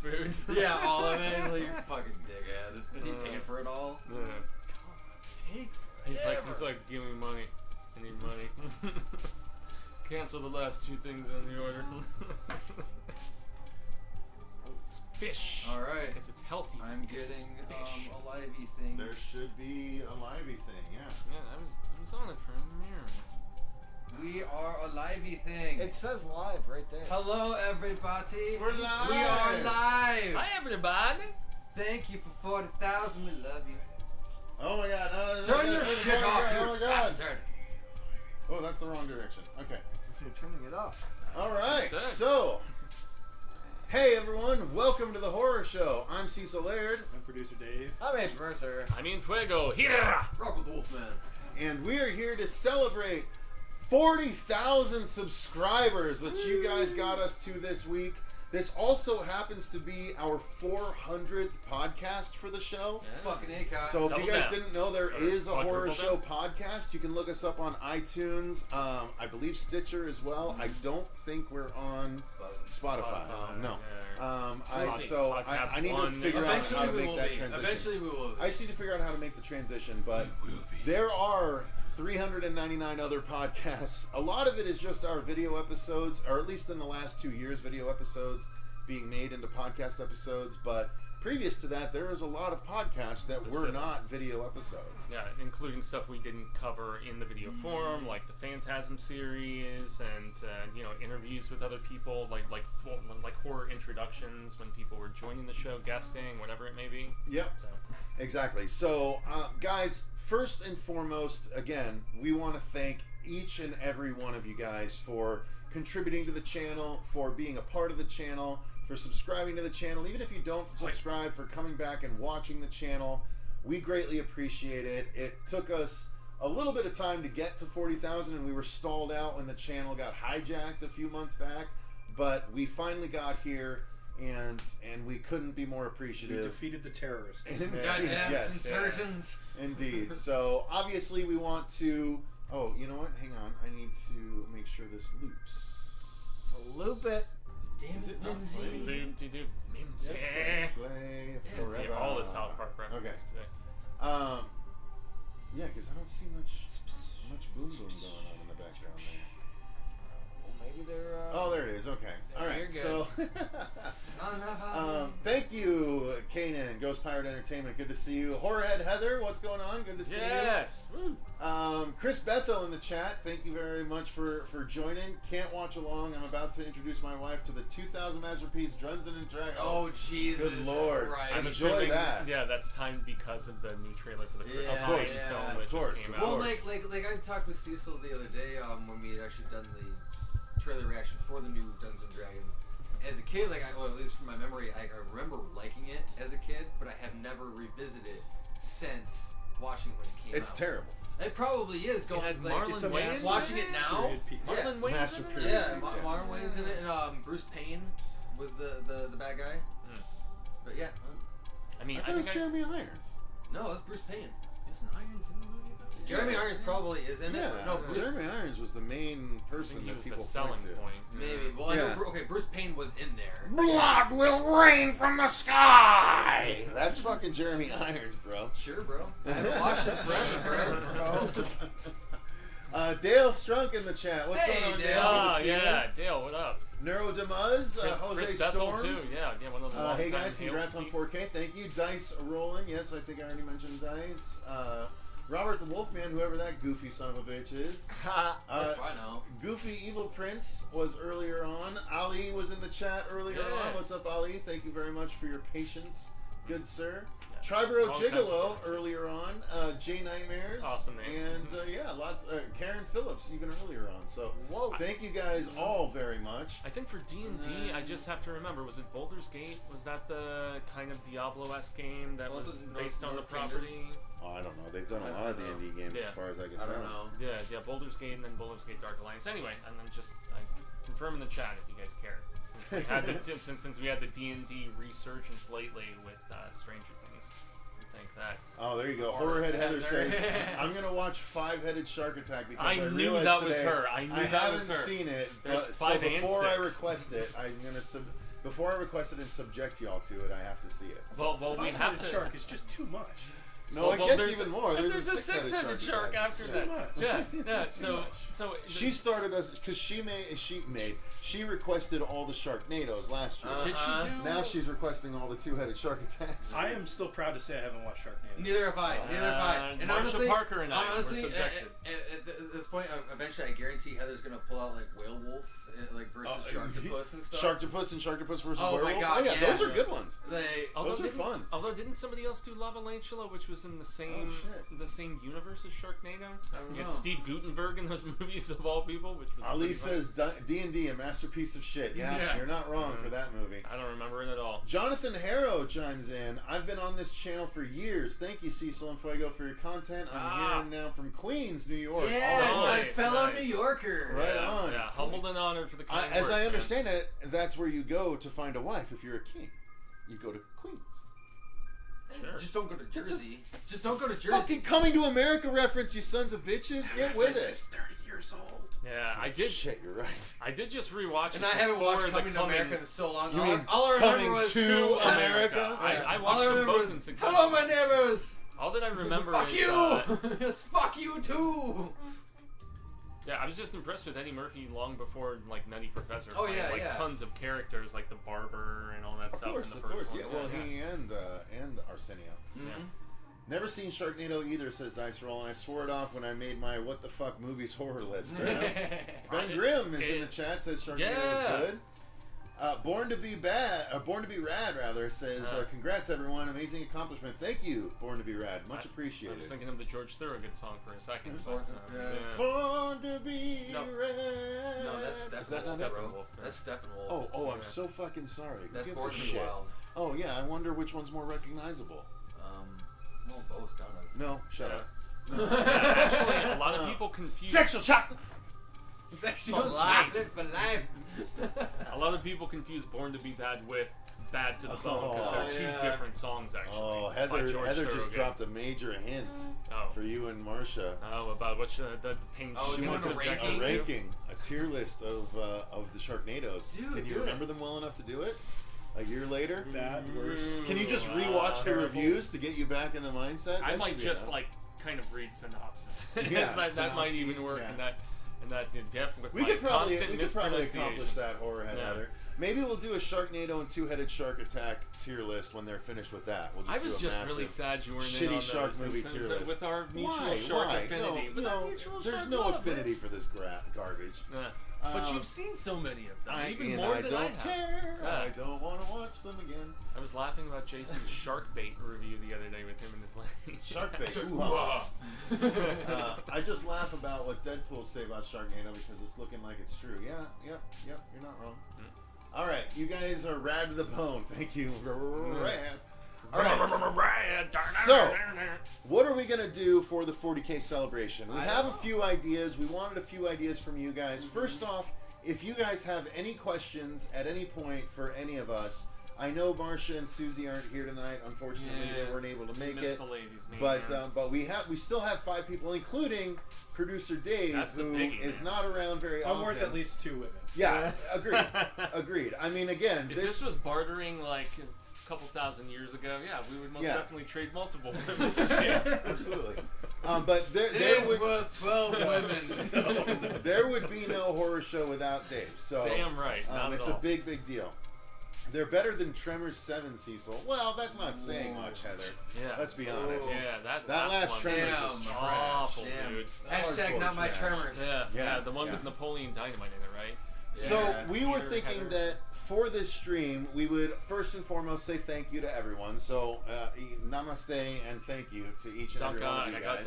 food. Yeah, all of it. Like, you're fucking dickhead. And he paid for it all. Yeah. Take He's like, give me money. I need money. Cancel the last 2 things on the order. It's fish. All right. Because it's healthy. I'm getting a livey thing. There should be a livey thing, yeah. Yeah, I was on it for a minute. We are a livey thing. It says live right there. Hello, everybody. We're live. We are live. Hi, everybody. Thank you for 40,000. We love you. Oh my god. Turn your shit off, oh you my god. bastard. Oh, that's the wrong direction. Okay. You're turning it up. Alright, That's it. so. Hey everyone, welcome to the horror show. I'm Cecil Laird. I'm producer Dave. I'm Mercer. I mean, Fuego. Here. Robert the Wolfman. And we are here to celebrate 40,000 subscribers that you guys got us to this week. This also happens to be our 400th podcast for the show. Yeah. Fucking A-Cot. So if you Double guys down. didn't know, there Or is a horror quadruple show down. podcast. You can look us up on iTunes. I believe Stitcher as well. I don't think we're on Spotify. No. Yeah. I need to Podcast figure out Eventually how to we make will that be. transition. Eventually we will be. I just need to figure out how to make the transition, but there are 399 other podcasts. A lot of it is just our video episodes, or at least in the last 2 years, video episodes being made into podcast episodes. But previous to that, there was a lot of podcasts that were Specific. not video episodes. Yeah, including stuff we didn't cover in the video form, like the Phantasm series, and interviews with other people, like horror introductions when people were joining the show, guesting, whatever it may be. Yep. So Exactly. So, guys, first and foremost, again, we want to thank each and every one of you guys for contributing to the channel, for being a part of the channel, for subscribing to the channel. Even if you don't subscribe, for coming back and watching the channel. We greatly appreciate it. It took us a little bit of time to get to 40,000, and we were stalled out when the channel got hijacked a few months back. But we finally got here, and we couldn't be more appreciative. We defeated the terrorists. Indeed, Goddamn yes. insurgents. Indeed. So obviously we want to. Oh, you know what? Hang on. I need to make sure this loops. Loop it. Damn Is it, it not Lindsay. playing? Boom-de-doo, Mimsy. Play forever. Yeah, all the South Park references Okay. today. Yeah, because I don't see much boom boom going on in the background there. Well, maybe they're. Oh, there it is. Okay. All you're right. good. So. Thank you, Kanan, Ghost Pirate Entertainment. Good to see you. Horrorhead Heather, what's going on? Good to see Yes. Woo. you. Chris Bethel in the chat. Thank you very much for joining. Can't watch along. I'm about to introduce my wife to the 2000 masterpiece Dungeons and Dragons. Oh, Jesus. Good Lord. Christ. I'm Enjoy assuming, that. Yeah, that's timed because of the new trailer for the Kristopher Yeah, course. yeah. film, Of which course, just came of out. Well, course. like I talked with Cecil the other day when we had actually done the trailer reaction for the new Dungeons and Dragons. As a kid, at least from my memory, I remember liking it as a kid, but I have never revisited it since watching when it came out. It's terrible. It probably is going. had Like, Marlon it's a Wayans master watching it now. period piece. Yeah. Marlon Wayans Master in it? period. Yeah, Yeah. Marlon Wayans in it, and Bruce Payne was the bad guy. But yeah, I mean, I I thought it think was Jeremy Irons. no, it's Bruce Payne. Isn't Irons in the movie though? Jeremy Irons probably is in it. Yeah, But no, Bruce Jeremy Irons was the main I person think he that was the people selling point to. point. maybe. Well, I Yeah. know. Okay, Bruce Payne was in there. Blood will rain from the sky. That's fucking Jeremy Irons, bro. Sure, bro. I haven't watched it forever, bro. Dale Strunk in the chat. What's Hey, going on, Dale. Dale? Oh, Good to see you. yeah. Dale, what up? Neurodemuz, Jose Chris Bethel, Storms. too. Yeah, one of the Hey longtime guys, Halo congrats on geeks. 4K. Thank you. Dice rolling. Yes, I think I already mentioned Dice. Robert the Wolfman, whoever that goofy son of a bitch is. If I know. Goofy Evil Prince was earlier on. Ali was in the chat earlier on. Yes. What's up, Ali? Thank you very much for your patience, good sir. Yeah. Tribro Long time Gigolo ago. earlier on. J Nightmares. Awesome name. And yeah, lots. Karen Phillips even earlier on. So Whoa. thank you guys all very much. I think for D&D, I just have to remember, was it Baldur's Gate? Was that the kind of Diablo-esque game that Was was it based on the North Canvas? property? Oh, I don't know. They've done a I lot of don't D&D games Yeah. as far as I can I tell. don't know. Yeah, Baldur's Gate and then Baldur's Gate Dark Alliance. Anyway, and then just confirm in the chat if you guys care. Since we had since we had the D&D resurgence lately with Stranger Things. Thank that. Oh, there you go. Horrorhead Horrorhead Heather Heather. says, I'm going to watch Five-Headed Shark Attack because I I knew realized that was today her. I knew I that haven't was her. seen it. There's But, 5 so and before I 6. request it, I'm going to before I request it and subject y'all to it, I have to see it. Well, we have to. Shark is just too much. No, Well, it gets there's even a- more. There's a six-headed shark attack. after Too that. much. Yeah. Too So much. She started us because she requested all the Sharknadoes last year. Did she do? Now she's requesting all the two-headed shark attacks. I am still proud to say I haven't watched Sharknado. Neither have I. And Marsha honestly, Parker and I were honestly, subjected. at this point, eventually, I guarantee Heather's gonna pull out like Whale Wolf, like versus Sharktopus and stuff. Sharktopus and Sharktopus versus Oh my Werewolf. God, Oh yeah, yeah. those are good ones. Although Those are didn't- fun. Although didn't somebody else do Lavalantula, which was in the same universe as Sharknado? don't You had know. Steve Guttenberg in those movies of all people, which was Ali pretty funny. says D&D, a masterpiece of shit. Yeah, you're not wrong for that movie. I don't remember it at all. Jonathan Harrow chimes in. I've been on this channel for years. Thank you, Cecil and Fuego, for your content. I'm here now from Queens, New York. Yeah, all the my way. fellow nice. New Yorker. Right yeah, on. Yeah, humbled and honored for the kind As words, I man. understand it, that's where you go to find a wife if you're a king. You go to Queens. Sure. Just don't go to That's a Jersey. Just don't go to Jersey. Fucking Coming to America reference, you sons of bitches. Get with it. 30 years old. Yeah, I did. Shit, you're right. I did just rewatch And it. I haven't before watched the Coming to America in so long. You all, mean all I remember Coming was to America? I all watched I them remember both was, in succession. hello, my neighbors. All that I remember Fuck is you. Yes, fuck you too. yeah, I was just impressed with Eddie Murphy long before like Nutty Professor. Oh, playing, yeah, like yeah. tons of characters like the barber and all that Of stuff course, in of the first course. one. Yeah, well, he and Arsenio. Mm-hmm. Never seen Sharknado either, says Dice Roll, and I swore it off when I made my what the fuck movies horror list. Fair enough. Ben Grimm is in the chat, says Sharknado Yeah. is good. Born to be Rad rather says congrats everyone, amazing accomplishment. Thank you, Born to be Rad, much I appreciated. was thinking of the George Thorogood song for a second. Born- But, yeah. yeah. Born to be No. Rad. No, that's Is that Steppenwolf. not it? Steppenwolf, yeah. That's Steppenwolf. Oh, I'm Yeah. so fucking sorry. Who That's gives Born a to be shit? Wild. Oh yeah, I wonder which one's more recognizable. Well, both kind of. No, shut Yeah. up. Yeah, actually, a lot of people confuse. Sexual chocolate. Sexual For life. chocolate for life. A lot of people confuse Born to Be Bad with Bad to the Bone because Oh, they're two yeah. different songs actually. Oh, by Heather George just Thorogood. dropped a major hint Oh. for you and Marcia. Oh, about what the pain. Oh, She doing wants a a ranking? ranking, a tier list of the Sharknadoes. Dude, Can you do it. remember them well enough to do it? A year later? Bad, worst. Can you just rewatch the terrible. reviews to get you back in the mindset? I That might should be just enough. like kind of read synopsis. Yeah, that might even synopses, work yeah. in that depth with We my could probably constant accomplish mispronunciation. that horror head, Yeah. Heather. Maybe we'll do a Sharknado and two-headed shark attack tier list when they're finished with that. We'll just I do was a just massive really sad you weren't shitty in on shark those, movie since- tier list. with our mutual Why? shark Why? affinity. No, With our no, mutual there's shark no love, affinity man. for this garbage. Yeah. But Um, you've seen so many of them, even and more I than don't I have. care. Yeah. I don't want to watch them again. I was laughing about Jason's shark bait review the other day with him and his lady. Shark bait. Ooh-ah. I just laugh about what Deadpool say about Sharknado because it's looking like it's true. Yeah, yep, you're not wrong. All right, you guys are rad to the bone. Thank you, rad. All right. So, what are we going to do for the 40K celebration? We have a few ideas. We wanted a few ideas from you guys. First off, if you guys have any questions at any point for any of us, I know Marcia and Susie aren't here tonight. Unfortunately, Yeah. they weren't able to make Miss it. the ladies, man. But we still have 5 people, including producer Dave, That's the who biggie, is man. not around very I'm often. worth at least 2 women. Yeah, agreed. I mean, again, if this was bartering like a couple thousand years ago, yeah, we would most definitely trade multiple women. yeah, absolutely. But there Dave's would worth 12 women. there would be no horror show without Dave. So Damn right. Not it's at a all. big deal. They're better than Tremors 7, Cecil. Well, that's not saying much, Heather. Yeah. Let's be honest. Yeah, that last one Tremors Damn. is trash. awful, Damn. dude. Hashtag not my trash. tremors. Yeah, the one yeah. with Napoleon Dynamite in it, right? So Yeah. we were Peter, thinking Heather. that for this stream, we would first and foremost say thank you to everyone. So namaste and thank you to each and every one of you guys.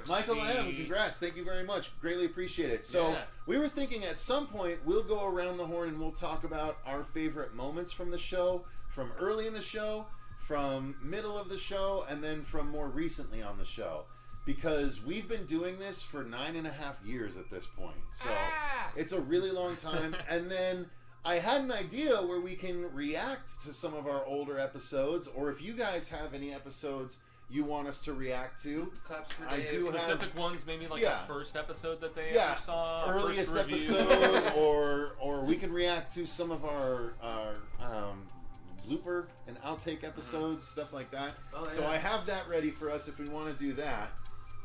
Michael M, congrats. Thank you very much. Greatly appreciate it. So Yeah. we were thinking at some point we'll go around the horn and we'll talk about our favorite moments from the show, from early in the show, from middle of the show, and then from more recently on the show. Because we've been doing this for 9.5 years at this point. So it's a really long time. And then I had an idea where we can react to some of our older episodes, or if you guys have any episodes you want us to react to. Claps for I Dave. do have- Specific ones, maybe like Yeah. the first episode that they Yeah, ever saw, earliest first review. episode, or we can react to some of our blooper and outtake episodes, stuff like that. Oh, So yeah. I have that ready for us if we want to do that.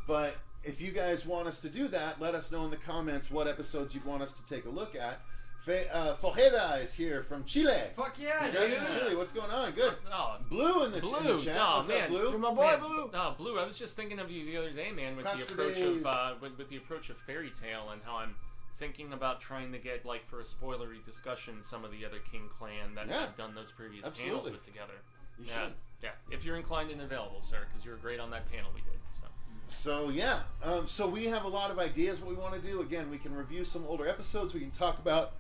But if you guys want us to do that, let us know in the comments what episodes you'd want us to take a look at. Fojeda is here from Chile. Fuck yeah, You guys dude. from Chile, what's going on? Good. Oh, Blue in the Blue, chat. oh, What's man. up, Blue? You're my boy, man, Blue. Blue. I was just thinking of you the other day, man, with Claps the for approach Dave. of with the approach of Fairy Tale and how I'm thinking about trying to get, like, for a spoilery discussion, some of the other King Clan that Yeah. have done those previous panels Absolutely. with together. You yeah, should. yeah. If you're inclined and available, sir, because you were great on that panel we did. So. So yeah, so we have a lot of ideas what we want to do. Again, we can review some older episodes. We can talk about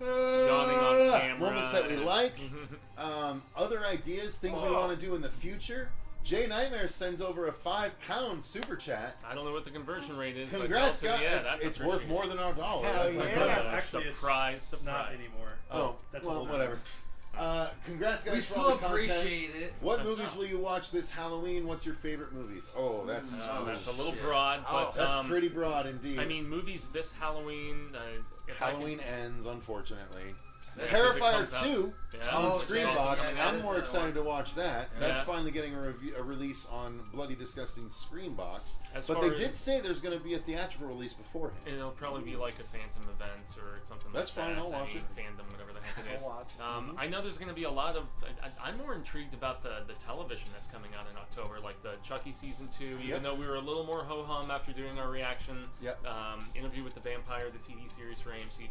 Yawning on camera. moments that we like, other ideas, things we want to do in the future. Jay Nightmare sends over a £5 super chat. I don't know what the conversion rate is. Congrats, but guys! yeah, that's It's worth appreciated. more than our dollar. Hell That's yeah. like- Actually, it's surprise. Not anymore. Oh, That's well, old. whatever. Congrats, guys! We for still all the content. appreciate it. What That's movies not- will you watch this Halloween? What's your favorite movies? Oh, that's That's a little shit. broad, but that's pretty broad indeed. I mean, movies this Halloween. If Halloween ends, unfortunately. That's Terrifier comes out. 2 Yeah. on Oh, Screenbox. yeah, that I'm is more another excited one. to watch that. Yeah. That's Yeah. finally getting a release on Bloody Disgusting Screenbox. As But far they as- did say there's going to be a theatrical release beforehand. It'll probably be like a Phantom Events or something That's like fine, that. I'll watch I mean, it. Fandom, whatever the heck it is. I'll watch it. I know there's going to be a lot of. I'm more intrigued about the television that's coming out in October, like the Chucky season 2. Even Yep. though we were a little more ho hum after doing our reaction. Yep. Interview with the Vampire, the TV series for AMC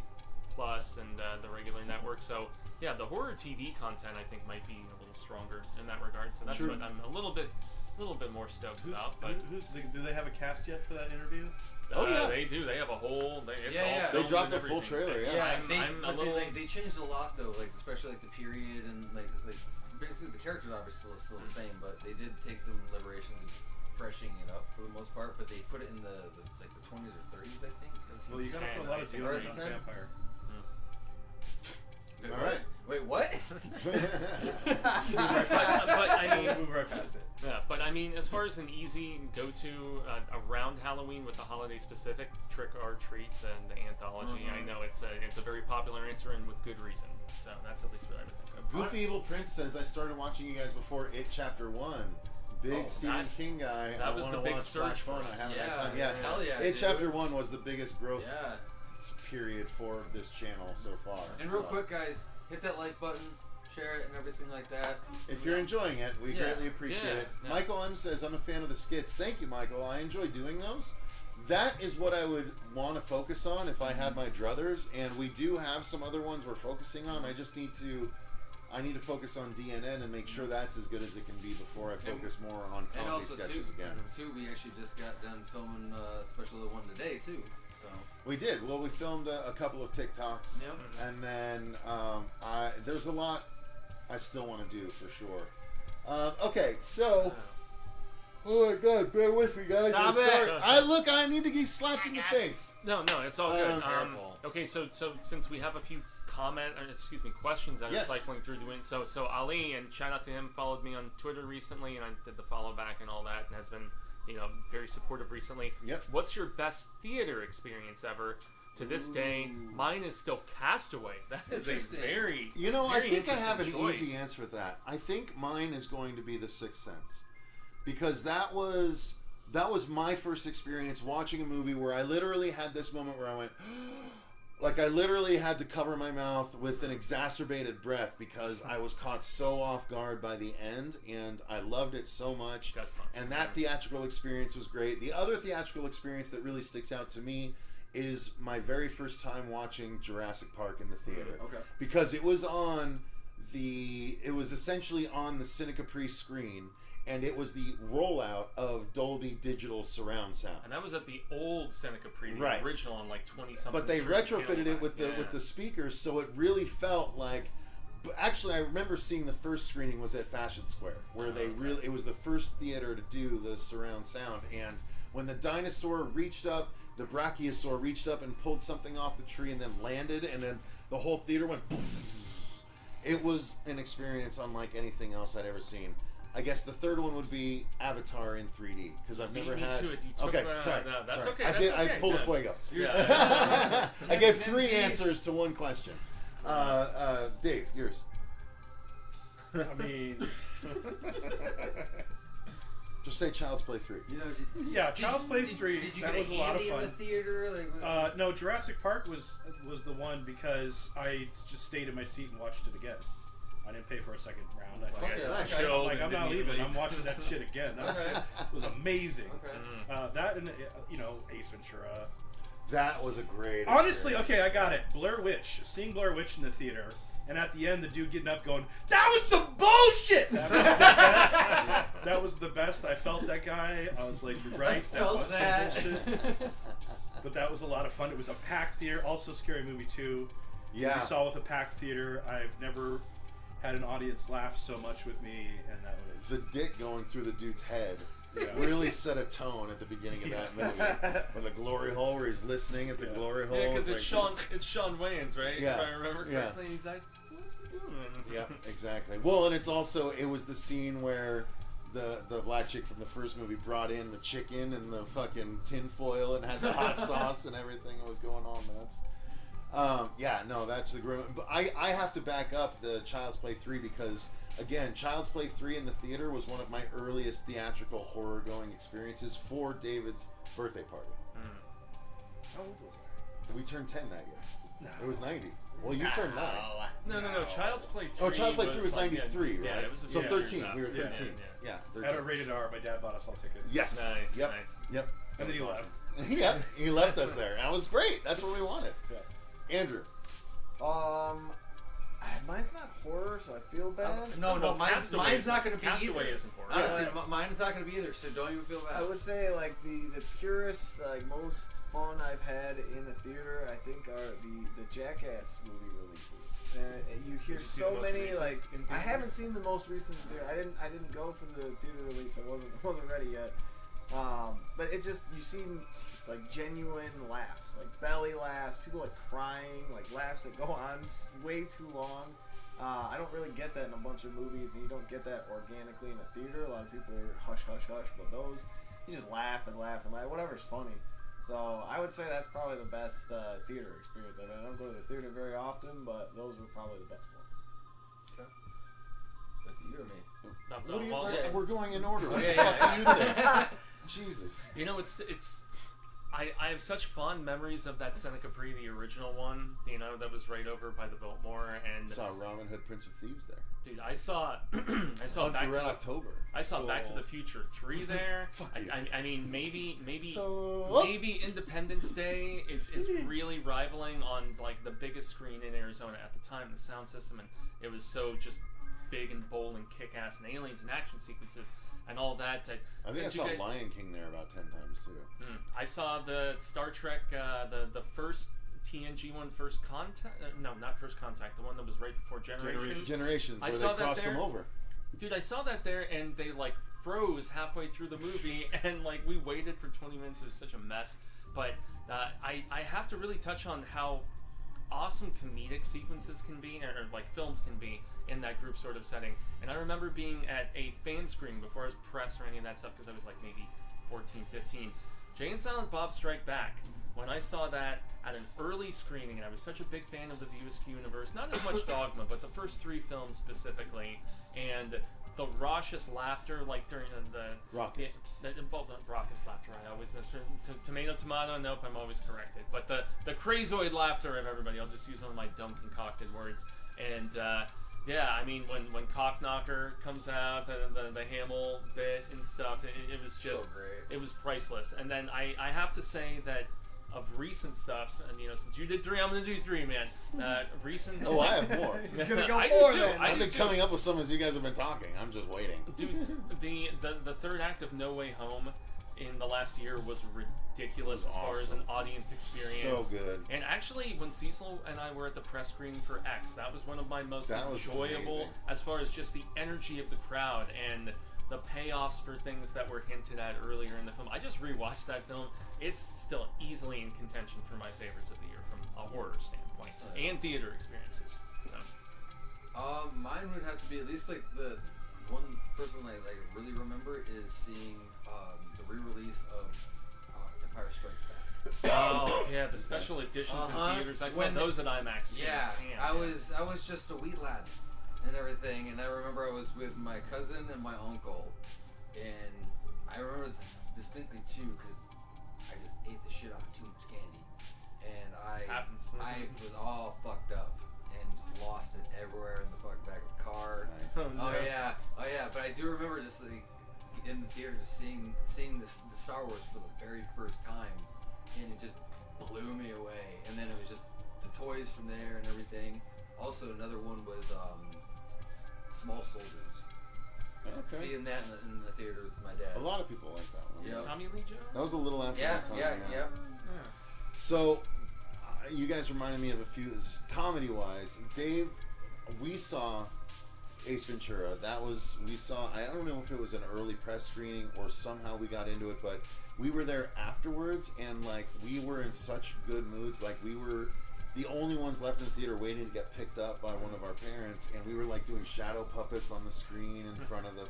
Plus and the regular network. So yeah, the horror TV content I think might be a little stronger in that regard. So that's True. what I'm a little bit more stoked about. But Do they have a cast yet for that interview? Oh, yeah. they do. They have a whole. It's Yeah, all yeah. They filmed dropped and a full everything. trailer, yeah. Yeah, I'm a but little. they changed a lot though, like especially like the period and like basically the characters are obviously still the same, but they did take some liberation to freshening it up for the most part. But they put it in the 20s or 30s, I think. Well, you gotta put a lot of Or deodorant is on it 10? Vampire. Wait, All what? right. Wait, what? but I mean, We'll move right past it. yeah. But I mean, as far as an easy go-to around Halloween with the holiday-specific Trick or Treat, the anthology, I know it's a very popular answer and with good reason. So that's at least what I would think of. Goofy Evil Prince says, I started watching you guys before It Chapter 1. Big Oh, Stephen that- King guy. that I was want the to big watch surge Flash for Phone. us. I haven't had Yeah, time. Yeah. hell yeah, It dude. Chapter 1 was the biggest growth Yeah. period for this channel so far. And real So, quick, guys, hit that like button, share it, and everything like that. if you're enjoying it, we Yeah. greatly appreciate Yeah, it. yeah. Michael M says, I'm a fan of the skits. Thank you, Michael. I enjoy doing those. That is what I would want to focus on if I had my druthers, and we do have some other ones we're focusing on. I just need to focus on DNN and make sure that's as good as it can be before I focus more on And comedy also sketches again. we actually just got done filming especially the one today too. So We did. Well, we filmed a couple of TikToks, yep. and then there's a lot I still want to do for sure. Okay, so. Oh my God! Bear with me, guys. Stop I'm it. sorry. I need to get slapped in the face. No, it's all good. Careful. Okay, so since we have a few questions that Yes. are cycling through doing so Ali, and shout out to him, followed me on Twitter recently, and I did the follow back and all that, and has been very supportive recently. Yep. What's your best theater experience ever? To this day, mine is still Castaway. That is a Interesting. very I very think I have an interesting easy choice. answer for that. I think mine is going to be The Sixth Sense, because that was my first experience watching a movie where I literally had this moment where I went, like I literally had to cover my mouth with an exacerbated breath because I was caught so off guard by the end, and I loved it so much. Gut punch. And that theatrical experience was great. The other theatrical experience that really sticks out to me is my very first time watching Jurassic Park in the theater. Okay. Because it was essentially on the Cinecapri screen, and it was the rollout of Dolby Digital surround sound. And that was at the old Cinecapri, the Right. original on like 20-something. But they Street retrofitted it with the speakers, so it really felt like. But actually, I remember seeing the first screening was at Fashion Square, where it was the first theater to do the surround sound. And when the dinosaur reached up, the brachiosaur reached up and pulled something off the tree and then landed, and then the whole theater went. It was an experience unlike anything else I'd ever seen. I guess the third one would be Avatar in 3D because I've never Me had. too. You took Okay, the, sorry. that's sorry. okay. I That's did. okay. I pulled a Good. Fuego. Yeah. I gave 3 answers to 1 question. Dave, yours. I mean, Just say Child's Play 3. You know, yeah, Child's Play 3. Did you that get was a a lot of handy in the fun. theater? Like, No, Jurassic Park was the one because I just stayed in my seat and watched it again. I didn't pay for a second round. Okay, nice. I'm not leaving. I'm watching that shit again. That Okay. was amazing. Okay. That and Ace Ventura. That was a great. Honestly, experience. okay, I got it. Blair Witch. Seeing Blair Witch in the theater, and at the end, the dude getting up going, "That was some bullshit." That was the best. That was the best. I felt that guy. I was like, "You're right. That felt was that. some bullshit." But that was a lot of fun. It was a packed theater. Also, Scary Movie 2. Yeah. We saw with a packed theater. I've never had an audience laugh so much with me, and that was The dick going through the dude's head Yeah. really set a tone at the beginning of that movie. When the glory hole, where he's listening at the glory hole. Yeah, because it's like- Sean Wayans, right? Yeah. If I remember Yeah. correctly. He's like, "What are you doing?" Yeah, exactly. Well, and it was the scene where the black chick from the first movie brought in the chicken and the fucking tinfoil and had the hot sauce and everything that was going on. That's that's the great. But I have to back up the Child's Play 3 because again, Child's Play 3 in the theater was one of my earliest theatrical horror going experiences for David's birthday party. how old was I? We turned 10 that year. No. It was 90. Well, you turned 9. No. Child's Play 3. Oh, Child's Play 3 was like, 93, yeah, right? it was a So few 13. years We were up. 13. Yeah. Yeah, 13. At a rated R, my dad bought us all tickets. Yes. Nice. Yep. Nice. Yep. And then he That's left. awesome. Yep. He left us there. That was great. That's what we wanted. Yeah. Andrew. Mine's not horror, so I feel bad. No, Well, mine's not going to be Castaway either. isn't horror. Honestly, mine's not going to be either, so don't even feel bad. I would say like the purest, like most fun I've had in a theater, I think are the Jackass movie releases. You hear Did you see so the most many recent like in I theaters? haven't seen the most recent. I didn't go for the theater release. I wasn't ready yet. But it just you see like genuine laughs, like belly laughs, people like crying, like laughs that go on way too long. I don't really get that in a bunch of movies, and you don't get that organically in a theater. A lot of people are hush, hush, hush, but those, you just laugh and laugh and laugh, whatever's funny. So I would say that's probably the best theater experience. I don't go to the theater very often, but those were probably the best ones. That's you or me. What do you Well, think? We're going in order. What the Yeah, fuck do you think? Jesus. You know, it's I have such fond memories of that Seneca Bree, the original one, you know, that was right over by the Biltmore, and Saw Robin Hood, Prince of Thieves there. dude, I saw On Back for to Red the, October. I saw So- Back to the Future 3 there. Fuck you. I mean, maybe So- maybe Independence Day is really rivaling on like the biggest screen in Arizona at the time, the sound system, and it was so just big and bold and kick-ass and aliens and action sequences and all that. I think I since you saw guys- Lion King there about 10 times too. I saw the Star Trek, the first TNG one, First Contact. No, not First Contact. The one that was right before Generations. Generations, I where saw they that crossed them there. over. Dude, I saw that there, and they like froze halfway through the movie, and like we waited for 20 minutes. It was such a mess. But I have to really touch on how awesome comedic sequences can be, or like films can be in that group sort of setting. And I remember being at a fan screening before I was press or any of that stuff, because I was like maybe 14, 15. Jay and Silent Bob Strike Back. When I saw that at an early screening, and I was such a big fan of the View Askew universe, not as much Dogma, but the first 3 films specifically, and the raucous laughter, like during the Raucous. the raucous laughter, I always miss tomato, nope, I'm always corrected. But the crazoid laughter of everybody, I'll just use one of my dumb concocted words. And yeah, I mean, when Cockknocker comes out, the Hamill bit and stuff, it was just, So great. it was priceless. And then I have to say that of recent stuff, and you know, since you did 3, I'm gonna do 3, man. Recent. Oh, I have more. He's gonna go I for do it. too. I I've do been too. coming up with some as you guys have been talking. I'm just waiting. Dude, the third act of No Way Home in the last year was ridiculous It was as far as awesome. an audience experience. So good. And actually, when Cecil and I were at the press screening for X, that was one of my most That was enjoyable amazing. as far as just the energy of the crowd and the payoffs for things that were hinted at earlier in the film. I just rewatched that film. It's still easily in contention for my favorites of the year from a horror standpoint and theater experiences. So. Mine would have to be at least like the first one I really remember is seeing the re-release of Empire Strikes Back. Oh yeah, the special editions in theaters. I saw those at IMAX. Too. Yeah, Damn, I was just a wee lad and everything, and I remember I was with my cousin and my uncle, and I remember this distinctly too because I just ate the shit out of too much candy, and I was all fucked up and just lost it everywhere in the fucking back of the car. Nice. Oh yeah, but I do remember just like in the theater just seeing the Star Wars for the very first time, and it just blew me away. And then it was just the toys from there and everything. Also, another one was Small Soldiers. Okay. Seeing that in the theater with my dad. A lot of people like that one. Yep. Tommy Lee Jones. That was a little after that time. Yeah. So, you guys reminded me of a few, comedy-wise. Dave, we saw Ace Ventura. I don't know if it was an early press screening or somehow we got into it, but we were there afterwards, and like we were in such good moods. Like we were the only ones left in the theater waiting to get picked up by one of our parents, and we were like doing shadow puppets on the screen in front of the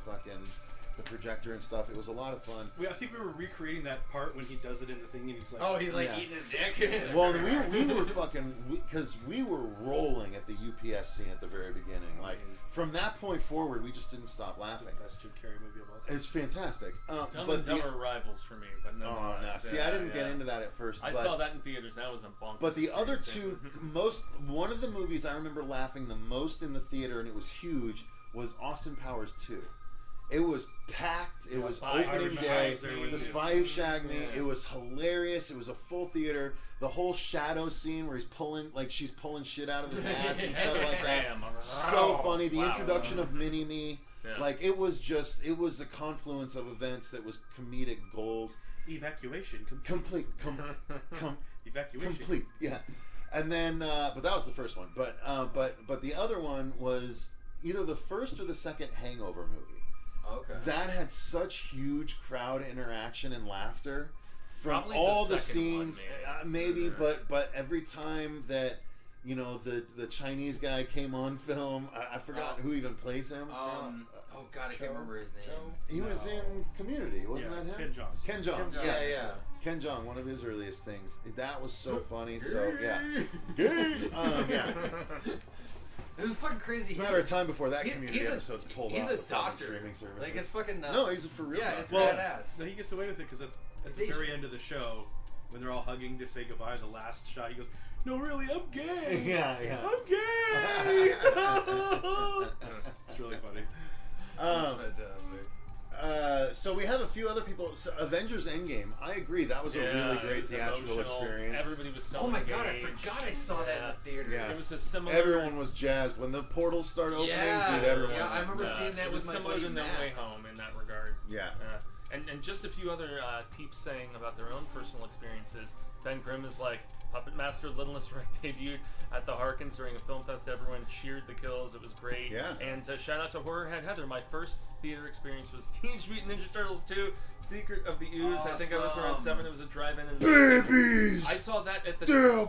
projector and stuff. It was a lot of fun. I think we were recreating that part when he does it in the thing, and he's like, He's like eating his dick. Well, we were fucking, because we were rolling at the UPS scene at the very beginning. Like from that point forward, we just didn't stop laughing. Best Jim Carrey movie of all time. It's fantastic. Dumb and Dumber rivals for me, but no. Oh no! See, I didn't get into that at first. I saw that in theaters. That was a bonkers. But the other two, one of the movies I remember laughing the most in the theater, and it was huge, was Austin Powers 2. It was packed. It was opening day. The Spy Who Shagged Me. It was hilarious. It was a full theater. The whole shadow scene where she's pulling shit out of his ass and stuff like that. So funny. The introduction of Mini-Me. Yeah. Like it was a confluence of events that was comedic gold. Evacuation Complete. Evacuation Complete. Yeah. And then, but that was the first one. But the other one was either the first or the second Hangover movie. Okay. That had such huge crowd interaction and laughter from Probably all the the second scenes. one, maybe, but every time that the Chinese guy came on film, I forgot who even plays him. Oh God, I can't remember his name. He was in Community, wasn't that him? Ken Jeong. Ken Jeong. Yeah. Ken Jeong, one of his earliest things. That was so funny. So yeah. Yeah. It was fucking crazy. It's a matter of time before that he's Community a- episode's pulled He's off a the fucking doctor. streaming service. Like it's fucking nuts. No, he's a for real. Yeah, doctor. it's Well, badass. no, he gets away with it because at It's the very Asian. end of the show, when they're all hugging to say goodbye, the last shot, he goes, "No, really, I'm gay. Yeah. I'm gay." It's really funny. That's fantastic. So we have a few other people. So Avengers Endgame. I agree. That was a really great theatrical experience. Everybody was so Oh my God, I engaged. forgot I saw that in the theater. Yeah. It was a similar. Everyone was jazzed when the portals start opening. Dude, everyone. Yeah, I remember went seeing nuts. that It with was my similar buddy to No Matt. Way Home in that regard. Yeah. And just a few other peeps saying about their own personal experiences. Ben Grimm is like, Puppet Master Littlest Wreck debuted at the Harkins during a film fest. Everyone cheered the kills. It was great. Yeah. And shout out to Horrorhead Heather. My first theater experience was Teenage Mutant Ninja Turtles 2, Secret of the Ooze. I think I was around 7. It was a drive-in. Babies! I saw that at the... They're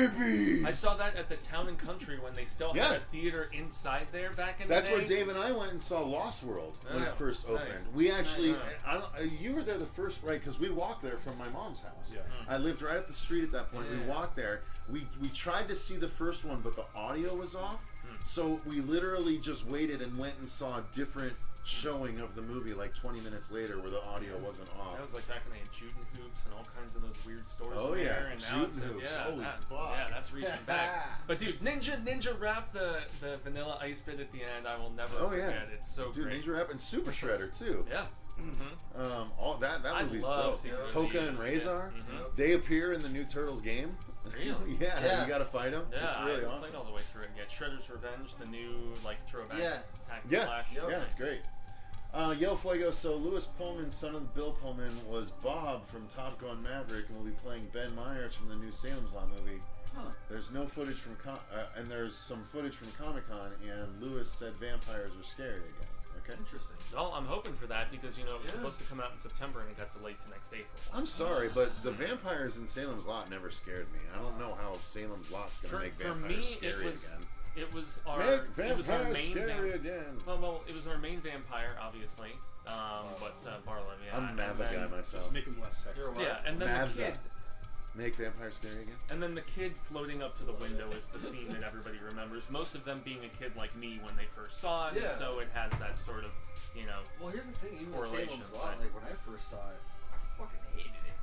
babies! I saw that at the Town and Country when they still had a theater inside there back in That's the day. where Dave and I went and saw Lost World when it first opened. Nice. We actually, Nice. you were there the first, right? Because we walked there from my mom's house. Yeah. I lived right up the street at that point. We walked there. We tried to see the first one, but the audio was off. So we literally just waited and went and saw a different showing of the movie like 20 minutes later where the audio wasn't off. That was like back when they had Juten Hoops and all kinds of those weird stores. Oh, there, yeah. and now it's Juten Hoops. Holy fuck. Yeah, that's reaching back. But dude, Ninja Wrap the Vanilla Ice bit at the end. I will never forget. It's so Dude, great. Ninja Rap and Super Shredder too. Yeah. All that movie's love dope. Secret of Toka the and Ooze, Razor, yeah. they appear in the new Turtles game. Really? Yeah, you gotta fight them. Yeah, it's really I haven't awesome. played all the way through it yet. Shredder's Revenge, the new like throwback hack and Yeah, slash. yeah, it's great. Yo, Fuego, so Lewis Pullman, son of Bill Pullman, was Bob from Top Gun Maverick and will be playing Ben Myers from the new Salem's Lot movie. Huh. There's no footage from, and there's some footage from Comic-Con, and Lewis said vampires are scary again. Okay? Interesting. Well, I'm hoping for that because, it was supposed to come out in September and it got delayed to next April. I'm sorry, but the vampires in Salem's Lot never scared me. I don't know how Salem's Lot's going to make For vampires me, scary it was, again. It was our Make it was our vampires main scary again. well, it was our main vampire, obviously. But Barlow, yeah. I'm a Mava and then- guy myself. Just make him less sexy. You're a what? Yeah, and then Mavs the kid. up. Make vampires scary again. And then the kid floating up to the window is the scene that everybody remembers. Most of them being a kid like me when they first saw it, Yeah. so it has that sort of, Well, here's the thing. Even with correlation, Salem's Lot, but- like when I first saw it, I fucking hated it.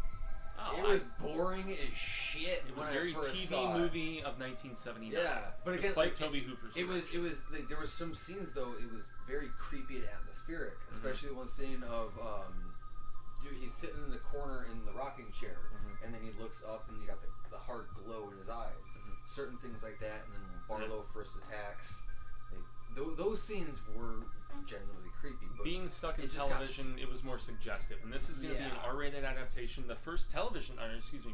Oh, It was boring as shit. it was when very I first TV saw it. movie of 1979. Yeah, but again, despite like, Toby Hooper's It was like, there was some scenes though. It was very creepy and atmospheric, especially one scene of dude. He's sitting in the corner in the rocking chair, and then he looks up and you got the hard glow in his eyes. Certain things like that, and then when Barlow first attacks. Like, those scenes were genuinely creepy. But being stuck in it just television, it was more suggestive, and this is going to be an Yeah. R-rated adaptation. The first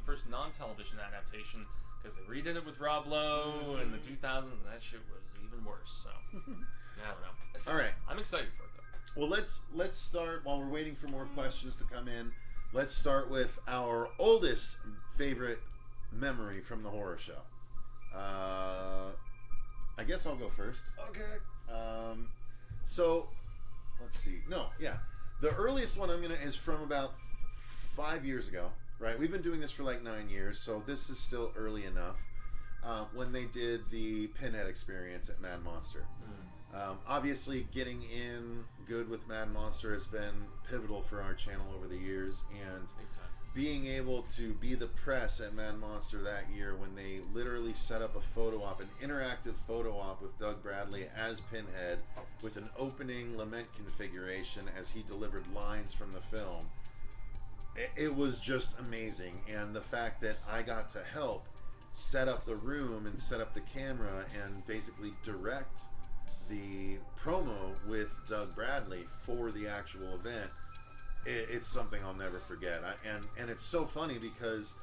first non-television adaptation, because they redid it with Rob Lowe in the 2000s. And that shit was even worse. So I don't know. All right. I'm excited for it though. Well, let's start while we're waiting for more questions to come in. Let's start with our oldest favorite memory from the horror show. I guess I'll go first. Okay. So let's see. No, yeah, the earliest one is from about 5 years ago. Right, we've been doing this for like 9 years, so this is still early enough. When they did the Pinhead experience at Mad Monster. Obviously, getting in good with Mad Monster has been pivotal for our channel over the years, and Big time. being able to be the press at Mad Monster that year when they literally set up a photo op, an interactive photo op with Doug Bradley as Pinhead, with an opening lament configuration as he delivered lines from the film. It was just amazing, and the fact that I got to help set up the room and set up the camera and basically direct the promo with Doug Bradley for the actual event, it's something I'll never forget. And it's so funny because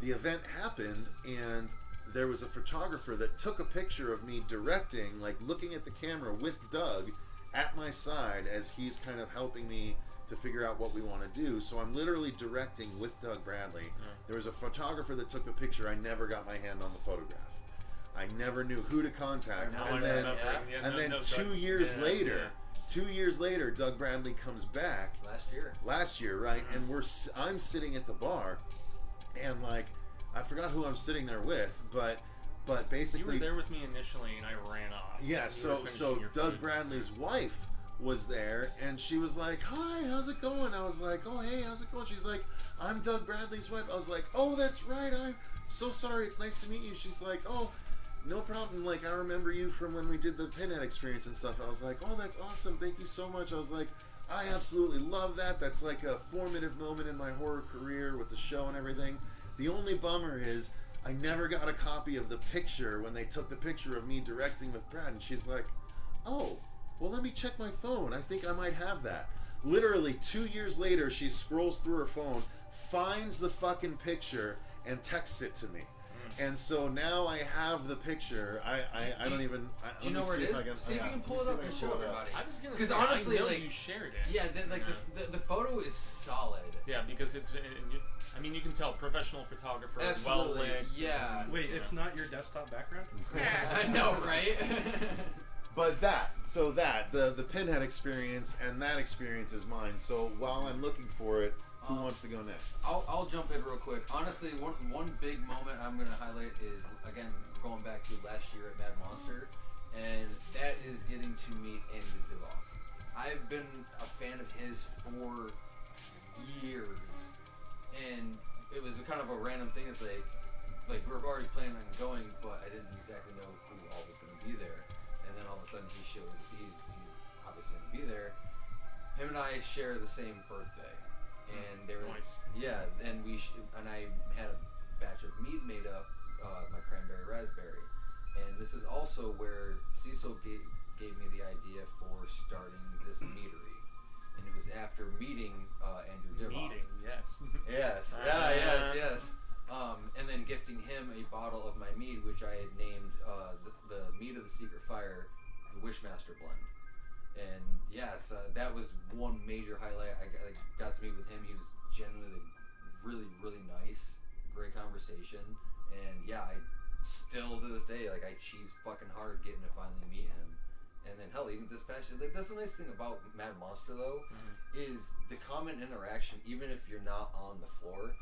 the event happened and there was a photographer that took a picture of me directing, like looking at the camera with Doug at my side as he's kind of helping me to figure out what we want to do. So I'm literally directing with Doug Bradley. There was a photographer that took the picture. I never got my hand on the photograph. I never knew who to contact. Now And I then, remember. Yeah, and no, then no, 2 Doug- years yeah, later, yeah. 2 years later, Doug Bradley comes back last year, right? And I'm sitting at the bar, and like I forgot who I'm sitting there with, but basically You were there with me initially, and I ran off. yeah. You So were finishing your Doug food. Bradley's wife was there, and she was like, "Hi, how's it going?" I was like, "Oh, hey, how's it going?" She's like, "I'm Doug Bradley's wife." I was like, "Oh, that's right. I'm so sorry. It's nice to meet you." She's like, "Oh, no problem. Like, I remember you from when we did the Pinhead experience and stuff." I was like, "Oh, that's awesome. Thank you so much." I was like, "I absolutely love that. That's like a formative moment in my horror career with the show and everything. The only bummer is I never got a copy of the picture when they took the picture of me directing with Brad." And she's like, "Oh, well, let me check my phone. I think I might have that." Literally 2 years later, she scrolls through her phone, finds the fucking picture, and texts it to me. And so now I have the picture. I don't even. Do you know where it is? See if you can pull it up and show everybody. I was gonna Because say, honestly, I know like, you shared it. yeah, the photo is solid. Yeah, because it's. I mean, you can tell professional photographer, well Absolutely. lit. Yeah. Wait, it's not your desktop background? I know, right? But the Pinhead experience and that experience is mine. So while I'm looking for it, who wants to go next? I'll jump in real quick. Honestly, one big moment I'm going to highlight is, again, going back to last year at Mad Monster, and that is getting to meet Andy Divoff. I've been a fan of his for years, and it was kind of a random thing. It's like we were already planning on going, but I didn't exactly know who all was going to be there. And then all of a sudden he's obviously going to be there. Him and I share the same birthday. And there was, Nice. yeah, and I had a batch of mead made up, my cranberry raspberry, and this is also where Cecil gave me the idea for starting this meadery, and it was after meeting Andrew Divoff. Yes. Yes, yes. And then gifting him a bottle of my mead, which I had named the Mead of the Secret Fire, the Wishmaster blend. And yes, that was one major highlight. I got to meet with him. He was genuinely really, really nice. Great conversation. And yeah, still to this day, like I cheese fucking hard getting to finally meet him. And then hell, even this past year, like that's the nice thing about Mad Monster though, is the common interaction. Even if you're not on the floor,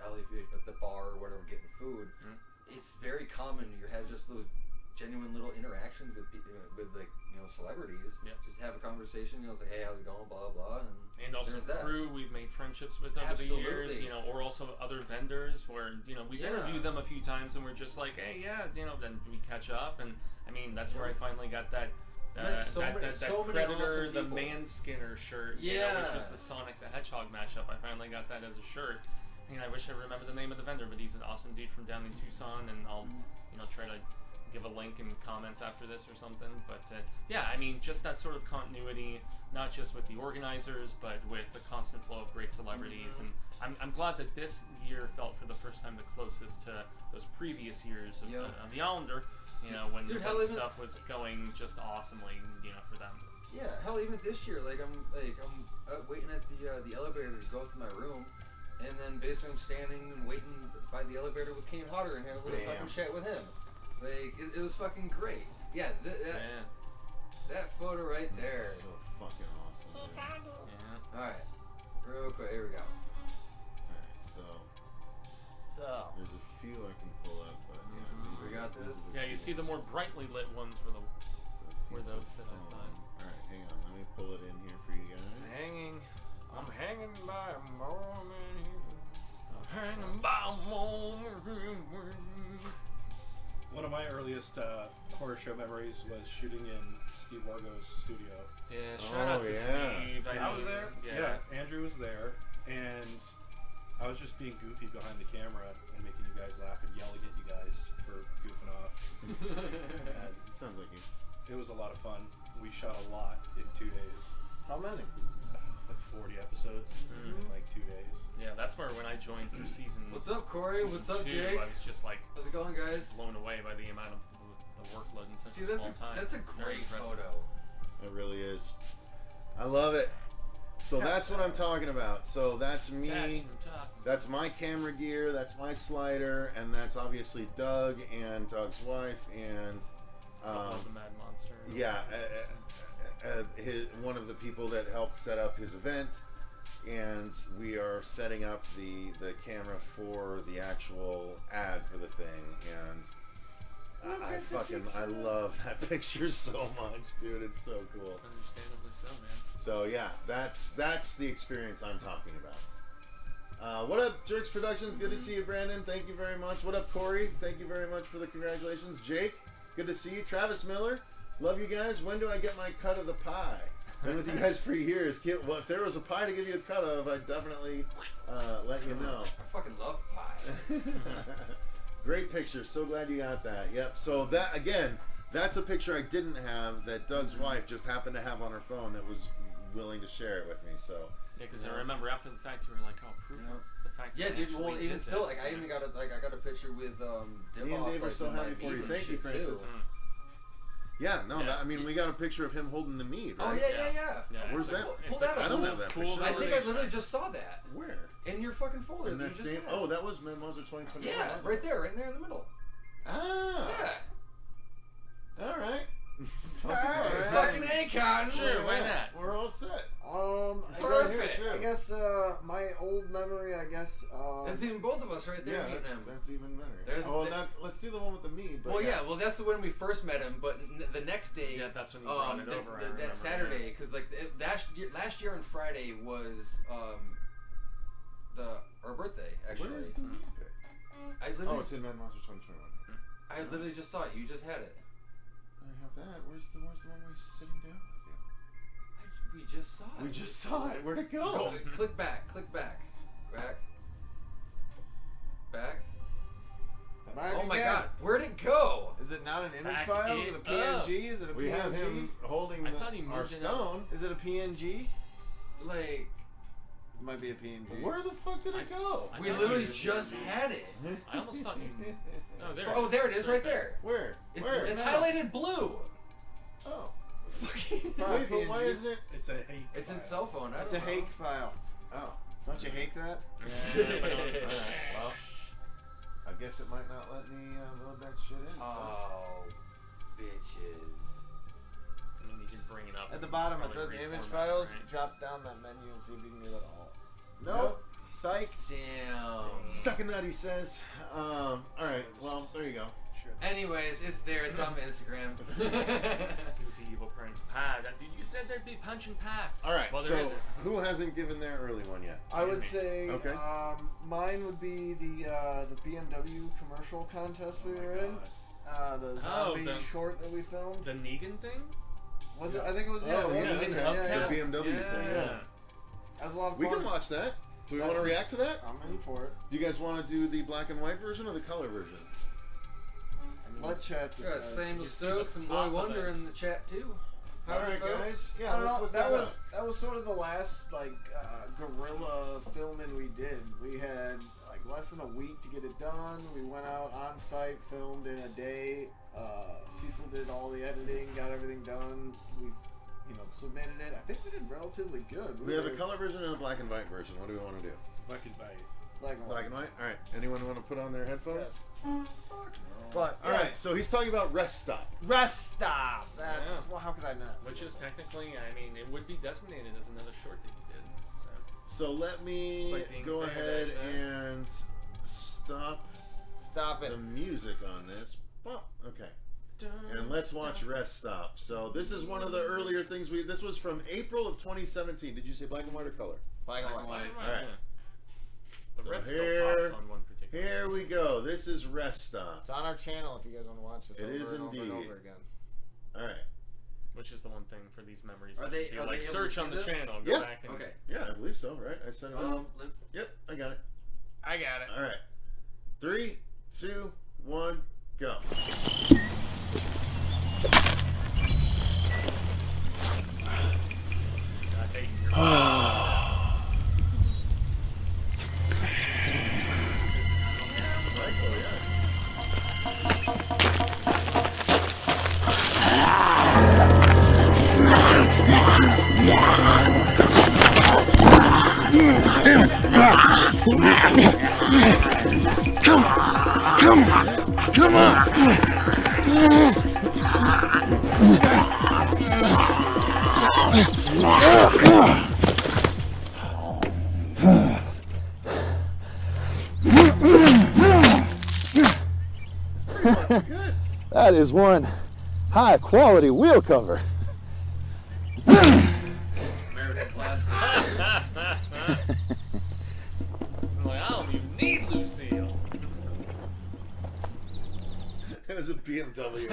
hell, if you're at the bar or whatever getting food, it's very common. You have just those genuine little interactions with people, with like celebrities. Yep. Just have a conversation. It's like, hey, how's it going? Blah blah. And also crew we've made friendships with over the years, or also other vendors where we've interviewed them a few times and we're just like, hey, then we catch up, and I mean that's where I finally got that. That Predator, the Man-Skinner shirt, which was the Sonic the Hedgehog mashup. I finally got that as a shirt. And I wish I remember the name of the vendor, but he's an awesome dude from down in Tucson, and I'll, try to give a link in comments after this or something. But I mean, just that sort of continuity, not just with the organizers, but with the constant flow of great celebrities. And I'm glad that this year felt for the first time the closest to those previous years of the Allender. When stuff was going just awesomely, for them. Yeah, hell, even this year, I'm waiting at the elevator to go up to my room, and then basically I'm standing and waiting by the elevator with Kane Hodder and had a little fucking chat with him. It was fucking great. Yeah, that photo right there. So fucking awesome. Yeah. All right, real quick, here we go. All right, so there's a few I can pull up, but we got this. Yeah, you see the more brightly lit ones were those that I thought. All right, hang on, let me pull it in here for you guys. I'm hanging by a moment. I'm hanging by a moment. One of my earliest horror show memories was shooting in Steve Wargo's studio. Yeah, shout out to Steve. I was there. Yeah, Andrew was there, and I was just being goofy behind the camera and making you guys laugh and yelling at you guys for goofing off. And sounds like you. It was a lot of fun. We shot a lot in 2 days. How many? Like 40 episodes in like 2 days. Yeah, that's where when I joined for season. What's up, Corey? What's up, 2, Jake? I was just like, how's it going, guys? Blown away by the amount of the workload in such a small time. That's a great photo. It really is. I love it. So that's what I'm talking about. So that's me. That's my camera gear. That's my slider, and that's obviously Doug and Doug's wife and the Mad Monster. Yeah, one of the people that helped set up his event, and we are setting up the camera for the actual ad for the thing, and I love that picture so much, dude. It's so cool. Understandably so, man. So yeah, that's the experience I'm talking about. What up, Jerks Productions? Good to see you, Brandon. Thank you very much. What up, Corey? Thank you very much for the congratulations. Jake, good to see you. Travis Miller, love you guys. When do I get my cut of the pie? Been with you guys for years. Well, if there was a pie to give you a cut of, I'd definitely let you know. I fucking love pie. Great picture. So glad you got that. Yep. So that, again, that's a picture I didn't have that Doug's wife just happened to have on her phone that was willing to share it with me. So yeah, because I remember after the fact you were like, oh, proof of the fact. Yeah, that dude. Well, even still, I even got a picture with me and Dave are so happy for you. Thank you, Francis. Yeah, no, we got a picture of him holding the mead, right? Oh yeah. Where's that? Pull that up. I don't have that picture. I think I literally just saw that. Where? In your fucking folder. In that same. Oh, that was Moser 2021. Yeah, right there in the middle. Ah. Yeah. All right. Fucking Akon. Sure, why not? We're all set. I guess my old memory. That's even both of us right there. Yeah, that's even better. Let's do the one with the mead. But well, that's the when we first met him. But the next day, that's when we brought it over. That Saturday, because last year on Friday was our birthday. Actually, where is the mead pick? It's in Mad Monster 2021. I literally just saw it. You just had it. I have that. Where's the one where he's just sitting down with you? We just saw it. We just saw it. Where'd it go? Click back. Back. Oh my god. Where'd it go? Is it not an image file? Is it a PNG? Is it a PNG? We have him holding our stone. Is it a PNG? Like... It might be a PNG. Where the fuck did it go? We literally just had it. I almost thought you... There it is right there. Where? It's highlighted blue. Oh. Fucking... Wait, but why isn't it... It's a hake It's file. in cell phone. It's a hake file. Oh. Don't you hake that? Yeah, Alright, well. I guess it might not let me load that shit in. Oh, bitches. I mean, you can bring it up. At the bottom it Probably says image reformat, files. right? Drop down that menu and see if you can do it all. Nope. Psych. Damn. Suck a nut, he says. Alright, well, there you go. Sure. Anyways, it's there. It's on my Instagram. Goofy Evil Prince Pad. Dude, you said there'd be punch and pack. Alright, Well, there so isn't. who hasn't given their early one yet? I would say Okay. mine would be the BMW commercial contest we were in. The zombie the- short that we filmed. The Negan thing? Was it? I think it was. Yeah, Oh, it was yeah, Negan. the Yeah, hubcap. yeah. The BMW Yeah. thing, yeah. That was a lot of We fun. can watch that. Do we That want to was- react to that? I'm in for it. Do you guys want to do the black and white version or the color version? Let's chat We got this out. Samuel You see Stokes the and top Boy of Wonder it. in the chat too. Alright, guys. I Yeah, don't let's know. look That that was sort of the last guerrilla filming we did. We had less than a week to get it done. We went out on site, filmed in a day. Cecil did all the editing, got everything done. We, submitted it. I think we did relatively good. We have a color version and a black and white version. What do we want to do? Black and white. Black and Black white. and white? Alright. Anyone want to put on their headphones? Yes. But Alright, so he's talking about rest stop. rest stop. That's Yeah. well. How could I not? Which is technically, I mean, it would be designated as another short that you did. So let me It's like being go bad, ahead eh? and stop Stop it. the music on this. Oh, okay. So. And let's watch Rest Stop. So this is one of the earlier things this was from April of 2017. Did you say black and white or color? Black and white. Right. Alright. The So red here- still pops on one particular. Here we go. This is Rest Stop. It's on our channel if you guys want to watch this. It over is and over and indeed. over again. Alright. Which is the one thing for these memories. Are they- you are like they able search to on see the this? channel, go Yeah. back and Okay. Yeah, I believe so, right? I said it. Yep, I got it. I got it. Alright. 3, 2, 1, go. I hate your Good. That is one high quality wheel cover. American classic. I'm like, I don't even need Lucille. It was a BMW.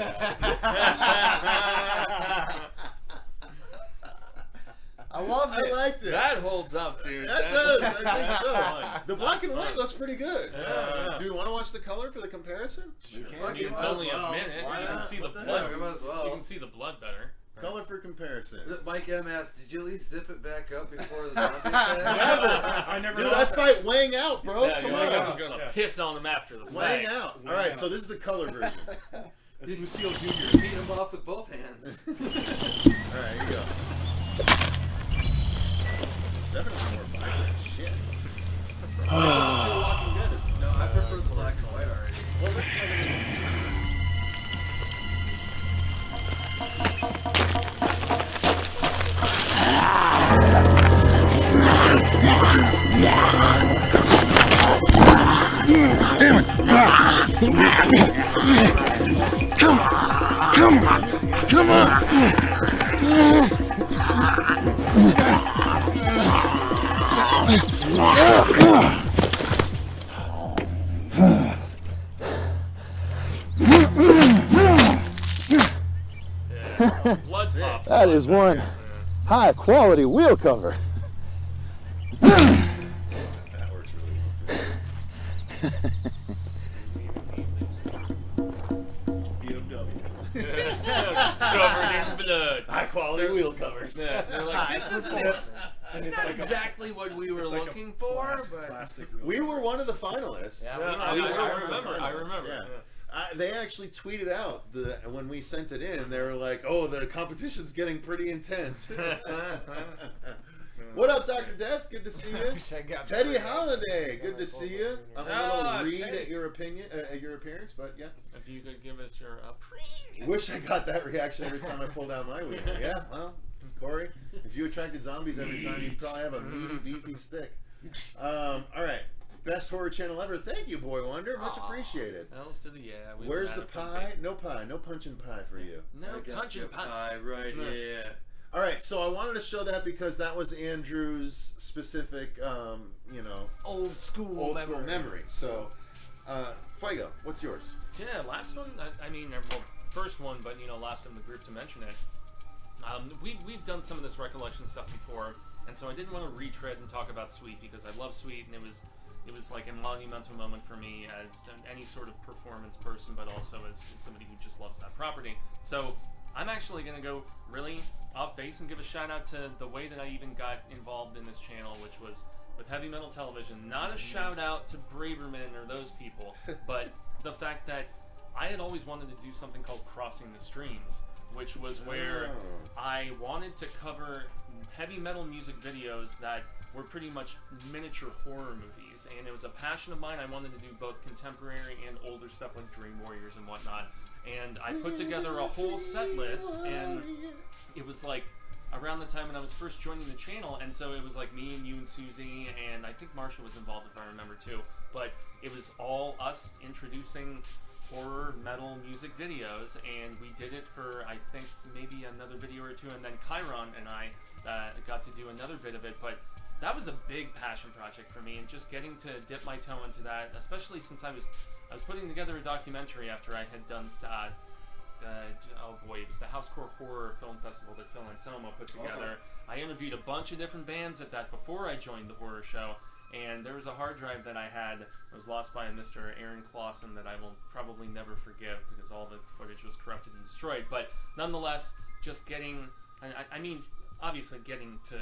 I love I liked it. That holds up, dude. That That's does. I think so. fun. The black That's and white fun. looks pretty good. Yeah. Do you want to watch the color for the comparison? I mean, it's Might as only well. a minute. Why You can not? see the What the blood. heck? We might as well. You can see the blood better. Color for comparison. Mike M asked, "Did you at least zip it back up before the zombie attack?" Never. I never Dude, know. I fight Wang out, bro. Yeah, Come you're like, I on. was gonna Yeah. piss on him after the Wang fact. out. Wang Alright, out. so this is the color version. It's Lucille Jr. Beat him off with both hands. Alright, here you go. Definitely more vibrant. Shit. It doesn't feel Walking Dead as much. No, I prefer the black and white already. Well, let's have it. Yeah. Blood pops. That is one high quality wheel cover. That works really well too. BMW. Covered in blood. High quality wheel covers. Yeah, they're like, this isn't And it's Not like exactly what we were it's like a looking for, but plastic wheel We cover. were one of the finalists. Yeah, Yeah, We I were one of the remember. I finalists, remember. yeah. Yeah. They actually tweeted out when we sent it in. They were like, "Oh, the competition's getting pretty intense." What up, Dr. Death? Good to see you. Wish I got Teddy that. Holiday, good to see you. I'm a little read Teddy. at your appearance, but yeah. If you could give us your Wish I got that reaction every time I pulled out my wiener. Yeah, well, Corey, if you attracted zombies every time, you'd probably have a meaty, beefy stick. All right. Best horror channel ever. Thank you, Boy Wonder. Much appreciated. Else to the we Where's were the at a pie? No pie. No punching pie for you. No I got punching your pie. right No. here. All right, so I wanted to show that because that was Andrew's specific, Old school memory. So, Fuego, what's yours? Yeah, last one. I mean, well, first one, but last in the group to mention it. We've done some of this recollection stuff before, and so I didn't want to retread and talk about Sweet because I love Sweet, and it was like a monumental moment for me as any sort of performance person, but also as somebody who just loves that property. So I'm actually going to go really off base and give a shout out to the way that I even got involved in this channel, which was with Heavy Metal Television. Not a shout out to Braverman or those people, but the fact that I had always wanted to do something called Crossing the Streams, which was where I wanted to cover heavy metal music videos that were pretty much miniature horror movies, and it was a passion of mine. I wanted to do both contemporary and older stuff like Dream Warriors and whatnot, and I put together a whole set list, and it was like around the time when I was first joining the channel, and so it was like me and you and Susie, and I think Marsha was involved if I remember too, but it was all us introducing horror metal music videos, and we did it for I think maybe another video or two, and then Chiron and I got to do another bit of it, but that was a big passion project for me, and just getting to dip my toe into that, especially since I was putting together a documentary after I had done it was the Housecore Horror Film Festival that Phil Anselmo put together. I interviewed a bunch of different bands at that before I joined the horror show, and there was a hard drive that I had that was lost by a Mr. Aaron Clausen that I will probably never forgive because all the footage was corrupted and destroyed. But nonetheless, just getting, I mean, obviously getting to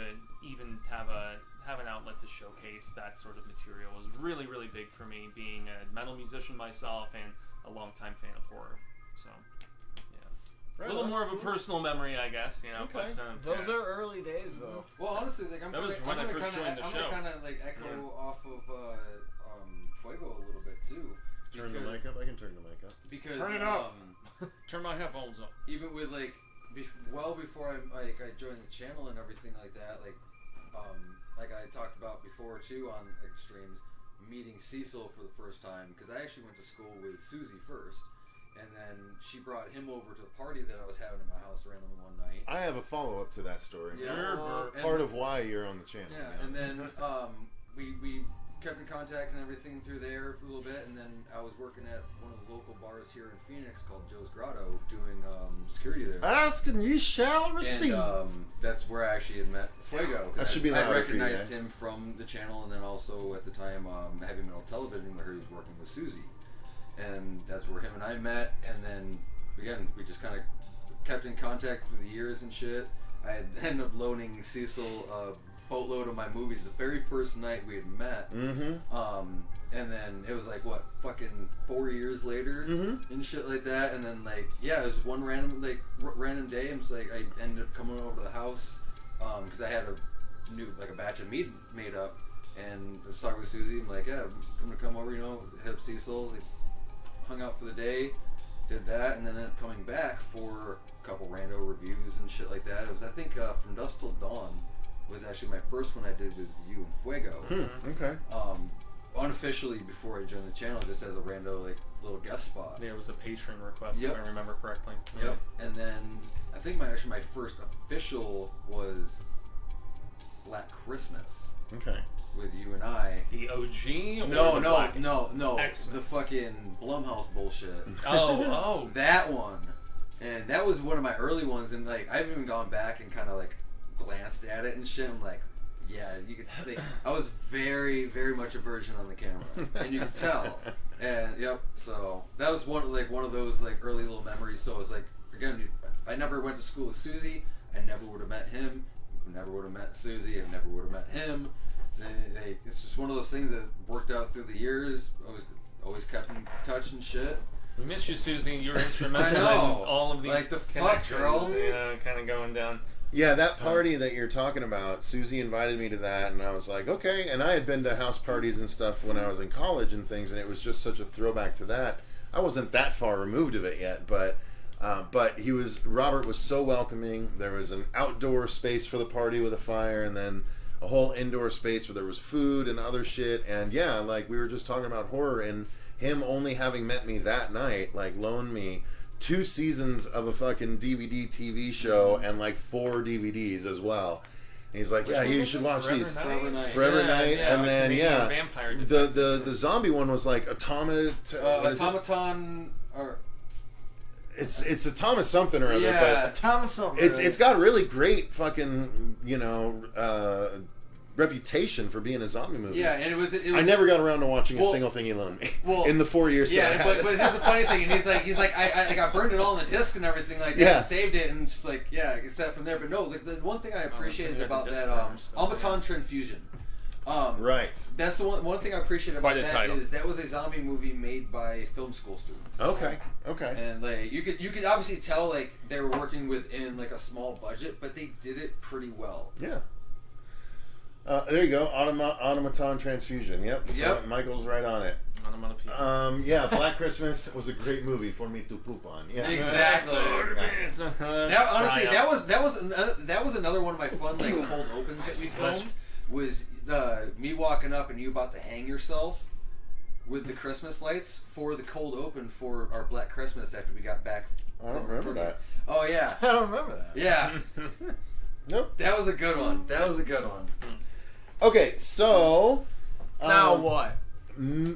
even have an outlet to showcase that sort of material was really, really big for me, being a metal musician myself and a longtime fan of horror. So, yeah. Right a little on. more of a personal memory, I guess, Okay. but Those are early days, though. Well, honestly, like I'm That was gonna, when I'm I gonna first kinda, joined the I'm show. gonna kind of like echo off of Fuego a little bit too. Turn the mic up. I can turn the mic up. Because Turn it up. Turn my headphones up. even with like well before I joined the channel and everything like that, like I talked about before too on like streams, meeting Cecil for the first time, because I actually went to school with Susie first, and then she brought him over to the party that I was having at my house randomly one night. I have a follow up to that story. Yeah. And- Part of why you're on the channel. Yeah, and then we kept in contact and everything through there for a little bit, and then I was working at one of the local bars here in Phoenix called Joe's Grotto, doing security there. Ask and ye shall receive. And that's where I actually had met Fuego. 'Cause That should be I louder for you recognized guys. him from the channel, and then also at the time Heavy Metal Television, where he was working with Susie, and that's where him and I met. And then again, we just kind of kept in contact through the years and shit. I had ended up loaning Cecil a boatload of my movies the very first night we had met. Mm-hmm. And then it was like, what, fucking 4 years later and shit like that. And then like, yeah, it was one random day. And it's like I ended up coming over to the house because I had a batch of meat made up, and I was talking with Susie. I'm like, yeah, I'm gonna come over, hit up Cecil. Like, hung out for the day, did that, and then ended up coming back for a couple rando reviews and shit like that. It was, I think, From Dusk Till Dawn was actually my first one I did with you and Fuego. Okay. Unofficially before I joined the channel, just as a rando little guest spot. Yeah, it was a patron request, Yep. if I remember correctly. Yep. And then I think my first official was Black Christmas Okay. with you and I. The OG? Or No, the Black? no. Excellent. The fucking Blumhouse bullshit. Oh. That one. And that was one of my early ones, and like I've even gone back and kind of like glanced at it and shit. I'm like, yeah, you could. I was very, very much a virgin on the camera, and you could tell. And yep, so that was one of those like early little memories. So it was like, again, if I never went to school with Susie, I never would have met him. Never would have met Susie. I never would have met him. It's just one of those things that worked out through the years. Always kept in touch and shit. We miss you, Susie. You were instrumental I know. in all of these Like the fuck, connections, girl. kind of going down. Yeah, that party that you're talking about, Susie invited me to that, and I was like, okay. And I had been to house parties and stuff when I was in college and things, and it was just such a throwback to that. I wasn't that far removed of it yet, but Robert was so welcoming. There was an outdoor space for the party with a fire, and then a whole indoor space where there was food and other shit. And yeah, like we were just talking about horror, and him only having met me that night, like loaned me 2 seasons of a fucking DVD TV show and like 4 DVDs as well. And he's like, yeah, you should watch these. Forever Night. Forever Night, and then Canadian Vampire the zombie one was like Automaton or it's a Thomas something or other, Yeah. but Thomas something. it's got a really great fucking reputation for being a zombie movie. yeah, and it was I never got around to watching a Well- single thing he loaned me well, in the 4 years that I yeah, had but it. here's the funny thing, and he's like I burned it all on the disc and everything like that, Yeah. and saved it, and just like except from there. But no, like the one thing I appreciated maybe I about could that discount stuff, Automaton Transfusion. Right. That's the one thing I appreciate about Quite a that title. is that was a zombie movie made by film school students. Okay. And like you could obviously tell like they were working within like a small budget, but they did it pretty well. Yeah. There you go. Automaton Transfusion. Yep. So Yep. Michael's right on it. Yeah, Black Christmas was a great movie for me to poop on. Yeah. Exactly. That, honestly, Triumph. that was another one of my fun like cold opens that we filmed. Was me walking up and you about to hang yourself with the Christmas lights for the cold open for our Black Christmas after we got back. I don't remember that. Oh yeah, I don't remember that. yeah. Nope. That was a good one. Okay, so Now what?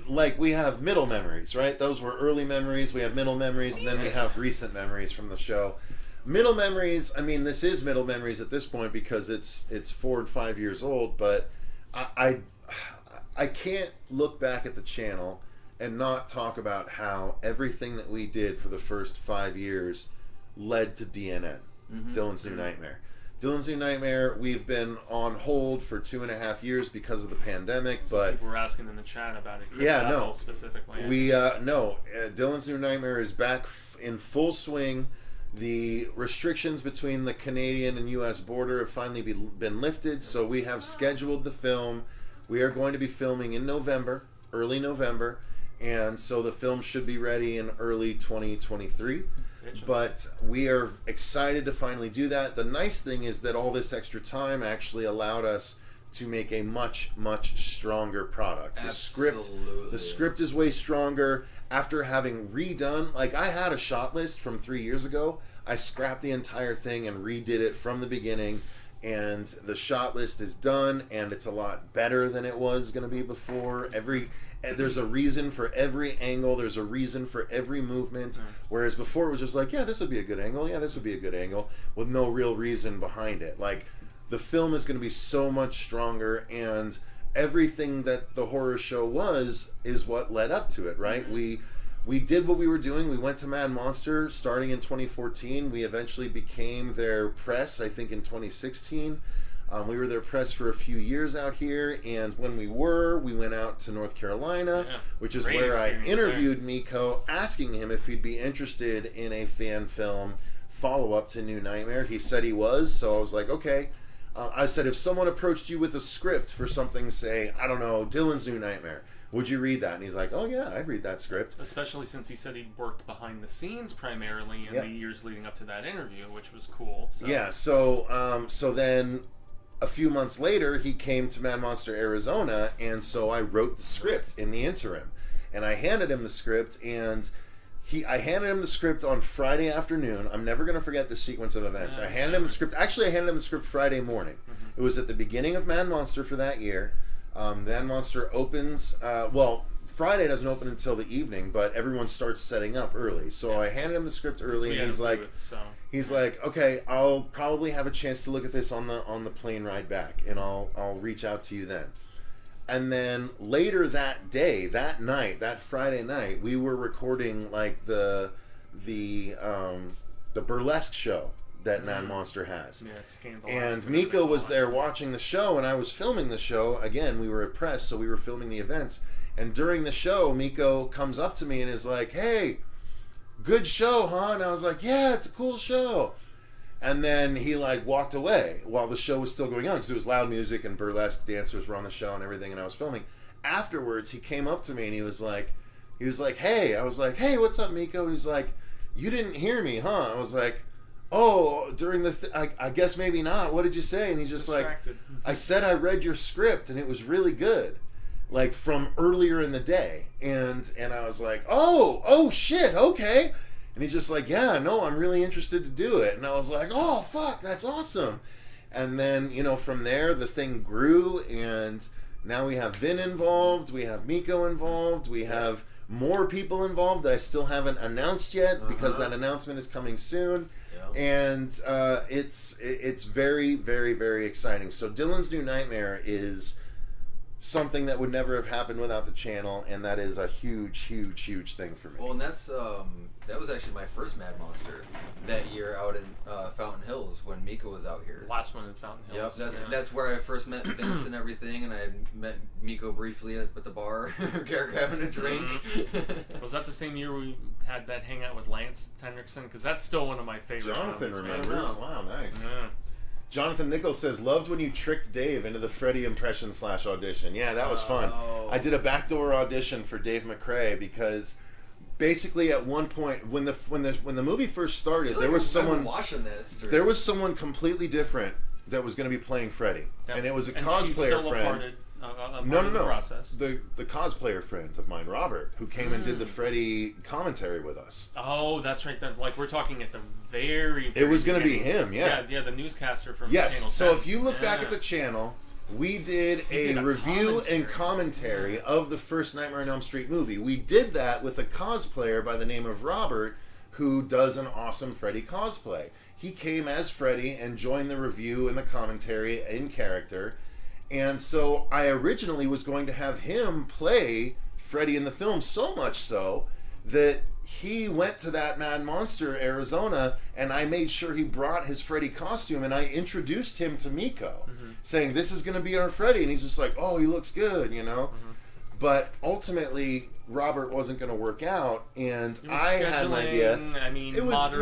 like we have middle memories, right? Those were early memories. We have middle memories, and then we have recent memories from the show. Middle memories. I mean, this is middle memories at this point because it's 4 and 5 years old. But I can't look back at the channel and not talk about how everything that we did for the first 5 years led to DNN, Dylan's New Nightmare. Dylan's New Nightmare, we've been on hold for 2.5 years because of the pandemic, but People were asking in the chat about it. Yeah, no. Kristopher specifically. we Dylan's New Nightmare is back in full swing. The restrictions between the Canadian and U.S. border have finally been lifted, so we have scheduled the film. We are going to be filming in November, early November, and so the film should be ready in early 2023. But we are excited to finally do that. The nice thing is that all this extra time actually allowed us to make a much, much stronger product. The script is way stronger. After having redone, like I had a shot list from 3 years ago. I scrapped the entire thing and redid it from the beginning. And the shot list is done, and it's a lot better than it was going to be before. There's a reason for every angle. There's a reason for every movement. Whereas before it was just like, yeah, this would be a good angle. Yeah, this would be a good angle, with no real reason behind it. Like the film is going to be so much stronger, and everything that the horror show is what led up to it. Right? We did what we were doing. We went to Mad Monster starting in 2014. We eventually became their press, I think, in 2016. We were their press for a few years out here, and when we went out to North Carolina, which is where I interviewed Miko, asking him if he'd be interested in a fan film follow-up to New Nightmare. He said he was, so I was like, okay. I said, if someone approached you with a script for something, say, I don't know, Dylan's New Nightmare, would you read that? And he's like, oh yeah, I'd read that script. Especially since he said he worked behind the scenes primarily in the years leading up to that interview, which was cool. So. Yeah, so then a few months later, he came to Mad Monster, Arizona, and so I wrote the script in the interim. And I handed him the script, and I handed him the script on Friday afternoon. I'm never going to forget this sequence of events. I handed him the script. Actually, I handed him the script Friday morning. It was at the beginning of Mad Monster for that year. Mad Monster opens, Friday doesn't open until the evening, but everyone starts setting up early. So I handed him the script early, and he's like, okay, I'll probably have a chance to look at this on the plane ride back, and I'll reach out to you then. And then later that day, that night, that Friday night, we were recording like the burlesque show that Mad Monster has. Yeah, it's scandalous. And Miko was there watching the show, and I was filming the show. Again, we were at press, so we were filming the events. And during the show, Miko comes up to me and is like, hey, good show, huh? And I was like, yeah, it's a cool show. And then he like walked away while the show was still going on because it was loud music and burlesque dancers were on the show and everything, and I was filming. Afterwards, he came up to me and he was like, "Hey," I was like, "Hey, what's up, Miko?" He's like, "You didn't hear me, huh?" I was like, "Oh, during the I guess maybe not. What did you say?" And he's just Distracted. like, "I said I read your script and it was really good, like from earlier in the day." And I was like, "Oh shit, okay." And he's just like, "Yeah, no, I'm really interested to do it." And I was like, "Oh, fuck, that's awesome." And then, from there, the thing grew, and now we have Vin involved, we have Miko involved, we have more people involved that I still haven't announced yet, because that announcement is coming soon. Yeah. And it's very, very, very exciting. So Dylan's New Nightmare is something that would never have happened without the channel, and that is a huge, huge, huge thing for me. Well, and that was actually my first Mad Monster that year out in Fountain Hills when Miko was out here. Last one in Fountain Hills. Yep, that's where I first met Vince and everything, and I had met Miko briefly at the bar, grabbing a drink. Was that the same year we had that hangout with Lance Hendrickson? Because that's still one of my favorite. Jonathan moments, man. remembers. Wow, nice. Yeah. Jonathan Nichols says, "Loved when you tricked Dave into the Freddy impression / audition." Yeah, that was fun. I did a backdoor audition for Dave McRae because basically at one point when the movie first started, there was someone watching this. There was someone completely different that was going to be playing Freddy, and it was a cosplayer friend. No. Process. The cosplayer friend of mine, Robert, who came and did the Freddy commentary with us. Oh, that's right. Like we're talking at the very it was going to be beginning. him, yeah. Yeah, the newscaster from Yes. Channel So 10. if you look back at the channel, we did a review and commentary of the first Nightmare on Elm Street movie. We did that with a cosplayer by the name of Robert, who does an awesome Freddy cosplay. He came as Freddy and joined the review and the commentary in character. And so I originally was going to have him play Freddy in the film, so much so that he went to that Mad Monster, Arizona, and I made sure he brought his Freddy costume, and I introduced him to Miko, saying, "This is going to be our Freddy," and he's just like, "Oh, he looks good," But ultimately, Robert wasn't going to work out, and I had an idea. I mean, it was it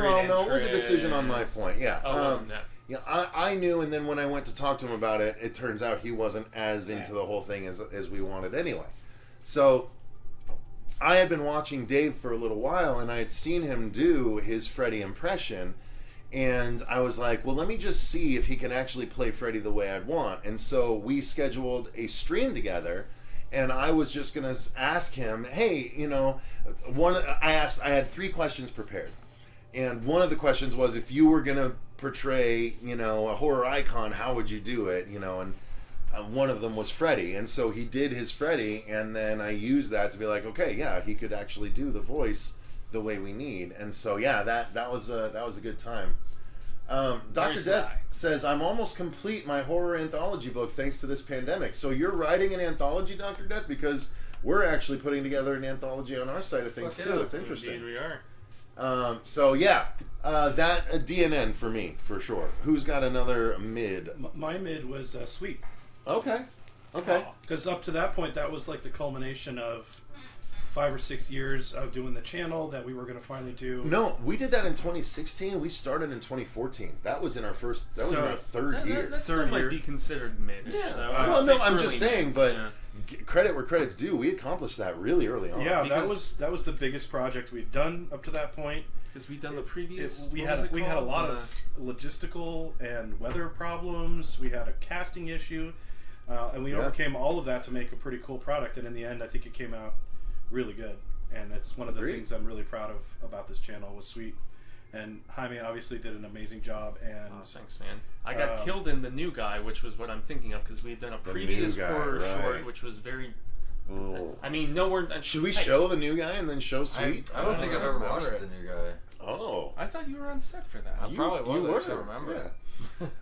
was a decision on my point. Yeah. Wasn't that? Yeah, I knew, and then when I went to talk to him about it, it turns out he wasn't as into the whole thing as we wanted anyway. So I had been watching Dave for a little while, and I had seen him do his Freddy impression, and I was like, well, let me just see if he can actually play Freddy the way I'd want. And so we scheduled a stream together, and I was just going to ask him, hey, I had 3 questions prepared. And one of the questions was, if you were going to portray, a horror icon, how would you do it? And one of them was Freddy. And so he did his Freddy, and then I used that to be like, okay, yeah, he could actually do the voice the way we need. And so, yeah, that was a good time. Dr. Death says, "I'm almost complete my horror anthology book thanks to this pandemic." So you're writing an anthology, Dr. Death? Because we're actually putting together an anthology on our side of things, too. It's interesting. Indeed we are. So yeah, that DNN for me, for sure. Who's got another mid? My mid was Sweet. Okay. Because up to that point, that was like the culmination of 5 or 6 years of doing the channel that we were going to finally do. No, we did that in 2016. We started in 2014. That was in our first. That was in our third year. That still might be considered mid. Yeah. Well, no, I'm just saying, but credit where credit's due. We accomplished that really early on. Yeah, that was the biggest project we'd done up to that point. Because we'd done the previous. We had a lot of logistical and weather problems. We had a casting issue, and we overcame all of that to make a pretty cool product. And in the end, I think it came out really good. And it's one of the things I'm really proud of about this channel was Sweet. And Jaime obviously did an amazing job. And thanks, man. I got killed in The New Guy, which was what I'm thinking of, because we had done a previous horror short, which was very. Ooh. I mean, nowhere. Should we show The New Guy and then show Sweet? I don't think I've ever watched The New Guy. Oh. I thought you were on set for that. I probably was. You I were. just don't remember. Yeah.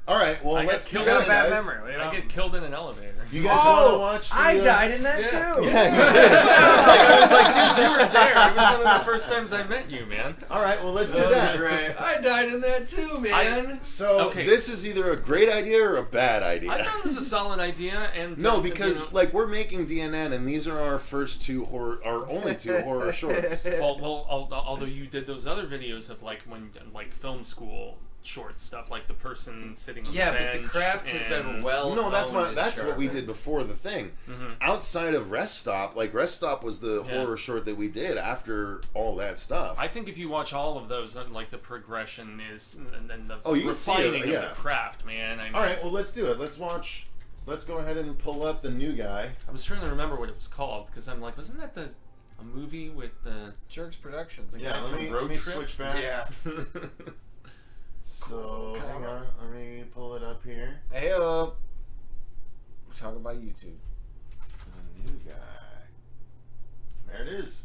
All right, well, let's killed do You that, got a bad guys. memory. I get killed in an elevator. You guys want to watch the, I died in that too. Yeah, you did. I was like, dude, you were there. It was one of the first times I met you, man. All right, well, let's do That that. was great. I died in that too, man. So this is either a great idea or a bad idea. I thought it was a solid idea, and no, because like we're making DNN, and these are our first 2 our only 2 horror shorts. well, although you did those other videos of like when film school short stuff, like the person sitting on the Yeah, bench. but the craft has been well. No, that's honed what and that's what we sharpened. did before the thing. Outside of Rest Stop, like Rest Stop was the horror short that we did after all that stuff. I think if you watch all of those, like the progression is, and the you can see it, refining yeah. of the craft, man. I mean, All right, well, let's do it. Let's go ahead and pull up the new guy. I was trying to remember what it was called because I'm like, wasn't that a movie with the Jerks Productions. Yeah, from Road let me Trip? switch back. Yeah. So hang on, let me pull it up here. Hey, we're talking about YouTube. The new guy. There it is.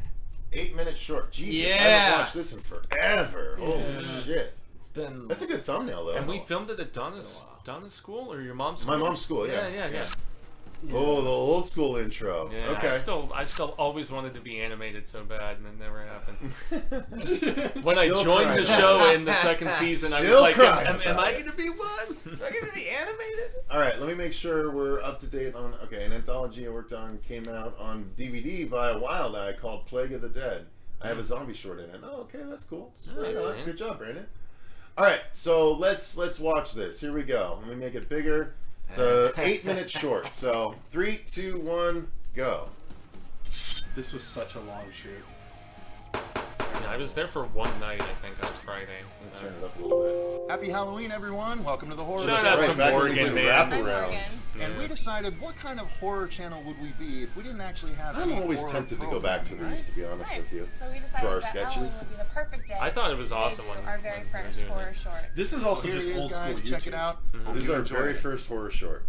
8 minutes short. Jesus, I Yeah. haven't watched this in forever. Holy shit. It's been. That's a good thumbnail, though. And we filmed it at Donna's school or your mom's school? My mom's school, yeah. Yeah. Oh, the old school intro. Yeah, Okay. I still always wanted to be animated so bad, and it never happened. When I Still joined crying the about show it. in the second season, I was Still like, crying am about I it. going to be one? Am I gonna be animated? All right, let me make sure we're up to date on. Okay, an anthology I worked on came out on DVD via Wild Eye called Plague of the Dead. I have a zombie short in it. Oh, okay, that's cool. Right Nice, on. man. Good job, Brandon. All right, so let's watch this. Here we go. Let me make it bigger. It's a 8 minute short. So 3, 2, 1, go. This was such a long shoot. Yeah, I was there for one night, I think, on Friday. Let me turn it up a little bit. Happy Halloween, everyone. Welcome to the Horror Shout Show. out to back when Morgan, we did man. wraparounds. And we decided, what kind of horror channel would we be if we didn't actually have I'm any always horror tempted to go back to programming, these, to be honest Right. with you. So we decided For our that sketches. Halloween would be the perfect day. I thought it was to awesome debut when- our very when we were first doing horror it. short. This is So also here just it is, old school guys. YouTube. Check it out. Hope This is you our enjoy very it. first horror short.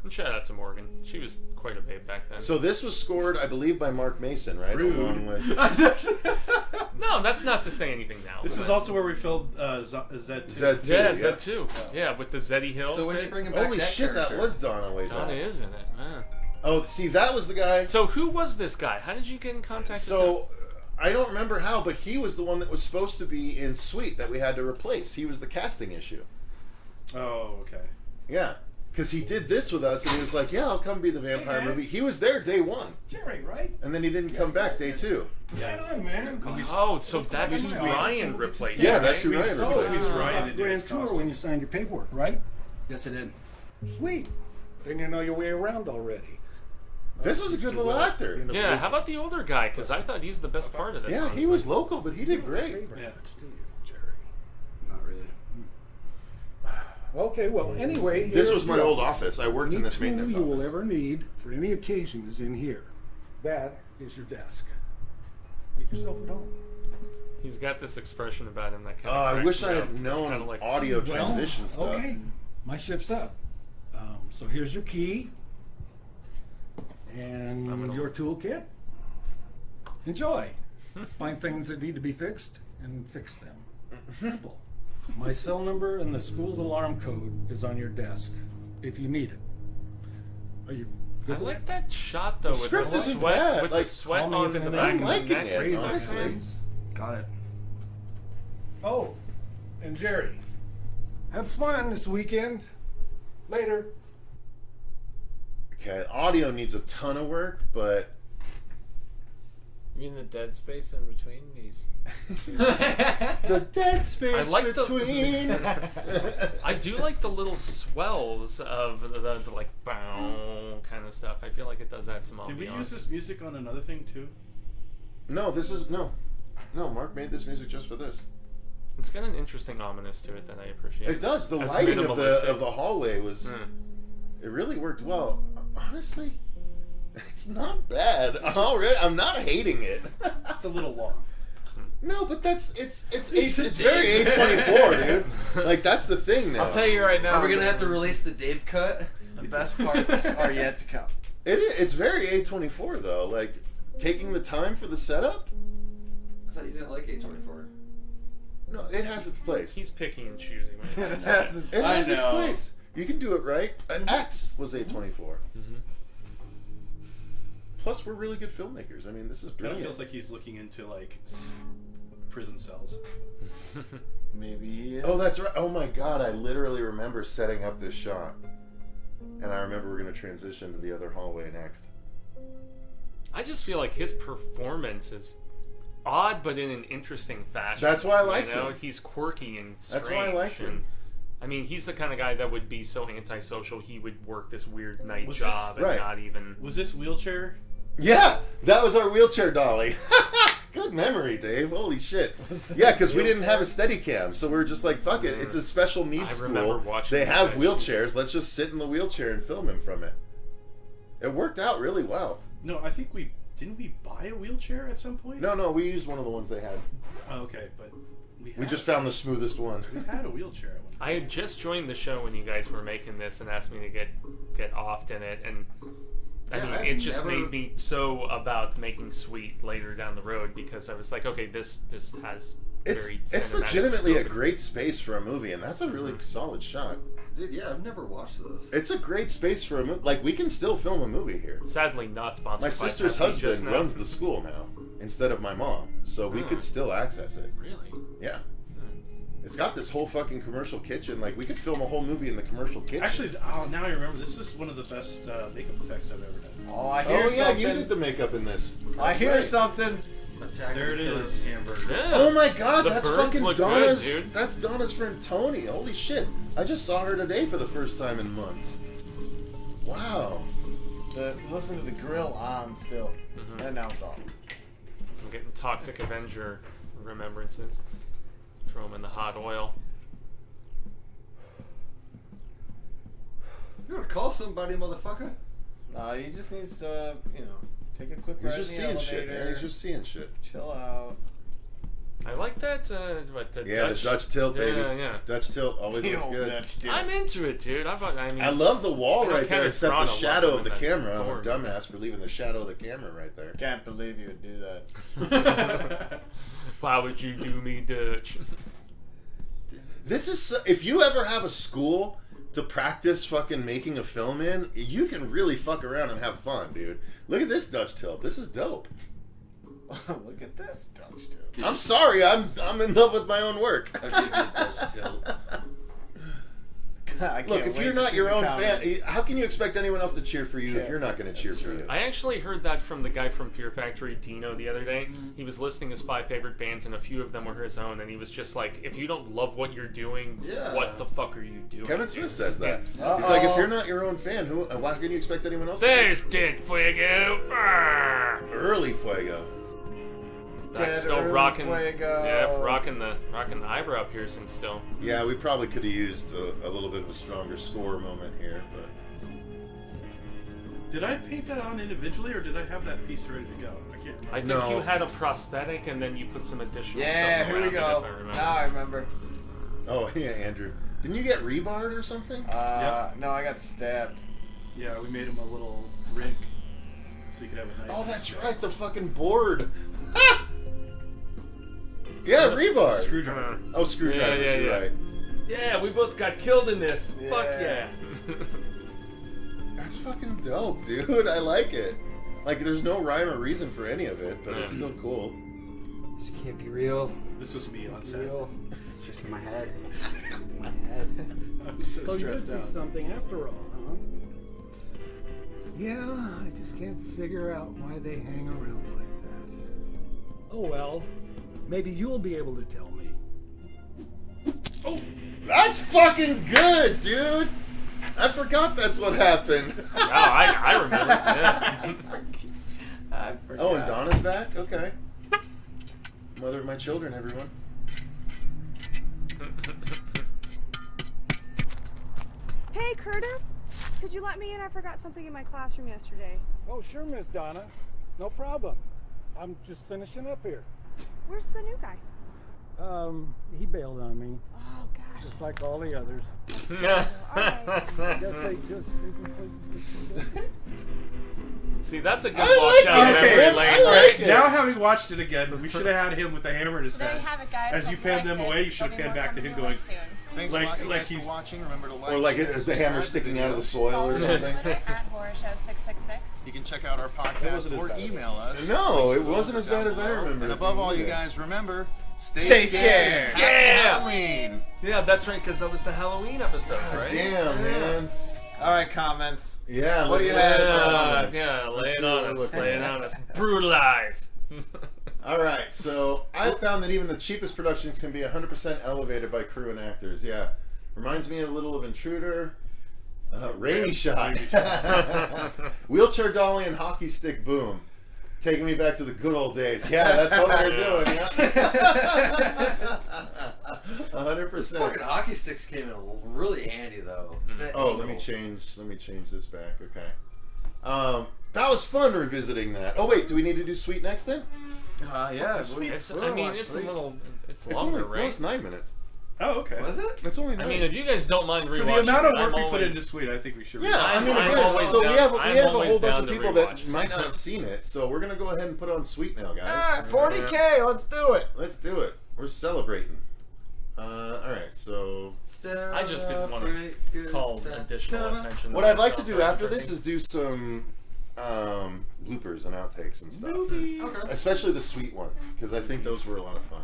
And shout out to Morgan. She was quite a babe back then. So this was scored, I believe, by Mark Mason, right? Rude. Along with no, that's not to say anything now. This is also where we filmed Zed 2. Zed 2. Yeah, Zed too. Yeah, with the Zeddy Hill. So when thing. they bring him back, Holy that shit, that character- was Donna way Donna back. is in it. Man. Oh, see, that was the guy. So who was this guy? How did you get in contact with him? So I don't remember how, but he was the one that was supposed to be in Sweet that we had to replace. He was the casting issue. Oh, okay. Yeah. Because he did this with us, and he was like, "Yeah, I'll come be the vampire Hey, man. movie." He was there day one, Jerry, right? and then he didn't come back day two. Right on, man. Oh, so that's who Yeah. Ryan replaced. Yeah, that's right? who Ryan Oh, replaced. Squeeze Ryan into grand his tour costume. when you signed your paperwork, right? Yes, I did. Sweet. Then you know your way around already. This was a good little actor. Yeah, how about the older guy? Because I thought he's the best part of this. Yeah, he honestly. was local, but he did great. Favorite Yeah. parts, do you, Jerry? Not really. Okay, well, anyway. This here was you my go. old office. I worked in Any this tool maintenance you will office. ever need for any occasion is in here. That is your desk. Get yourself at home. He's got this expression about him that kind Oh, of. I wish I had known Kind of like, audio transition stuff. Okay, my shift's up. So here's your key and I'm gonna- your toolkit. Enjoy. Find things that need to be fixed and fix them. Simple. My cell number and the school's alarm code is on your desk if you need it. Are you I good with like that? that shot though with script the isn't sweat, bad, with like, the sweat call me on if the anything- back I'm of the liking neck. it, Crazy, honestly. guys. Got it. Oh, and Jerry, have fun this weekend. Later. Okay, audio needs a ton of work, but You mean the dead space in between these? the dead space I like the- between. I do like the little swells of the like bow kind of stuff. I feel like it does add some ambiance. Did we use this music on another thing too? No, this is no. Mark made this music just for this. It's got an interesting ominous to it that I appreciate. It does. The As lighting of minimalistic. the hallway was. Mm. It really worked well. Honestly, it's not bad. Already, I'm not hating it. It's a little long. No, but it's very A24, dude. Like that's the thing now. I'll tell you right now. Are we gonna have to release the Dave cut? The best parts are yet to come. It's very A24 though. Like taking the time for the setup. I thought you didn't like A24. No, it has its place. He's picky and choosy when it comes to That's it. It has I its know. place. You can do it right. X was A24. Mm-hmm. Plus, we're really good filmmakers. I mean, this is Kind of brilliant. feels like he's looking into like prison cells. Maybe he is. Oh, that's right. Oh my God, I literally remember setting up this shot, and I remember we're going to transition to the other hallway next. I just feel like his performance is odd, but in an interesting fashion. That's why I liked him. He's quirky and strange. That's why I liked him. I mean, he's the kind of guy that would be so antisocial, he would work this weird night Was job this- and not even... Was this wheelchair? Yeah, that was our wheelchair dolly. Good memory, Dave. Holy shit. Yeah, because we didn't have a Steadicam, so we were just like, fuck it. It's a special needs I remember school. watching They that have shit. wheelchairs. Let's just sit in the wheelchair and film him from it. It worked out really well. No, I think we... Didn't we buy a wheelchair at some point? No, we used one of the ones they had. Oh, okay, but... We just found the smoothest one. We had a wheelchair at one point. I had just joined the show when you guys were making this and asked me to get offed in it, and I Yeah, mean, I've it just never- made me so about making Sweet later down the road because I was like, okay, this has very It's cinematic legitimately a scope. great space for a movie, and that's a really solid shot. Dude, yeah, I've never watched this. It's a great space for a movie. Like, we can still film a movie here. Sadly, not sponsored. My by sister's Pepsi just husband now. runs the school now instead of my mom, so we could still access it. Really? Yeah. It's got this whole fucking commercial kitchen. Like, we could film a whole movie in the commercial kitchen. Actually, now I remember. This is one of the best makeup effects I've ever done. Oh, I hear oh yeah, something. you did the makeup in this. I That's hear right. something. Attack There of the it Killer is. Hamburger. Yeah. Oh my god, The that's birds fucking look good, Donna's. dude. That's Donna's friend Tony. Holy shit! I just saw her today for the first time in months. Wow. Listen to the grill on still. And now it's off. So I'm getting Toxic Avenger remembrances. Throw them in the hot oil. You want to call somebody, motherfucker? No, he just needs to, take a quick He's ride just in seeing the shit, elevator. man. He's just seeing shit. Chill out. I like that. Yeah, the Dutch tilt, baby. Yeah. Dutch tilt always looks good. I'm into it, dude. I mean, I love the wall I know right there, Kenneth except the Branagh shadow loved of the him in that camera. I'm a Thor movie. dumbass for leaving the shadow of the camera right there. Can't believe you would do that. Why would you do me, Dutch? This is so, if you ever have a school to practice fucking making a film in, you can really fuck around and have fun, dude. Look at this Dutch tilt. This is dope. Look at this Dutch tilt. I'm sorry, I'm in love with my own work. I'll give you a Dutch tilt. I can't Look, if wait you're to not see your the own comments. fan, how can you expect anyone else to cheer for you if Yeah, you're not going to cheer that's for true. you? I actually heard that from the guy from Fear Factory, Dino, the other day. He was listing his 5 favorite bands, and a few of them were his own. And he was just like, "If you don't love what you're doing, Yeah. what the fuck are you doing?" Kevin dude?" Smith says that. Uh-oh. He's like, if you're not your own fan, how can you expect anyone else? There's Dead Fuego. Arrgh. Early Fuego. That's Dead still Early rocking. Fuego. Yeah, rocking the eyebrow piercing still. Yeah, we probably could have used a little bit of a stronger score moment here, but Did I paint that on individually, or did I have that piece ready to go? I can't remember. I think No. you had a prosthetic, and then you put some additional Yeah, stuff here around we it, go. if I remember. Now I remember. oh yeah, Andrew, didn't you get rebarred or something? No, I got stabbed. Yeah, we made him a little rig so you could have a knife. Oh, that's right, the fucking board. Ha! Yeah, rebar. Screwdriver. Oh, screwdrivers. Yeah, You're yeah. right. Yeah, we both got killed in this. Yeah. Fuck yeah. That's fucking dope, dude. I like it. Like, there's no rhyme or reason for any of it, but it's Yeah. still cool. This can't be real. This was me on set. Real. It's just in my head. My head. I was so So you did stressed see out. something after all, huh? Yeah, I just can't figure out why they hang around like that. Oh well, maybe you'll be able to tell me. That's fucking good, dude. I forgot that's what happened. Oh, I remember. Yeah. I forgot. Oh, and Donna's back? Okay. Mother of my children, everyone. Hey, Curtis. Could you let me in? I forgot something in my classroom yesterday. Oh sure, Miss Donna. No problem. I'm just finishing up here. Where's the new guy? He bailed on me, Oh, gosh. just like all the others. All right. Guess they just taking places to go. See, that's a good I walk like down it, memory man. lane, I right? like it. Now, having watched it again, we should have had him with the hammer in his There you head. have it, guys. As you Hope panned liked them it. away, you should have There'll be panned more back to him coming going, your way soon. Thanks Like- a lot, you like guys, he's- for watching. Remember to like, Or like, share, is the hammer subscribe to sticking the out of the video. soil or Follow us on something? Twitter at Horror Show 666. You can check out our That podcast wasn't as or bad as email us. No, Links it to those wasn't are as bad down as I below. remember And it above all, being you either. guys remember, Stay scared. Happy Yeah. Halloween. Yeah, that's right, because that was the Halloween episode, right? Damn, man. All right, comments. Yeah, What do you let's- have? Yeah, let's- yeah, lay let's it see what on we're us, looking lay it at. on us. Brutalize. All right, so I found that even the cheapest productions can be 100% elevated by crew and actors. Yeah, reminds me a little of Intruder, Rainy Shot, Wheelchair Dolly, and Hockey Stick Boom. Taking me back to the good old days. Yeah, that's what we're doing. Yeah. 100%. Fucking hockey sticks came in really handy though. Let me change this back. Okay. That was fun revisiting that. Oh wait, do we need to do Sweet next then? Yeah. Sweet. It's longer, It's right? Well, it's 9 minutes. Oh, okay. Was it? It's only 9. I mean, if you guys don't mind rewatching, For the amount of work I'm we put always- into Sweet, I think we should. Yeah, I mean, I'm again, always so down- we have I'm a whole always bunch down of to people rewatch. that might not have seen it, so we're gonna go ahead and put on Sweet now, guys. Ah, 40K. Let's do it. Let's do it. We're celebrating. All right, so I just didn't want to call additional attention. what I'd like to do after this is do some bloopers and outtakes and stuff, Okay. especially the Sweet ones, because I think those were a lot of fun.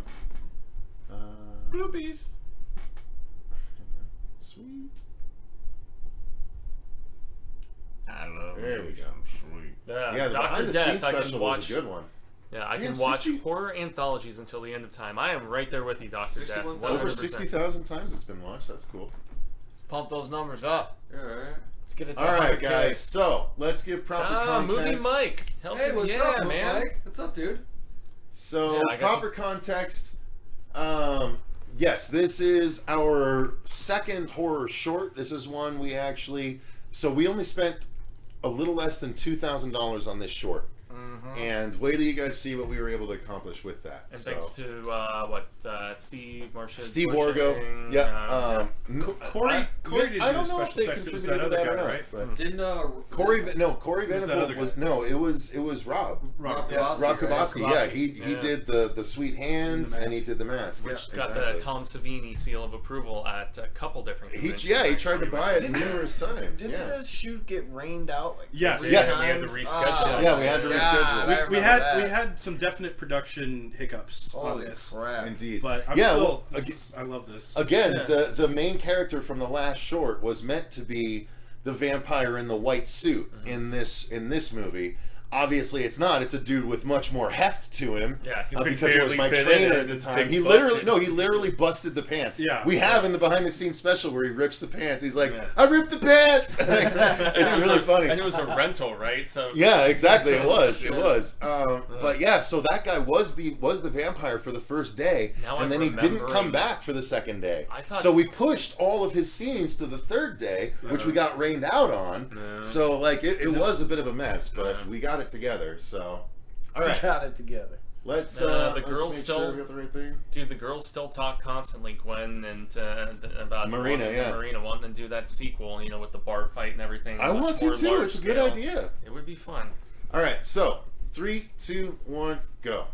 Bloopies. Sweet. I love There we go. Sweet. Yeah, the Dr. behind the Death, scenes I can special watch. was a good one. Yeah, I Damn, can watch 60 horror anthologies until the end of time. I am right there with you, Dr. Death. 61,000. Over 100%. 60,000 times it's been watched. That's cool. Let's pump those numbers up. Yeah, right. Let's get it to All right, 100K. guys. So let's give proper context. Movie Mike. Help Hey, what's yeah, up, man? Mike? What's up, dude? So Yeah, I got proper context. Yes, this is our second horror short. This is one we actually. So we only spent a little less than $2,000 on this short. And wait till you guys see what we were able to accomplish with that. And So, thanks to Steve Marcia. Steve Wargo. Yeah. Corey didn't I do don't know if special they effects. It was contributed that to other that guy, or not. right? But Didn't Corey was that other Venable was guy? no. It was Rob. Rob Yeah. Kowalski, Rob right? Kowalski. Yeah, he Yeah. did the sweet hands And the and he mask. did the mask. Which Yeah, got exactly. the Tom Savini seal of approval at a couple different conventions. He tried to actually. buy it Didn't numerous times. Didn't Yeah. this shoot get rained out? Like Yes. 3 Yes. times? We had to reschedule. Yeah, we had to God, reschedule. I We remember had that. some definite production hiccups on Holy this, crap. Indeed. but I'm Yeah, still. well, I love this. Again, Yeah. the main character from the last short was meant to be the vampire in the white suit in this movie. Obviously, it's not. It's a dude with much more heft to him. Yeah, he could because it was barely my fit in trainer it. at the time. Big He bucket. literally busted the pants. Yeah. we have in the behind the scenes special where he rips the pants. He's like, Yeah. "I ripped the pants." It's And it was really funny. And it was a rental, right? So Yeah, exactly. It was. Shit. It was. But yeah, so that guy was the vampire for the first day, Now and I'm then he didn't remembering. come back for the second day. I thought- So we pushed all of his scenes to the third day, which we got rained out on. Yeah. So like it was a bit of a mess, but we got it together. So all right, Got it together. let's the let's girls make still- sure we got the right thing. Dude, the girls still talk constantly, Gwen and about Marina, yeah. Marina wanting to do that sequel, with the bar fight and everything. I much want to more too. large It's a good scale. idea. It would be fun. All right, so 3, 2, 1, go.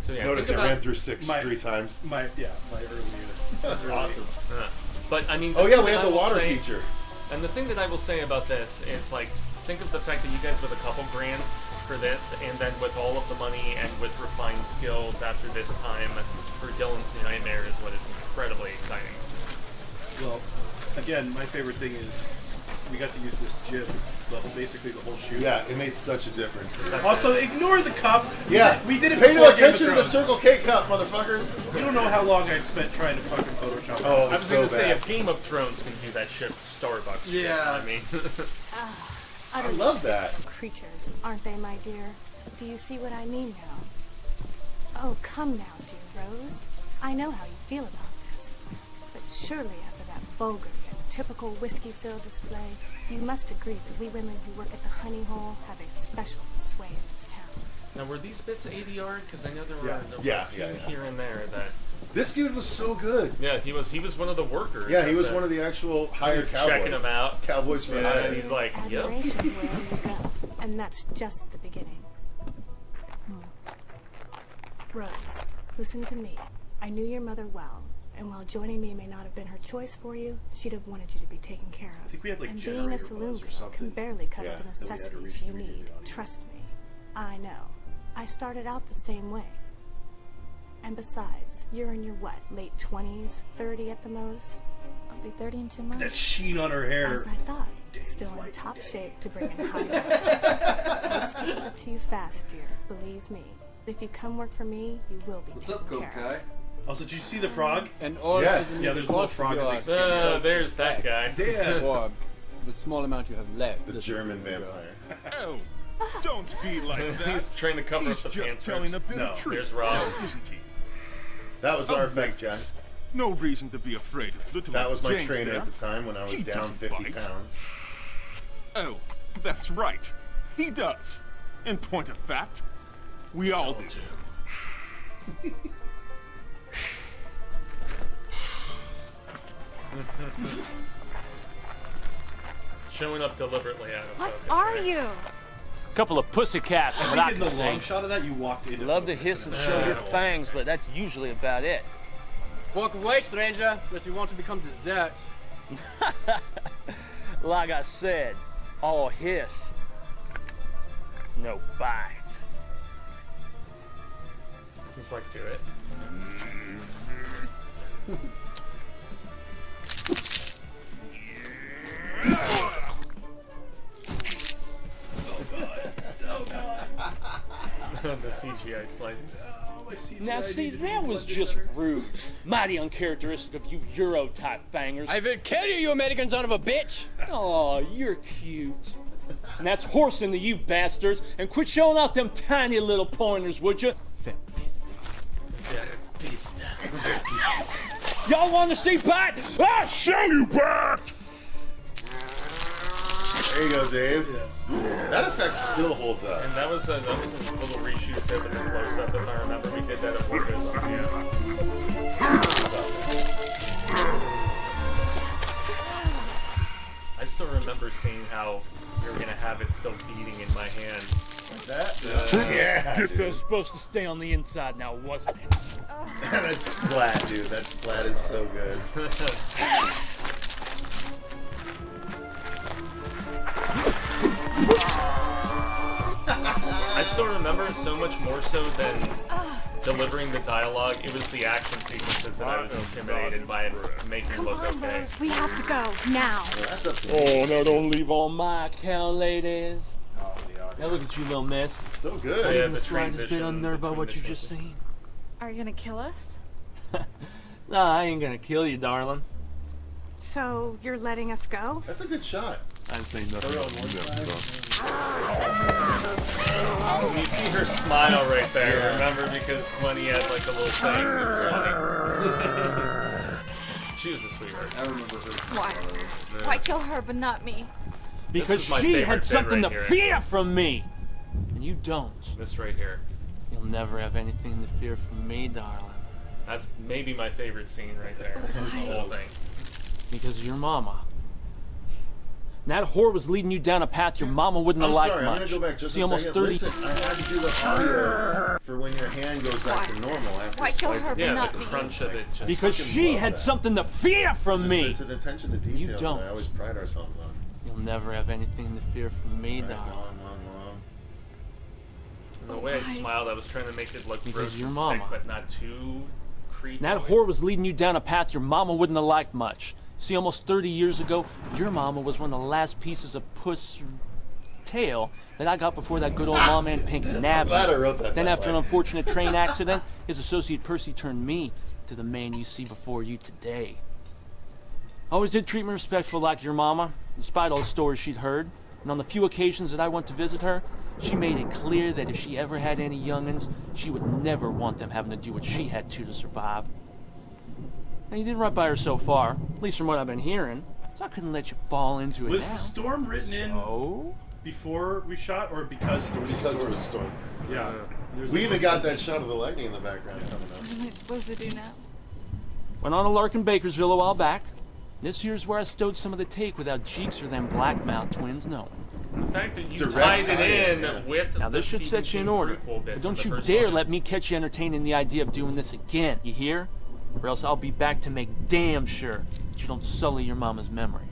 So yeah, Notice think I about, ran through 6 My- 3 times. my early unit. That's awesome. But I mean, Oh yeah, thing we that had I the will water say- feature. And the thing that I will say about this is, like, think of the fact that you guys with a couple grand for this, and then with all of the money and with refined skills after this time for Dylan's Nightmare is what is incredibly exciting. Well, again, my favorite thing is we got to use this jib, basically the whole shoot. Yeah, it made such a difference. Also, ignore the cup. Yeah, we did it. Pay no before Game of attention to the Thrones. Circle K cup, motherfuckers. You don't know how long I spent trying to fucking Photoshop. Oh, I was so going to say, bad. if Game of Thrones can do that shit, Starbucks. shit, Yeah. I mean, I love that. Creatures, aren't they, my dear? Do you see what I mean now? Oh, come now, dear Rose. I know how you feel about this. But surely after that vulgar and typical whiskey-filled display, you must agree that we women who work at the honey hole have a special sway in this town. now were these bits ADR'd? Because I know there were, Yeah. there were Yeah, a few yeah, yeah. here and there that. This dude was so good. Yeah, he was one of the workers. Yeah, he was one of the actual hired He's cowboys. checking him out. Cowboys for Yeah, hire. and he's like, yep. Admiration wherever you go, and that's just the beginning. Rose, listen to me. I knew your mother well, and while joining me may not have been her choice for you, she'd have wanted you to be taken care of. I think we had, like, and being a generator saloon buzz or girl something. can barely cover Yeah, the that we had to necessities you redo need. the audio. Trust me. I know. I started out the same way. And besides, you're in your what, late 20s, 30 at the most? I'll be 30 in 2 months. That sheen on her hair. As I thought. Still in top shape to bring in high. It's up to you fast, dear. Believe me. If you come work for me, you will be. What's up, taken Coke care of. Guy? Also, did you see the frog? And all Yeah. Yeah, there's a little frog that makes a There's that guy. Damn. Or the small amount you have left. The German vampire. Oh, don't be like that. He's trying to cover He's up the just pants telling a rips. bit No, of truth, there's Rob. isn't he? That was our Oh, effects guy. yes. No reason to be afraid of little That was my James trainer there. at the time when I was He down doesn't 50 bite. pounds. Oh, that's right. He does. In point of fact, we all do. Showing up deliberately out of What focus. are right? you? Couple of pussycats, I what I think in the can long say. shot of that, you walked into Love to focus hiss and it. show your Yeah. fangs, but that's usually about it. Walk away, stranger, unless you want to become dessert. Like I said, all hiss, no bite. He's like, do it. The CGI slicing. Now see, that was just rude. Mighty uncharacteristic of you Euro-type fangers. I will kill you, you American son of a bitch! Oh, you're cute. And that's horsing to you bastards. And quit showing off them tiny little pointers, would you? Yeah, beast. Y'all want to see bite? I'll show you bite! There you go, Dave. That effect still holds up. And that was a little reshoot bit with the close up, if I remember. We did that at Fuego Studio. I still remember seeing how we were gonna have it still beating in my hand. Like that? Yeah. Guess dude. I was supposed to stay on the inside now, wasn't it? That splat, dude. That splat is so good. I still remember it so much more so than delivering the dialogue. It was the action sequences that I was intimidated by it making Come look on, okay. Rose. We have to go now. Well, that's up to Oh, no, don't leave on my account, ladies. Oh, the audio. Now look at you, little miss. So good. Yeah, Even the the slightest bit transition unnerved by between what the you just transition. seen. Are you gonna kill us? Nah, I ain't gonna kill you, darling. So you're letting us go? That's a good shot. I'd say nothing. You see her smile right there, Yeah. remember? Because when he had like a little thing, it was funny. She was a sweetheart. I remember her. Why? Why kill her but not me? Because is my she favorite had bit something right to here. fear from me. And you don't. This right here. You'll never have anything to fear from me, darling. That's maybe my favorite scene right there. This whole thing. Because of your mama. And that whore was leading you down a path your mama wouldn't I'm have liked sorry, I'm much. gonna go back just See, a almost second. 30. Listen, I had to do the audio for when your hand goes back to normal after Why kill swiping. her but Yeah, not the me? crunch of it just Because fucking she love had that. something to fear from me. It's an attention to detail You don't. that I always pride ourselves on. You'll never have anything to fear from me, Right, darling. mom. And the way I smiled, I was trying to make it look Because gross your and mama. sick, but not too creepy. And that whore was leading you down a path your mama wouldn't have liked much. See, almost 30 years ago, your mama was one of the last pieces of puss tail that I got before that good old lawman Pink nabbed me. glad I wrote that Then that after an way. unfortunate train accident, his associate Percy turned me to the man you see before you today. Always did treat me respectful like your mama, despite all the stories she'd heard. And on the few occasions that I went to visit her, she made it clear that if she ever had any young'uns, she would never want them having to do what she had to survive. Now, you did right by her so far, at least from what I've been hearing, so I couldn't let you fall into it Was now. the storm written in Oh? before we shot, or because there was Because there was a storm. Yeah. There's We a- even got that shot of the lightning in the background coming What am I supposed to do now? Went on a lark in Bakersville a while back. This here's where I stowed some of the take without Jeeks or them Blackmouth twins knowing. The fact that you Direct tied it tie-in, in yeah. with Now the this should Stephen set you in King order. prequel bit But from don't the you first dare one. let me catch you entertaining the idea of doing this again, you hear? Or else I'll be back to make damn sure that you don't sully your mama's memory.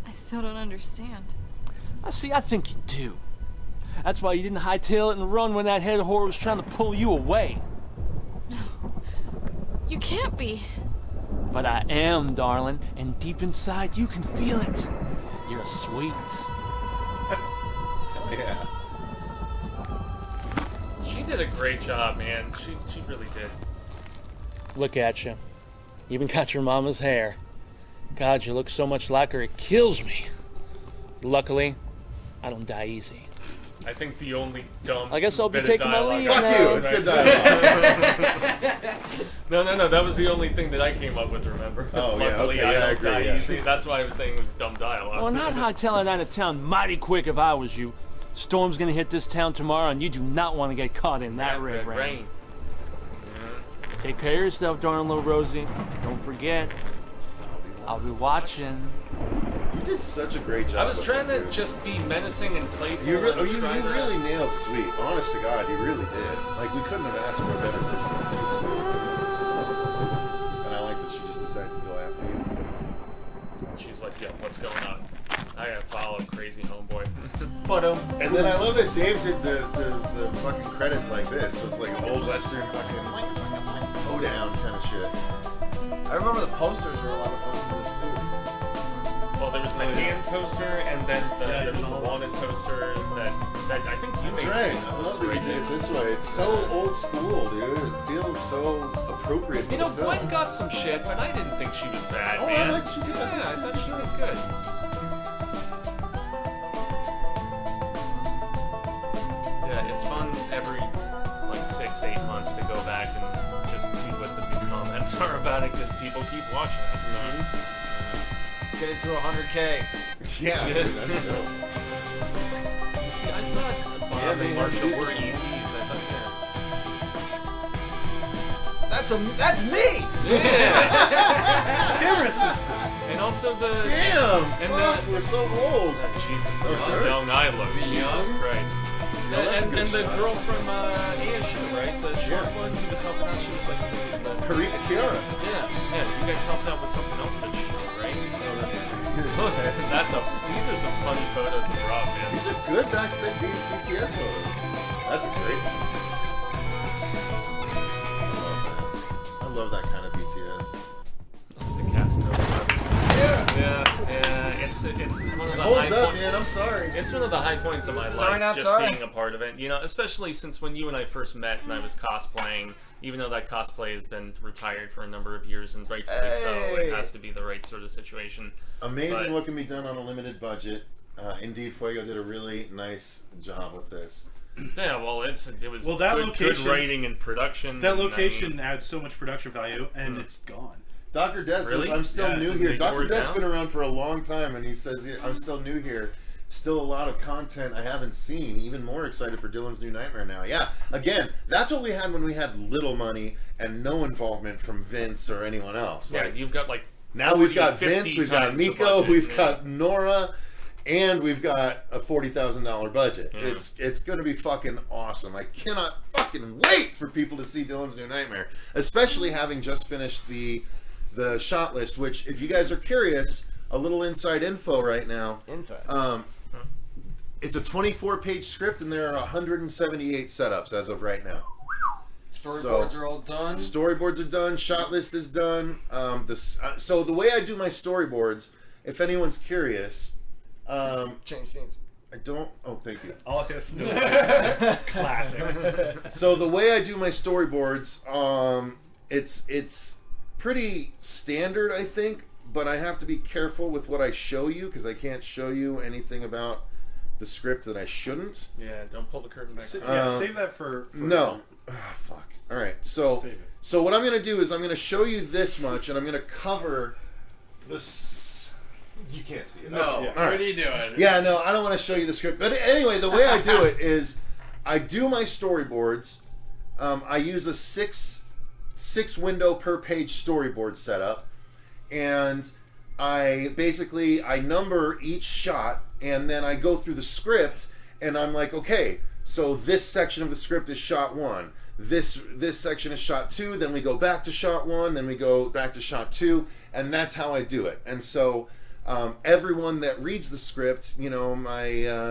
I still don't understand. I think you do. That's why you didn't hightail it and run when that head whore was trying to pull you away. You can't be. But I am, darling, and deep inside you can feel it. You're sweet. Hell yeah. She did a great job, man. She really did. Look at you. Even got your mama's hair. God, you look so much like her, it kills me. Luckily, I don't die easy. I think the only dumb. I guess I'll be bit of taking my dialogue leave I- now. Fuck you, it's good dialogue. No, that was the only thing that I came up with, remember? Oh, yeah, Luckily, okay, I yeah, I don't agree, die yeah. easy. That's why I was saying it was dumb dialogue. Well, not hightailing out of town mighty quick if I was you. Storm's gonna hit this town tomorrow, and you do not want to get caught in that red rain. Take care of yourself, darling little Rosie. Don't forget, I'll be watching. You did such a great job. I was with trying it, to dude. just be menacing and playful. You, and you try to- really nailed Sweet. Honest to God, you really did. Like, we couldn't have asked for a better person than this. And I like that she just decides to go after you. She's like, "Yo, what's going on? I gotta follow crazy homeboy." And then I love that Dave did the fucking credits like this. So it's like an old western fucking hoedown kind of shit. I remember the posters were a lot of fun for this too. Well, there was the hand poster, and then there was the walnut poster that I think you That's made. right. I love that you did it this way. It's so old school, dude. It feels so appropriate for You know, the film. Gwen got some shit, but I didn't think she was bad, Oh, I man. liked she did. Yeah, I thought she did good. Yeah, it's fun every like 6-8 months to go back and just see what the new comments are about it because people keep watching it. So. Let's get it to 100K. Yeah, dude, that's dope. You see, I thought Bob Yeah, and man, Marshall these were are- EPs. I thought, That's me. yeah. Camera assistant. And also the Damn! and Fuck, we're so old. Jesus, Oh, look how sure. young I look. Jesus Christ. No, that's a and good and the shot. girl from ASU, right? The short one who was helping out. She was like Kiara. Yeah. You guys helped out with something else that she did, right? Oh, that's These are some funny photos of Rob, man. These are good backstage BTS photos. That's a great one. I love that kind of BTS. The Casanova brothers. Yeah. It's one of the Holds high up, points. man. I'm sorry. It's one of the high points of my Sorry, life, not just sorry. being a part of it. You know, especially since when you and I first met and I was cosplaying, even though that cosplay has been retired for a number of years and rightfully so, it has to be the right sort of situation. Amazing But- what can be done on a limited budget. Indeed, Fuego did a really nice job with this. Yeah, well, it was that good location, writing and production. That and, location adds so much production value, and it's gone. Dr. Death Really? says, I'm still Yeah, new does here. he Dr. tore it Death's down? been around for a long time, and he says, I'm still new here. Still a lot of content I haven't seen. Even more excited for Dylan's new Nightmare now. Yeah, again, that's what we had when we had little money and no involvement from Vince or anyone else. Yeah, Like, you've got like now we've 40, got 50 Vince, we've got times the Miko, budget, we've yeah. got Nora, and we've got a $40,000 budget. Yeah. It's going to be fucking awesome. I cannot fucking wait for people to see Dylan's new Nightmare, especially having just finished the shot list. Which, if you guys are curious, a little inside info right now. Inside. It's a 24-page script, and there are 178 setups as of right now. Storyboards are all done. Storyboards are done. Shot list is done. So the way I do my storyboards, if anyone's curious, Change scenes. I don't. Oh, thank you. All his classic. So the way I do my storyboards, it's pretty standard, I think. But I have to be careful with what I show you because I can't show you anything about the script that I shouldn't. Yeah, don't pull the curtain back. Save that for No. Fuck. All right. So Save it. so what I'm gonna do is I'm gonna show you this much, and I'm gonna cover this. You can't see it. No. Okay. Yeah. All right. What are you doing? Yeah, no, I don't want to show you the script. But anyway, the way I do it is I do my storyboards. I use a six window per page storyboard setup, and I number each shot, and then I go through the script, and I'm like, okay, so this section of the script is shot 1. This section is shot 2. Then we go back to shot 1. Then we go back to shot 2, and that's how I do it. And so everyone that reads the script, you know,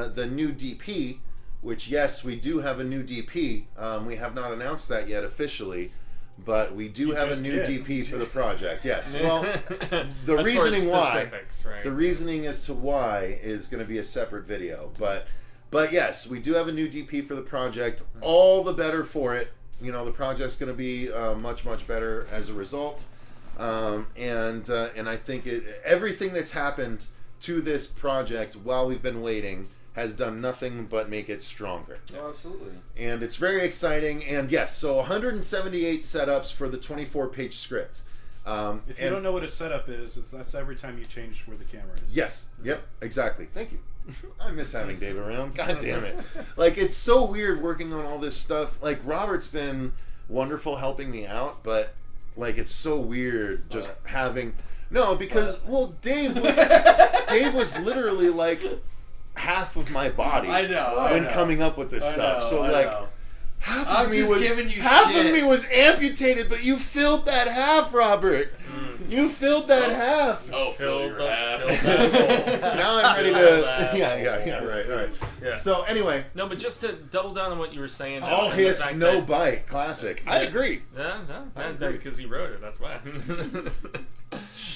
the new DP, which yes, we do have a new DP. We have not announced that yet officially, but we do have a new DP for the project. Yes. Well, the As reasoning far as why, specifics, right? the reasoning as to why is going to be a separate video. But yes, we do have a new DP for the project. All the better for it. You know, the project's going to be much better as a result. And I think everything that's happened to this project while we've been waiting has done nothing but make it stronger. Oh, absolutely. And it's very exciting. And yes, so 178 setups for the 24-page script. If you don't know what a setup is that's every time you change where the camera is. Yes. Yep. Exactly. Thank you. I miss having Dave around. God damn it. Like, it's so weird working on all this stuff. Like, Robert's been wonderful helping me out, but, like, it's so weird just having... No, because, well, Dave was literally, like... half of my body when coming up with this stuff. So like half of me was amputated, but you filled that half, Robert. You filled that half. Oh, fill your half. Now I'm ready to. Yeah. Right. Yeah. So anyway, no, but just to double down on what you were saying. All hiss, no bite. Classic. I agree. Yeah, because he wrote it. That's why.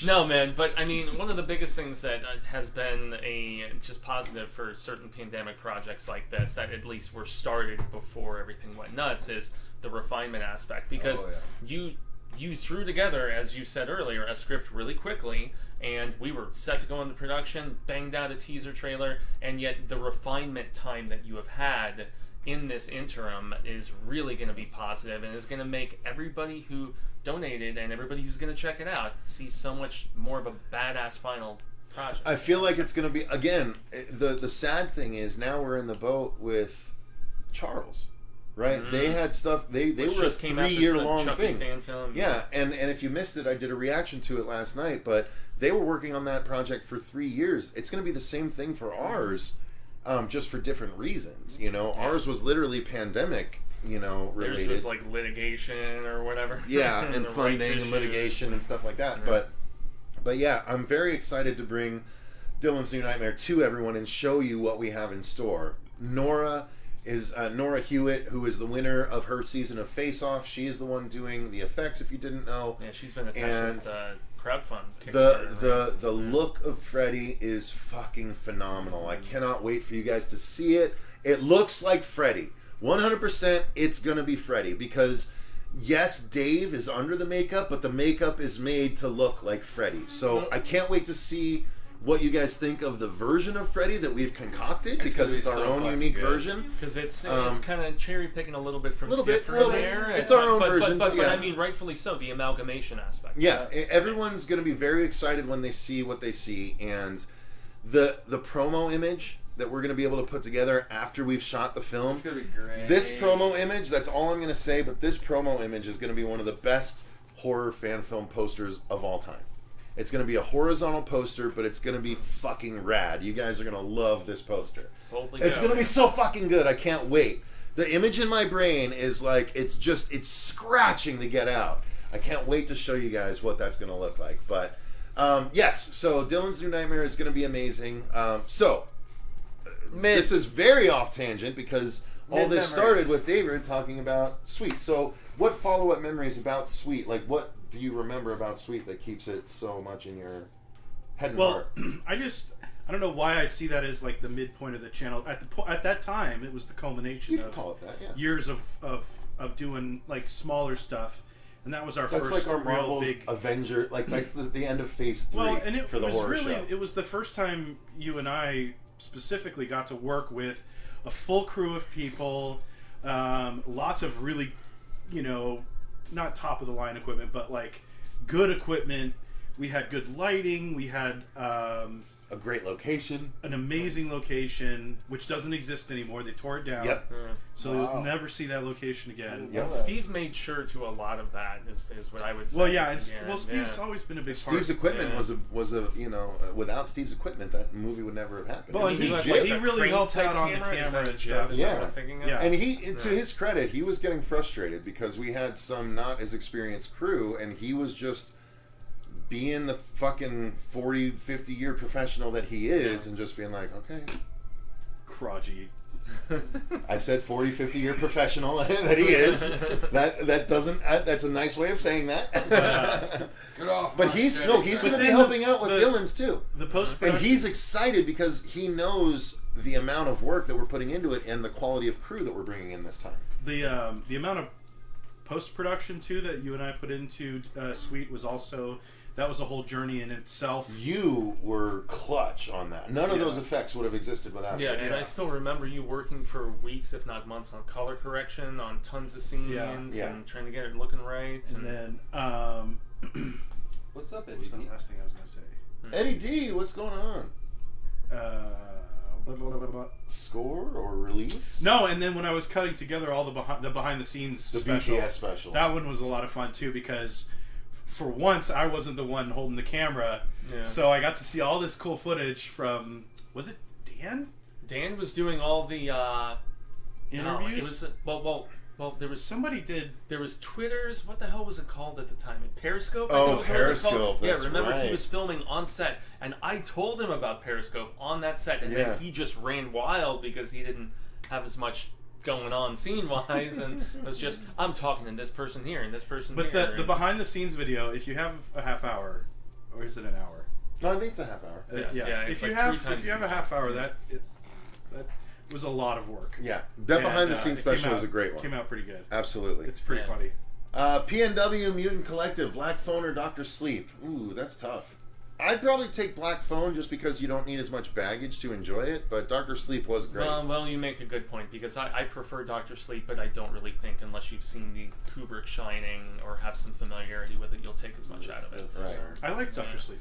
No, man, but I mean, one of the biggest things that has been just positive for certain pandemic projects like this, that at least were started before everything went nuts, is the refinement aspect. Because you threw together, as you said earlier, a script really quickly, and we were set to go into production, banged out a teaser trailer, and yet the refinement time that you have had in this interim is really going to be positive and is going to make everybody who donated and everybody who's going to check it out see so much more of a badass final project. I feel like it's going to be, again, the sad thing is now we're in the boat with Charles, right? Mm-hmm. They had stuff, they were a 3-year-long thing. Fan film. Yeah, and if you missed it, I did a reaction to it last night, but they were working on that project for 3 years. It's going to be the same thing for ours, just for different reasons. You know, ours was literally pandemic, related. Theirs was like litigation or whatever. Yeah, and funding and litigation and stuff like that. Yeah. But yeah, I'm very excited to bring Dylan's New Nightmare to everyone and show you what we have in store. Nora Hewitt, who is the winner of her season of Face Off. She is the one doing the effects, if you didn't know. Yeah, she's been attached to the crowdfund. The look of Freddy is fucking phenomenal. I cannot wait for you guys to see it. It looks like Freddy. 100% it's going to be Freddy, because yes, Dave is under the makeup, but the makeup is made to look like Freddy. So I can't wait to see what you guys think of the version of Freddy that we've concocted, because it's our own unique version. Because it's kind of cherry picking a little bit from different there. It's our own version, but I mean, rightfully so, the amalgamation aspect. Yeah, everyone's going to be very excited when they see what they see, and the promo image that we're going to be able to put together after we've shot the film. It's going to be great. This promo image, that's all I'm going to say, but this promo image is going to be one of the best horror fan film posters of all time. It's going to be a horizontal poster, but it's going to be fucking rad. You guys are going to love this poster. It's going to be so fucking good. I can't wait. The image in my brain is like, it's scratching to get out. I can't wait to show you guys what that's going to look like. But, yes, so Dylan's New Nightmare is going to be amazing. This is very off tangent, because all this started with David talking about Sweet. So what follow-up memories about Sweet? Like, what do you remember about Sweet that keeps it so much in your head and heart? I don't know why I see that as like the midpoint of the channel. At that time, it was the culmination of call it that, yeah. years of doing like smaller stuff. And that was our first like our Marvel's real big Avenger, like the end of Phase 3 for the horror show. It was the first time you and I specifically got to work with a full crew of people, lots of really, not top of the line equipment, but like good equipment. We had good lighting. We had a great location, an amazing location, which doesn't exist anymore. They tore it down. Yep. So you'll never see that location again. Yep. Steve made sure to a lot of that. Is what I would say. Well, yeah. Steve's always been a big part. Steve's equipment was a without Steve's equipment, that movie would never have happened. Well, he really helped out on the camera and stuff. Yeah. And to his credit, he was getting frustrated because we had some not as experienced crew, and he was just being the fucking 40, 50-year professional that he is, and just being like, okay. Crotchy I said 40, 50-year professional that he is. That doesn't. That's a nice way of saying that. Get off. But he's going to be helping out with Dylan's too. The post-production, and he's excited because he knows the amount of work that we're putting into it and the quality of crew that we're bringing in this time. The amount of post-production too that you and I put into Sweet was also. That was a whole journey in itself. You were clutch on that. None of those effects would have existed without you. And I still remember you working for weeks, if not months, on color correction, on tons of scenes, and trying to get it looking right. And then, what's up, Eddie? What's the last thing I was going to say? Eddie D, what's going on? Score or release? No, and then when I was cutting together all the behind the scenes BTS special, that one was a lot of fun too because. For once, I wasn't the one holding the camera, so I got to see all this cool footage from. Was it Dan? Dan was doing all the interviews. It was well. There was somebody did. There was Twitter's. What the hell was it called at the time? Periscope. Oh, Periscope. Yeah, remember he was filming on set, and I told him about Periscope on that set, and then he just ran wild because he didn't have as much going on scene wise, and it was just I'm talking to this person here and this person here. But the behind the scenes video, if you have a half hour, or is it an hour? No, I think it's a half hour. If you have a half hour, that was a lot of work. Yeah, that behind the scenes special is a great one. Came out pretty good. Absolutely, it's pretty funny. PNW Mutant Collective, Black Phone or Dr. Sleep. Ooh, that's tough. I'd probably take Black Phone just because you don't need as much baggage to enjoy it, but Dr. Sleep was great. Well, you make a good point, because I prefer Dr. Sleep, but I don't really think, unless you've seen the Kubrick Shining or have some familiarity with it, you'll take as much out of it. Right. I like Dr. Sleep.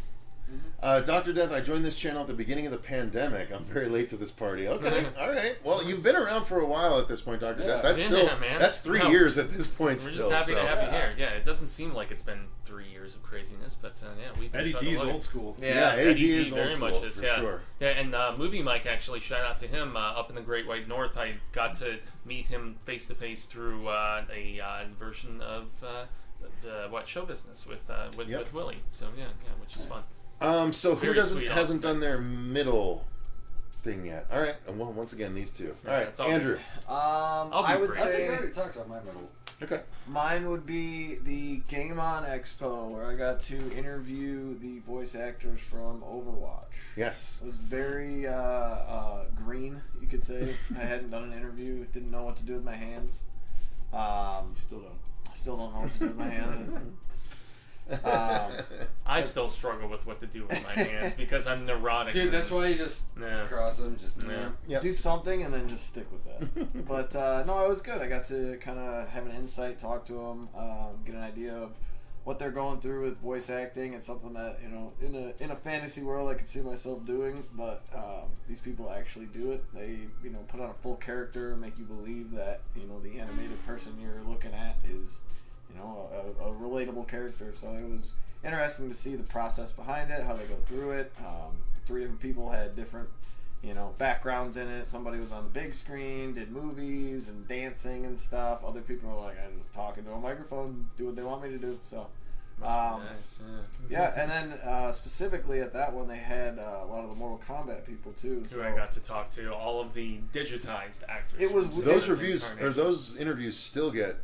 Dr. Death, I joined this channel at the beginning of the pandemic. I'm very late to this party. Okay, all right. Well, you've been around for a while at this point, Dr. Death. That's 3 years at this point. We're just happy to have you here. Yeah, it doesn't seem like it's been 3 years of craziness, but we've been Eddie D's old school. Yeah, Eddie D is very old school, much is, for sure. Yeah, and Movie Mike, actually, shout out to him up in the Great White North. I got to meet him face to face through a version of Show Business with Willie. So which is fun. So who Very hasn't done their middle thing yet? All right, and well, once again, these two. All right, Andrew. I would say I think I already talked about my middle. Okay. Mine would be the Game On Expo, where I got to interview the voice actors from Overwatch. Yes. It was very green, you could say. I hadn't done an interview, didn't know what to do with my hands. Still don't. I still don't know what to do with my hands. I still struggle with what to do with my hands because I'm neurotic. Dude, that's why you just cross them, just do something and then just stick with that. But no, it was good. I got to kind of have an insight, talk to them, get an idea of what they're going through with voice acting. It's something that in a fantasy world I could see myself doing, but these people actually do it. They put on a full character, make you believe that the animated person you're looking at is a relatable character. So it was interesting to see the process behind it, how they go through it. 3 different people had different backgrounds in it. Somebody was on the big screen, did movies and dancing and stuff. Other people were like, I just talk into a microphone, do what they want me to do. So nice. and then specifically at that one they had a lot of the Mortal Kombat people too. Who I got to talk to, all of the digitized actors. It was those reviews or those interviews still get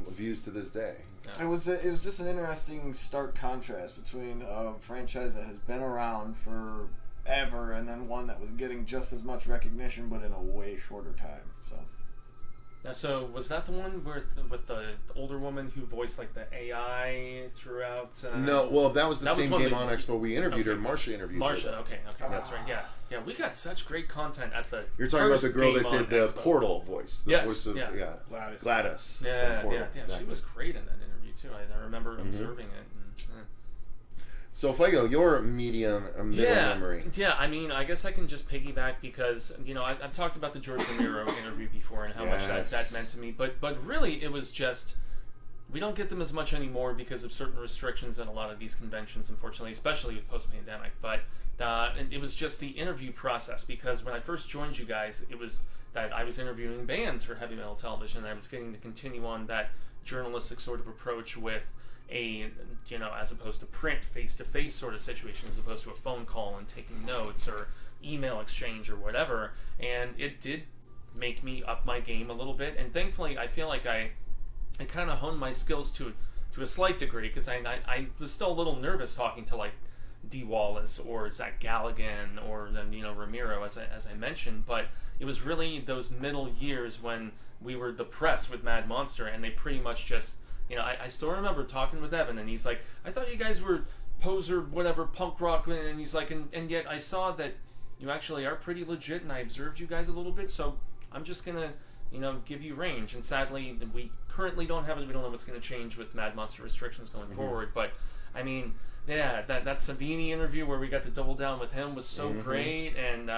views to this day. It was just an interesting stark contrast between a franchise that has been around forever and then one that was getting just as much recognition but in a way shorter time. So was that the one with the older woman who voiced like the AI throughout? No, well that was the same Game On Expo we interviewed her. Marsha interviewed her. Okay, that's right. Yeah, we got such great content at the. You're talking about the girl that did the Portal voice. The voice of Gladys. Yeah, exactly. She was great in that interview too. I remember observing it. So Fuego, your middle memory. Yeah, I mean, I guess I can just piggyback because I've talked about the George Romero interview before and how much that meant to me. But really, it was just we don't get them as much anymore because of certain restrictions at a lot of these conventions, unfortunately, especially with post-pandemic. But it was just the interview process, because when I first joined you guys, it was that I was interviewing bands for heavy metal television, and I was getting to continue on that journalistic sort of approach with as opposed to print, face-to-face sort of situation, as opposed to a phone call and taking notes or email exchange or whatever. And it did make me up my game a little bit. And thankfully, I feel like I kind of honed my skills to a slight degree, because I was still a little nervous talking to like D. Wallace or Zach Galligan or Ramiro, as I mentioned. But it was really those middle years when we were the press with Mad Monster, and they pretty much just, I still remember talking with Evan, and he's like, I thought you guys were poser, whatever, punk rock, and he's like, and yet I saw that you actually are pretty legit, and I observed you guys a little bit, so I'm just gonna, give you range. And sadly, we currently don't have it. We don't know what's gonna change with Mad Monster restrictions going forward, but I mean, yeah, that Savini interview where we got to double down with him was so great, and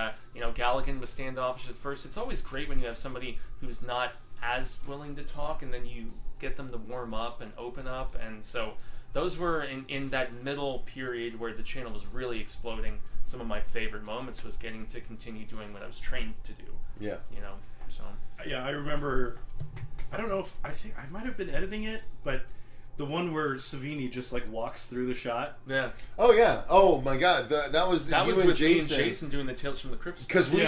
Galligan was standoffish at first. It's always great when you have somebody who's not as willing to talk, and then you get them to warm up and open up. And so those were in that middle period where the channel was really exploding. Some of my favorite moments was getting to continue doing what I was trained to do. Yeah. So. Yeah, I remember, I don't know if, I think I might have been editing it, but the one where Savini just like walks through the shot. Yeah. Oh yeah. Oh my God. That was with Jason. Me and Jason doing the Tales from the Crypt. Because we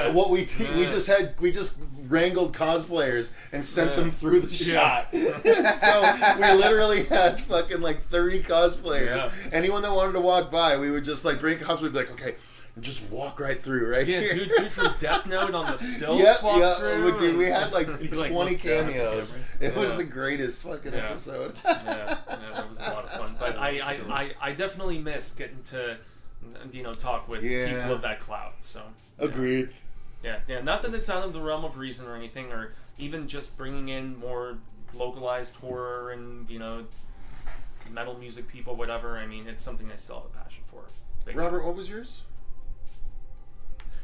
just wrangled cosplayers and sent them through the shot. So we literally had fucking like 30 cosplayers. Yeah. Anyone that wanted to walk by, we would just like bring cosplay, and be like, okay, and just walk right through, right? Yeah, dude from Death Note on the stills walked through. Dude, we had like 20 cameos. It was the the greatest fucking episode. That was a lot of fun. But I definitely miss getting to talk with people of that clout. So agreed. Yeah. Not that it's out of the realm of reason or anything, or even just bringing in more localized horror and metal music people, whatever. I mean, it's something I still have a passion for. Robert, what was yours?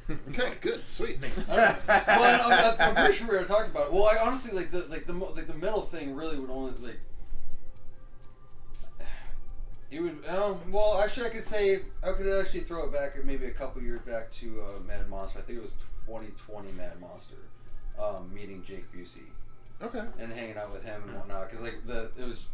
Okay, good, sweet. Well, I'm pretty sure we already talked about it. Well, I honestly like the metal thing really would only like it would. Well, actually, I could actually throw it back maybe a couple years back to Mad Monster. I think it was 2020 Mad Monster, meeting Jake Busey. Okay. And hanging out with him and whatnot, because like it was.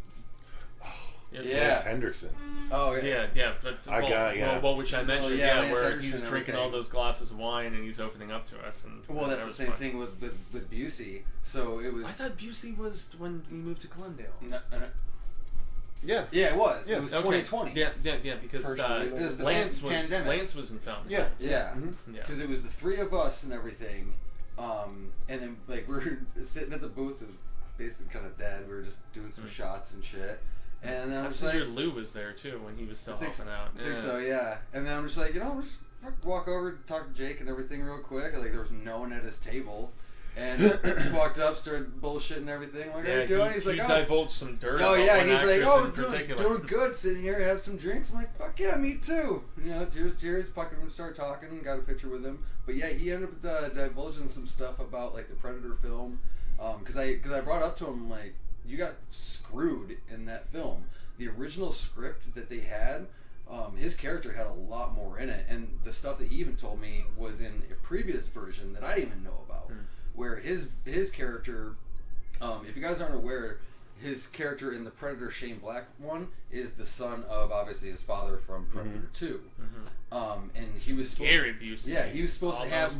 Lance Henderson. Oh yeah. But well, which I mentioned, where he's drinking all those glasses of wine and he's opening up to us. And well, that's the same thing with Busey. So it was. I thought Busey was when we moved to Glendale. Yeah, it was. Yeah. It was 2020. Yeah, because Lance was in film. Yeah, because it was the three of us and everything, and then like we were sitting at the booth. It was basically kind of dead. We were just doing some shots and shit. And then I'm just like, Lou was there too when he was still helping out. I think so, yeah. And then I'm just like, we'll just walk over, talk to Jake and everything real quick. Like there was no one at his table, and he walked up, started bullshitting and everything. I'm like, how you doing? He's like, divulged some dirt. Oh yeah, he's like, doing good, sitting here, have some drinks. I'm like, fuck yeah, me too. Cheers. Fucking started talking, got a picture with him. But yeah, he ended up divulging some stuff about like the Predator film, because I brought up to him like, you got screwed in that film. The original script that they had, his character had a lot more in it, and the stuff that he even told me was in a previous version that I didn't even know about. Where his character, if you guys aren't aware, his character in the Predator Shane Black one is the son of obviously his father from Predator 2, and he was scary Busey. Yeah, he was supposed to have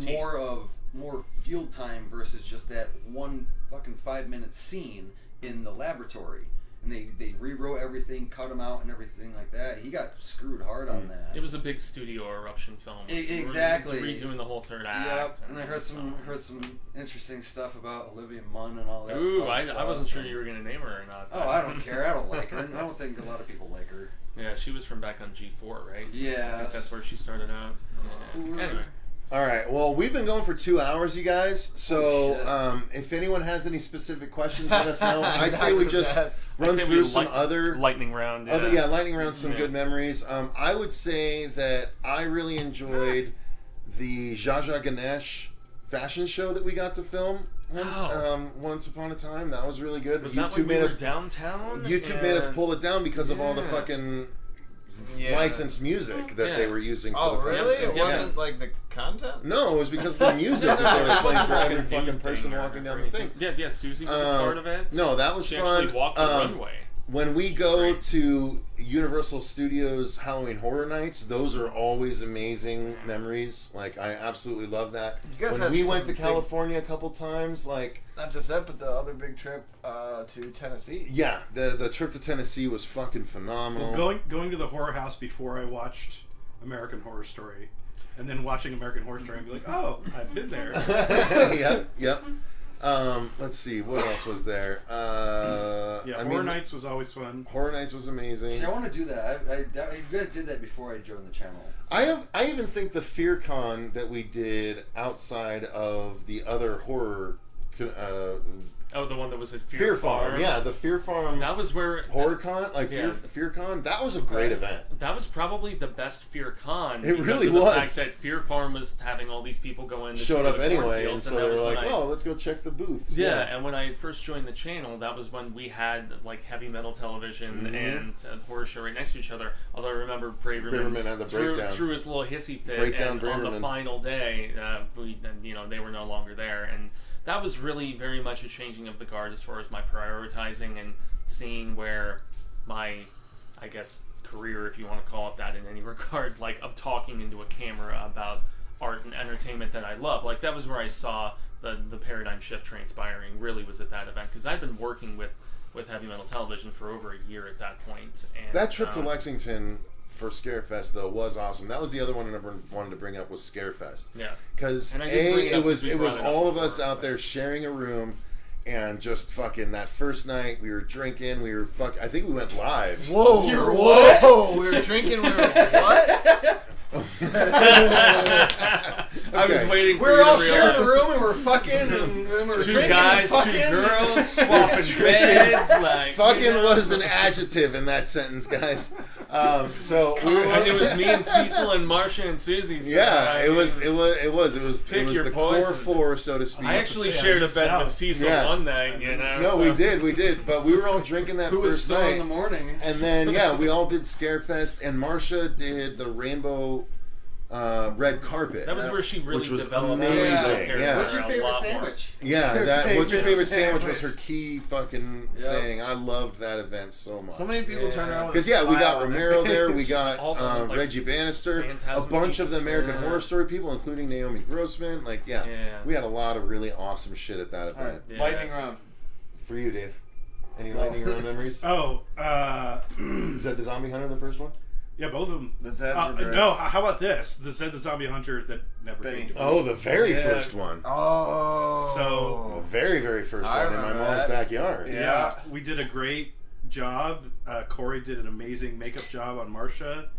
more field time versus just that one fucking 5-minute scene in the laboratory, and they rewrote everything, cut him out and everything like that. He got screwed hard on that. It was a big studio eruption film. Exactly. Redoing the whole third act. Yep. And I heard some interesting stuff about Olivia Munn and all that. Ooh, I wasn't sure you were gonna name her or not. Oh, I don't care. I don't like her. I don't think a lot of people like her. Yeah, she was from back on G4, right? Yeah. I think that's where she started out. Yeah. Anyway. All right. Well, we've been going for 2 hours, you guys. So, if anyone has any specific questions, let us know. I say we just run through some other lightning round. Lightning round. Some good memories. I would say that I really enjoyed the Jaja Ganesh fashion show that we got to film once upon a time. That was really good. Was that when we were downtown? YouTube made us pull it down because of all the fucking licensed music that they were using for the film. Oh, really? It wasn't like the content? No, it was because of the music that they were playing for every fucking person walking down the thing. Yeah, Susie was a part of it. No, that was she fun. She actually walked the runway. when we go to Universal Studios Halloween Horror Nights, those are always amazing memories. Like, I absolutely love that. You guys When had we some went to big- California a couple times, like... Not just that, but the other big trip to Tennessee. Yeah, the trip to Tennessee was fucking phenomenal. Well, going to the horror house before I watched American Horror Story, and then watching American Horror Story and be like, oh, I've been there. Yep. Let's see, what else was there? Horror Nights was always fun. Horror Nights was amazing. See, I want to do that. You guys did that before I joined the channel. I even think the FearCon that we did outside of the other horror... Oh, the one that was at Fear Farm. Yeah, the Fear Farm. That was where HorrorCon, FearCon. That was a great event. That was probably the best FearCon. It really of the was. fact that Fear Farm was having all these people go in. Showed up the anyway, and cornfields, so that they were was like, when "Oh, let's go check the booths." Yeah, and when I first joined the channel, that was when we had like heavy metal television and a horror show right next to each other. Although I remember Braverman had the threw breakdown. his little hissy fit, Breakdown and on the Braverman. final day, they were no longer there, and that was really very much a changing of the guard as far as my prioritizing and seeing where my, I guess, career, if you want to call it that in any regard, like of talking into a camera about art and entertainment that I love. Like that was where I saw the paradigm shift transpiring, really was at that event, because I've been working with heavy metal television for over a year at that point. And that trip to Lexington for Scarefest though was awesome. That was the other one I never wanted to bring up was Scarefest. Yeah, because it was all of us out there sharing a room, and just fucking that first night we were drinking, I think we went live. Whoa, you were what? Whoa, we were drinking. We were what? I was waiting for We were you all to sharing a realize. room and we're fucking and we were Two drinking guys, and fucking. 2 girls, swapping beds. Like, Fucking was an adjective in that sentence, guys. So we were, and it was me and Cecil and Marcia and Susie. So it was pick the your poison. core floor, so to speak. I actually shared a bed with Cecil one night. You know. No, so. we did, but we were all drinking that Who was first still night. in the morning? And then we all did Scarefest, and Marcia did the rainbow red carpet. That was where she really which was developed amazing. Yeah. What's your favorite sandwich? Yeah, what's your favorite sandwich was her sandwich. key fucking saying. I loved that event so much. So many people turned around with Because a we got smile on their Romero there, we face. got All the, like, Reggie Bannister, a Phantasm bunch of the Beasts. American Horror Story people, including Naomi Grossman. We had a lot of really awesome shit at that event. Alright, lightning round. For you, Dave. Any lightning round memories? Oh, Is that the Zombie Hunter, the first one? yeah, both of them. The Zeds were great. No, how about this? The Zed the Zombie Hunter that never came to Oh, the very first one. Oh. The very, very first I one in my remember mom's that. backyard. Yeah, we did a great job. Corey did an amazing makeup job on Marcia,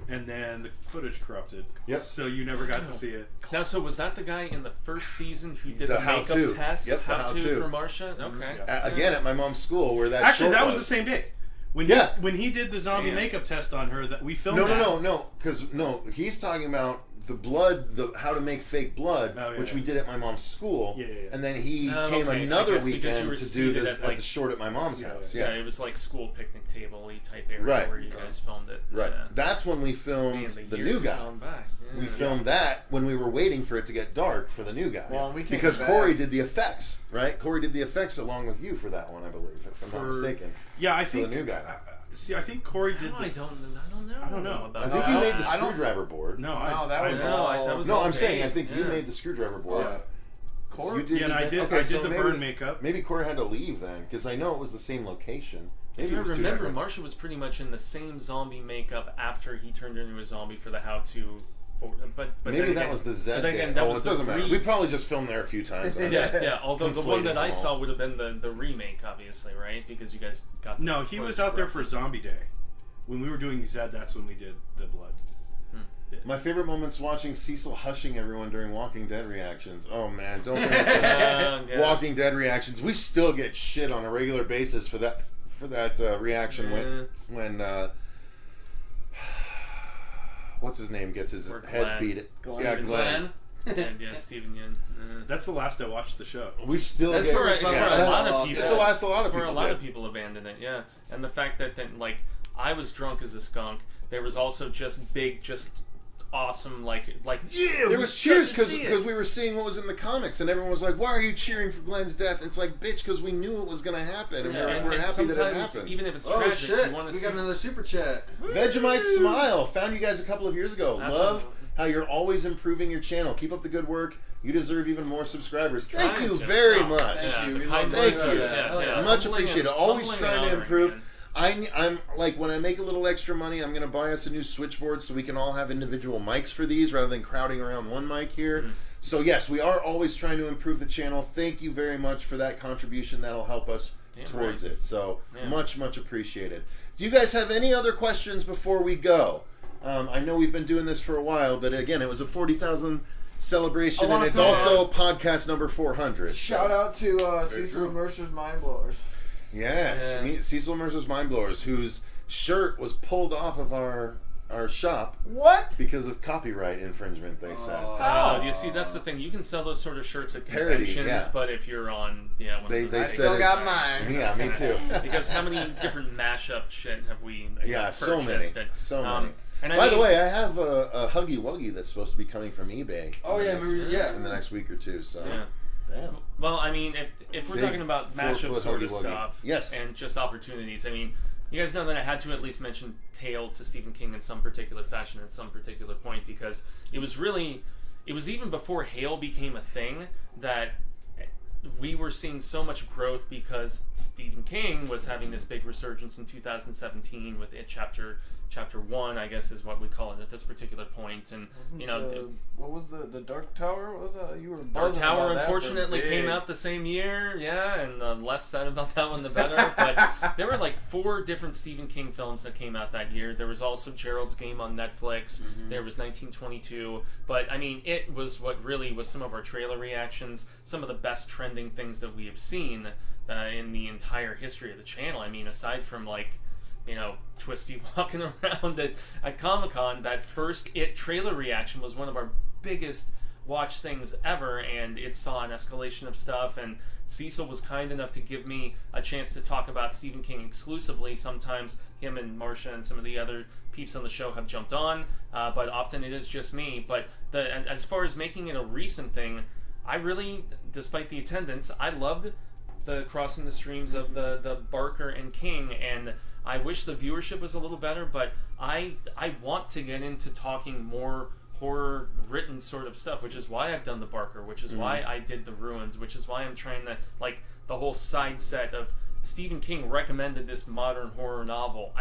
and then the footage corrupted. Yep. So you never got to see it. Now, so was that the guy in the first season who did The the how-to. makeup test? Yep, the how-to how-to. for Marcia? Okay. Again, at my mom's school, where that Actually, short that was the same day. When he did the zombie makeup test on her, that we filmed. No, because he's talking about the blood, how to make fake blood, which we did at my mom's school. Yeah. And then he Oh, came okay. I another guess because you weekend were to do seated this at, at the short at my mom's house. Yeah, it was like school picnic table-y type area Right. where you guys filmed it. Right. Yeah. That's when we filmed the years new guy. have gone by. Yeah. We filmed that when we were waiting for it to get dark for the new guy. Well, we came because back. Corey did the effects, right? Corey did the effects along with you for that one, I believe, if I'm not mistaken. Yeah, I for think the new guy. I think Corey did. I don't know. I think you made the screwdriver board. No, that was all. No, I'm saying I think you made the screwdriver board. Yeah. Corey, you did Yeah, and I did. Okay, I did so the maybe, burn makeup. Maybe Corey had to leave then, because I know it was the same location. Maybe If I it was two remember, different. Marcia was pretty much in the same zombie makeup after he turned into a zombie for the how-to. But Maybe then that again, was the Zed but day. again, that Oh, was it the doesn't matter. We probably just filmed there a few times. Yeah. Although the one conflated that I them all. saw would have been the remake, obviously, right? Because you guys got. No, he was out there for Zombie Day. When we were doing Zed, that's when we did the blood. My favorite moment's watching Cecil hushing everyone during Walking Dead reactions. Oh man, don't bring up Walking Dead reactions. We still get shit on a regular basis for that reaction when what's his name gets his head beat. Yeah, Glenn. Yeah, Stephen Yin. That's the last I watched the show. We still That's get where a lot of people. It's the last a lot of where people a lot did. of people abandoned it. Yeah, and the fact that then like I was drunk as a skunk. There was also just awesome. Like yeah, there was cheers because we were seeing what was in the comics, and everyone was like, "Why are you cheering for Glenn's death?" It's like, bitch, because we knew it was going to happen, and we're happy that it happened. Even if it's oh tragic, shit, we got another super chat. Vegemite Smile found you guys a couple of years ago. Love how you're always improving your channel. Keep up the good work. You deserve even more subscribers. Thank you very much. Thank you. Thank you. Much appreciated. Always trying to improve. I'm like, when I make a little extra money, I'm going to buy us a new switchboard so we can all have individual mics for these rather than crowding around one mic here. Mm-hmm. So yes, we are always trying to improve the channel. Thank you very much for that contribution. That'll help us towards it. So much appreciated. Do you guys have any other questions before we go? I know we've been doing this for a while, but again, it was a 40,000 celebration, and it's also podcast number 400. Shout out to Cecil Mercer's Mind Blowers. Yes, Cecil Mercer's Mind Blowers, whose shirt was pulled off of our shop. What? Because of copyright infringement, they said. You see, that's the thing. You can sell those sort of shirts at conventions, but if you're on, they still got mine. Yeah, me too. Because how many different mashup shit have we? So many. And by the way, I have a Huggy Wuggy that's supposed to be coming from eBay. Oh in the next week or two. So. Yeah. Damn. Well, I mean, if we're talking about mashup sort of stuff, and just opportunities, I mean, you guys know that I had to at least mention Tale to Stephen King in some particular fashion at some particular point, because it was even before Hale became a thing that we were seeing so much growth, because Stephen King was having this big resurgence in 2017 with It Chapter 1, I guess is what we call it at this particular point. And what was the Dark Tower? What was that? You were Dark Tower unfortunately came out the same year, and the less said about that one the better. But there were like 4 different Stephen King films that came out that year. There was also Gerald's Game on Netflix. Mm-hmm. There was 1922. But I mean, it was what really was some of our trailer reactions, some of the best trending things that we have seen in the entire history of the channel. I mean, aside from Twisty walking around at Comic-Con, that first It trailer reaction was one of our biggest watch things ever, and it saw an escalation of stuff, and Cecil was kind enough to give me a chance to talk about Stephen King exclusively. Sometimes him and Marcia and some of the other peeps on the show have jumped on, but often it is just me. But as far as making it a recent thing, I really, despite the attendance, I loved the crossing the streams of the Barker and King, and I wish the viewership was a little better, but I want to get into talking more horror written sort of stuff, which is why I've done the Barker, which is why I did the Ruins, which is why I'm trying to, like, the whole side set of Stephen King recommended this modern horror novel.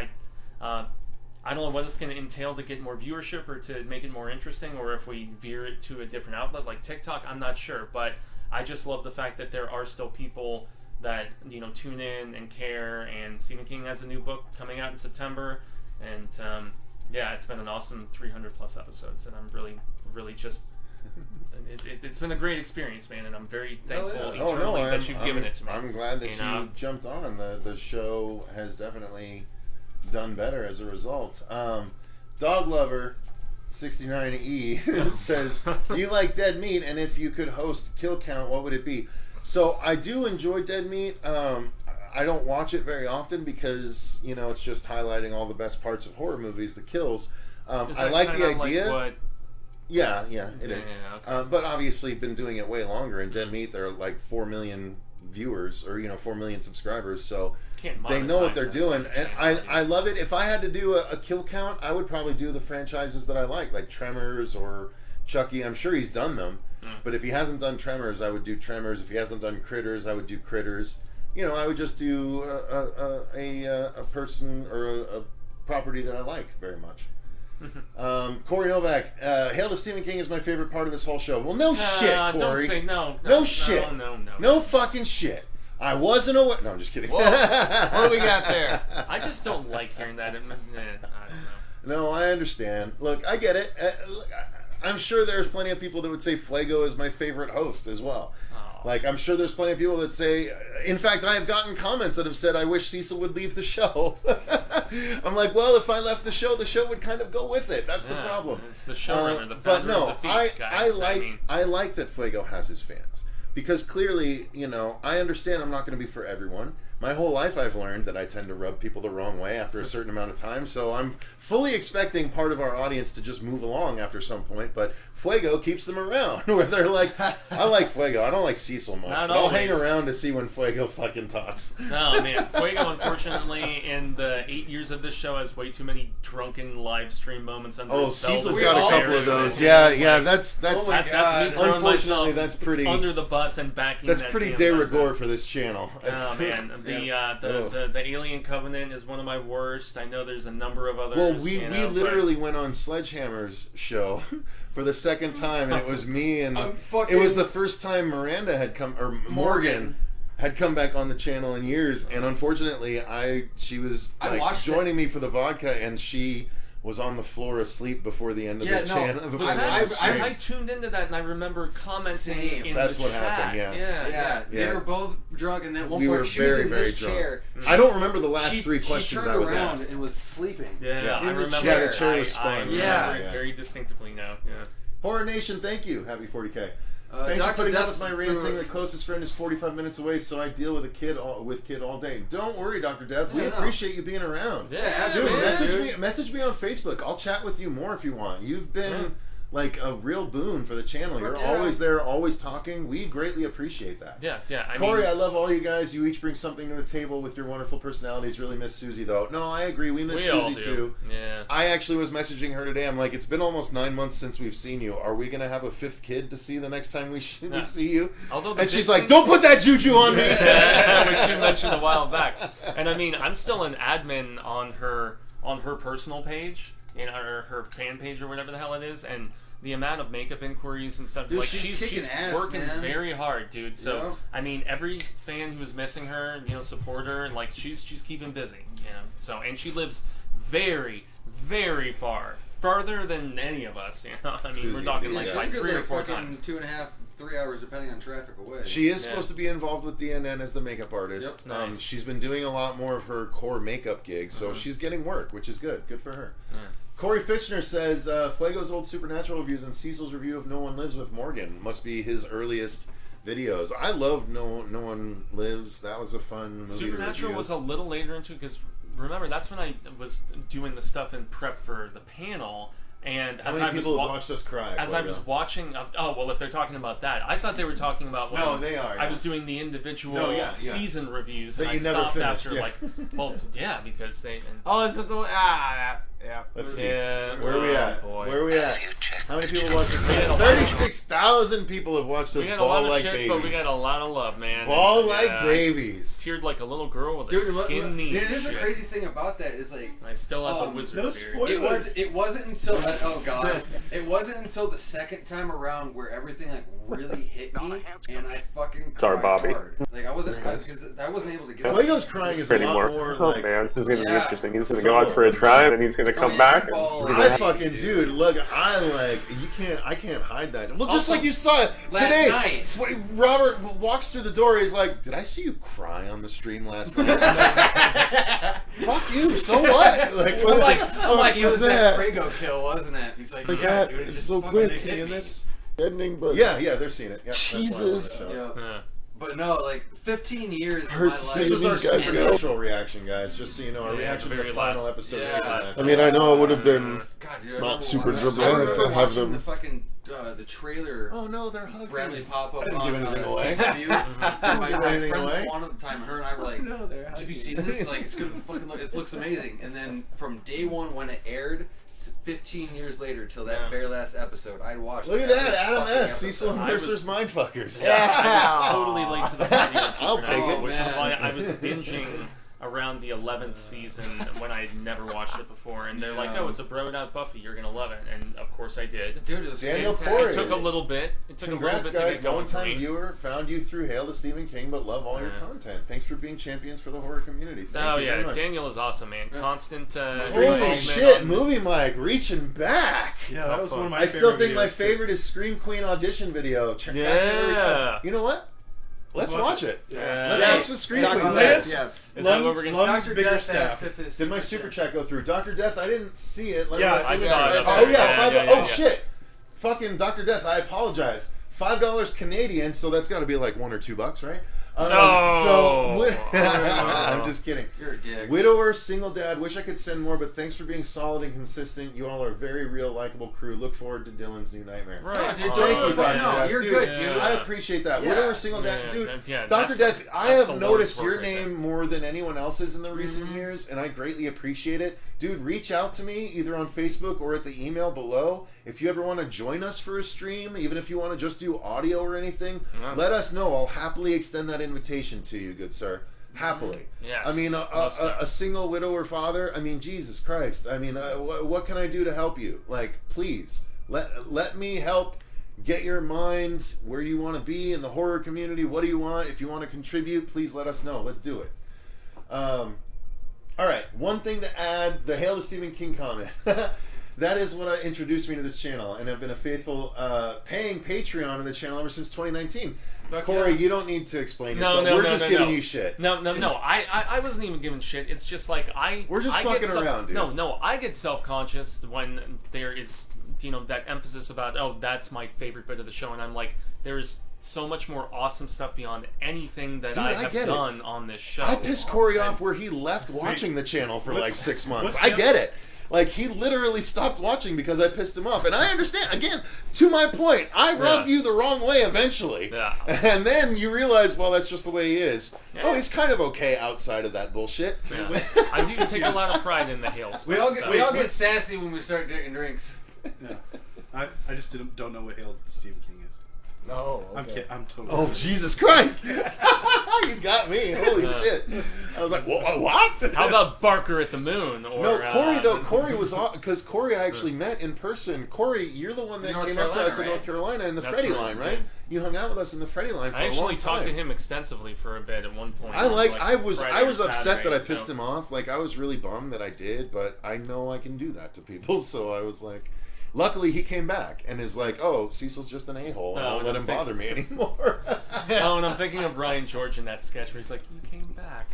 I don't know what it's going to entail to get more viewership or to make it more interesting, or if we veer it to a different outlet like TikTok, I'm not sure, but I just love the fact that there are still people that tune in and care, and Stephen King has a new book coming out in September, and it's been an awesome 300 plus episodes, and I'm really just it's been a great experience, man, and I'm very thankful eternally that you've given it to me. I'm glad that you jumped on. The show has definitely done better as a result. Dog Lover 69E says, do you like Dead Meat, and if you could host Kill Count, what would it be? So I do enjoy Dead Meat. I don't watch it very often because it's just highlighting all the best parts of horror movies, the kills. I like the idea. Yeah, it is. Yeah, okay. But obviously, been doing it way longer. In Dead Meat, there are like 4 million viewers or 4 million subscribers, so they know what they're doing. And I love it. If I had to do a kill count, I would probably do the franchises that I like Tremors or Chucky. I'm sure he's done them. But if he hasn't done Tremors, I would do Tremors. If he hasn't done Critters, I would do Critters. I would just do a person or a property that I like very much. Corey Novak, Hail to Stephen King is my favorite part of this whole show. Well, no shit, Corey. Don't say no. No shit. No fucking shit. I wasn't aware. No, I'm just kidding. Whoa. What do we got there? I just don't like hearing that. I don't know. No, I understand. Look, I get it. I'm sure there's plenty of people that would say Fuego is my favorite host as well. Like, I'm sure there's plenty of people that say... In fact, I have gotten comments that have said, I wish Cecil would leave the show. I'm like, well, if I left the show would kind of go with it. That's the problem. It's the showrunner, the founder of the feast, guys. I like that Fuego has his fans. Because clearly, I understand I'm not going to be for everyone. my whole life I've learned that I tend to rub people the wrong way after a certain amount of time. So I'm fully expecting part of our audience to just move along after some point. But Fuego keeps them around, where they're like, I like Fuego. I don't like Cecil much. Not But I'll always. hang around to see when Fuego fucking talks. No, man. Fuego, unfortunately, in the 8 years of this show, has way too many drunken live stream moments under Oh, his belt. Cecil's It's got a couple of embarrassing. those. Yeah, that's That's me throwing unfortunately myself that's pretty under the bus and backing. That's that pretty damn de bus rigueur up. for this channel. Oh man, the Alien Covenant is one of my worst. I know there's a number of others. Well, we but- literally went on Sledgehammer's show for the second time, and it was me and fucking- it was the first time Miranda had come, or Morgan had come back on the channel in years, and unfortunately, she was I like watched joining me for the vodka, and she was on the floor asleep before the end of the channel. before the end of the stream. I tuned into that and I remember commenting Same. in That's the what chat. happened, Yeah, they were both drunk, and then at one We point were she was very, in very this drunk. chair. I don't remember the last She- three she questions turned I was around asked. and was sleeping. Yeah, I remember. Yeah, the chair was I spun. remember it very distinctly now. Yeah. Horror Nation, thank you. Happy 40K. Thanks for Dr. putting up Death with my threw ranting. it. The closest friend is 45 minutes away, so I deal with kid all day. Don't worry, Dr. Death. We Yeah, no. appreciate you being around. Yeah, Dude, absolutely. message me on Facebook. I'll chat with you more if you want. You've been like a real boon for the channel. You're yeah. always there, always talking. We greatly appreciate that. Yeah. Corey, I love all you guys. You each bring something to the table with your wonderful personalities. Really miss Susie, though. No, I agree. We miss We all Susie, do. too. Yeah. I actually was messaging her today. I'm like, it's been almost 9 months since we've seen you. Are we going to have a fifth kid to see the next time we see you? Although the And she's big like, thing- don't put that juju on me. Which you mentioned a while back. And I mean, I'm still an admin on her personal page, her fan page or whatever the hell it is, and the amount of makeup inquiries and stuff, Dude, like she's kicking ass, working man. very hard, dude. So Yeah. I mean, every fan who is missing her, support her. Like she's keeping busy, So and she lives very, very farther than any of us. I mean, Susie, we're talking yeah. like She's good, 3 or 4 fucking times. 2.5, 3 hours depending on traffic away. She is supposed to be involved with DNN as the makeup artist. Yep. Nice. She's been doing a lot more of her core makeup gigs, so she's getting work, which is good. Good for her. Corey Fitchner says, Fuego's old Supernatural reviews and Cecil's review of No One Lives with Morgan must be his earliest videos. I loved No One Lives. That was a fun movie Supernatural to review. was a little later into it because remember that's when I was doing the stuff in prep for the panel. And How as many I was people have watched us cry? as I Fuego? was watching, if they're talking about that, I thought they were talking about when No, they are, I yeah. was doing the individual No, yeah. season reviews, That and you I never stopped finished, after yeah. because they. Oh, is it the yeah? Let's see. Yeah, Where are we at? boy. Where are we at? How many people watched this? We had a lot of- 36,000 people have watched us We got a ball lot of like shit, babies. but we got a lot of love, man. Ball And, like I babies. Teared like a little girl with a Dude, skin knee. it is the shit. crazy thing about that is like I still have a wizard no beard. it wasn't until oh god it wasn't until the second time around where everything like really hit me and I fucking Sorry, cried Bobby. hard. Like I wasn't able to get Fuego's crying is a lot anymore. more Oh like man, this is gonna be Yeah. interesting. He's gonna go out for a drive and he's gonna come back. And he's gonna I fucking dude, look, I can't hide that. Well, just Also, like you saw it last today. night. Robert walks through the door. He's like, "Did I see you cry on the stream last night?" I'm like, fuck you. So what? Like, I'm like, what it was that Fuego kill, wasn't it? He's like, yeah, dude, it just fucking hit me. Ending, but yeah, they're seeing it. Yeah, Jesus. Yeah. But no, like 15 years of my Hurt life. to This was our These guys supernatural reaction, guys. Just so you know, our Yeah, reaction to the the very final last- episode. yeah. of Supernatural. I mean, I know it would have been God, dude, I not remember super watching- dramatic I remember to have watching them. the fucking the trailer. Oh no, they're hugging. Bradley pop up I didn't on give anything away. View. My give anything friend away. Swan at the time, her and I were like, No, they're "Have you seen this? Like, it's gonna fucking look. It looks amazing." And then from day one when it aired, 15 years later till that very last episode, I'd watched. Look at every that, Adam fucking S. Cecil and I was- Mercer's Mindfuckers. I was totally late to the party on I'll take Supernatural, it. which is man. why I was binging around the 11th season when I had never watched it before, and they're like, Yeah. "Oh, it's a broed out Buffy. You're gonna love it," and of course I did. Dude, it was Daniel fantastic. It took a little bit. It took Congrats, a little bit guys. to get going for One-time me. viewer found you through Hail to Stephen King, but love all your Yeah. content. Thanks for being champions for the horror community. Thank Oh you very yeah, much. Daniel is awesome, man. Constant. Holy involvement shit, on- Movie Mike reaching back. Yeah, that was one of my I still favorite think my videos, too. favorite is Scream Queen audition video. Check Yeah. You know what? Let's watch it. Yeah. Let's Yeah. watch the Scream Dr. Queen. Death, yes. Is that what we're gonna? Lungs, Dr. bigger Death staff. asked if his Did my super chat go through? Dr. Death, I didn't see it. Let me- Yeah, let I me- saw it. Oh yeah, Yeah, yeah, oh yeah. shit. Fucking Dr. Death, I apologize. $5 Canadian, so that's got to be like $1 or $2, right? I'm just kidding. You're a dick. Widower, single dad. Wish I could send more, but thanks for being solid and consistent. You all are a very real, likable crew. Look forward to Dylan's new nightmare. Right. Dude, Thank you, Dr. no, Death. you're Dude, good, dude. I appreciate that. Widower, single dad. Dude, yeah, Dr. Death, I that's have the noticed Lord's your work right name more than anyone else's in the recent years, and I greatly appreciate it. Dude, reach out to me either on Facebook or at the email below. If you ever want to join us for a stream, even if you want to just do audio or anything, let us know. I'll happily extend that invitation to you, good sir. Happily. Yes. I mean, a single widower father, I mean, Jesus Christ. I mean, what can I do to help you? Like, please, let me help get your mind where you want to be in the horror community. What do you want? If you want to contribute, please let us know. Let's do it. All right, one thing to add, the Hail to Stephen King comment. That is what introduced me to this channel, and I've been a faithful paying Patreon of the channel ever since 2019. Corey, you don't need to explain yourself. We're just giving you shit. No. I wasn't even giving shit. It's just like we're just fucking around, dude. No. I get self-conscious when there is, that emphasis about, oh, that's my favorite bit of the show, and I'm like, there is so much more awesome stuff beyond anything that I have done on this show. I pissed Corey off where he left watching the channel for like 6 months. I get it. Like, he literally stopped watching because I pissed him off. And I understand. Again, to my point, I rubbed you the wrong way eventually. Yeah. And then you realize, well, that's just the way he is. Yeah. Oh, he's kind of okay outside of that bullshit. Yeah. I do take a lot of pride in the Hail stuff. We all get sassy when we start drinking drinks. Yeah. I just don't know what Hail to Stephen King is. No, okay. I'm totally. Oh, Jesus Christ! You got me. Holy shit! I was like, what? How about Barker at the Moon? Or, no, Corey though. Corey was on because Corey I actually met in person. Corey, you're the one that came up to us in North Carolina in the Freddie line, right? You hung out with us in the Freddie line for a long time. I actually talked to him extensively for a bit at one point. I was upset that I pissed him off. Like, I was really bummed that I did, but I know I can do that to people, so I was like. Luckily, he came back and is like, "Oh, Cecil's just an a-hole. I won't let him bother me anymore." Oh, and I'm thinking of Ryan George in that sketch where he's like, "You came back."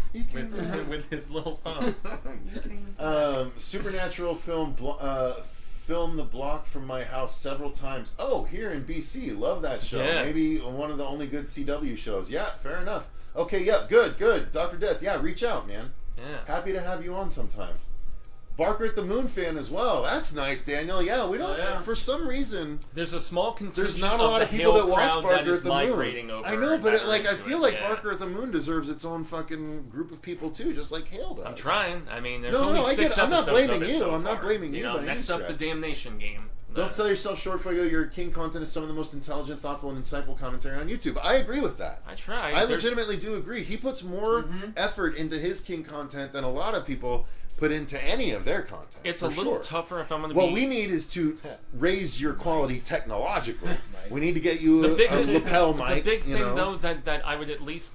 With his little phone. Supernatural filmed the block from my house several times. Oh, here in BC, love that show. Yeah. Maybe one of the only good CW shows. Yeah, fair enough. Okay, yeah, good. Dr. Death, yeah, reach out, man. Yeah. Happy to have you on sometime. Barker at the Moon fan as well. That's nice, Daniel. Yeah, we don't. For some reason, there's a small contingent. There's not a lot of people that watch Barker at the Moon. Over I know, but I feel like Barker at the Moon deserves its own fucking group of people too, just like Hale does. I'm trying. I mean, there's only 6 episodes. I'm not blaming you. So I'm not blaming you. Next up, the Damnation Game. Don't sell yourself short, Fuego. Your King content is some of the most intelligent, thoughtful, and insightful commentary on YouTube. I agree with that. I try. I legitimately do agree. He puts more effort into his King content than a lot of people put into any of their content. It's a little tougher if I'm going to be... What we need is to raise your quality technologically. We need to get you a lapel mic. The big thing, though, that I would at least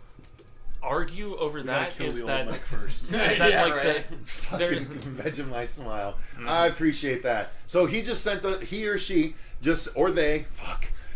argue over that is that... Mic first. Fucking Vegemite smile. I appreciate that. So he just sent he or she or they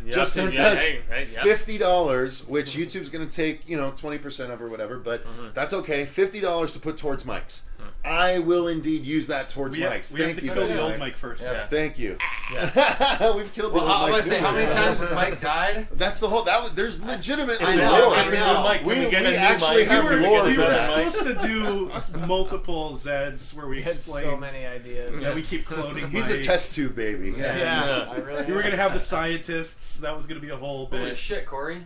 just sent us $50, which YouTube's going to take 20% of or whatever, but that's okay. $50 to put towards mics. I will indeed use that towards mics. We have to kill the old mic first. Yeah. Thank you. Yeah. We've killed the old mic. I was say, how many times has Mike died? That's the whole. There's legitimately lore. We actually have lore. We were supposed to do multiple Zeds where we explained so many ideas. Yeah, we keep cloning. He's a test tube baby. Yeah. We were gonna have the scientists. That was gonna be a whole bit. Holy shit, Corey.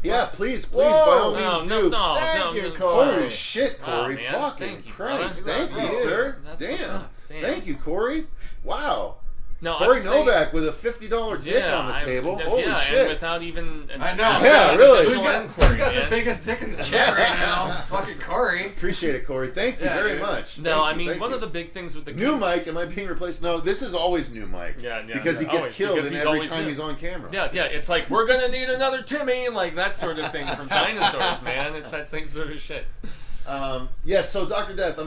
Yeah, please, by all means do. Thank you, Corey. Holy shit, Corey. Fucking Christ. Thank you, sir. Damn. Thank you, Corey. Wow. No, Corey Novak with a $50 dick on the table. Holy shit. And without even... I know. Yeah, really. Who's got the biggest dick in the chat right now? Fucking Corey. Appreciate it, Corey. Thank you very much. No, I mean, one of the big things with the... New Mike, am I being replaced? No, this is always New Mike. Yeah. Because he gets killed every time he's on camera. Yeah, it's like, we're going to need another Timmy, like that sort of thing from Dinosaurs, man. It's that same sort of shit. Yes, so Dr. Death,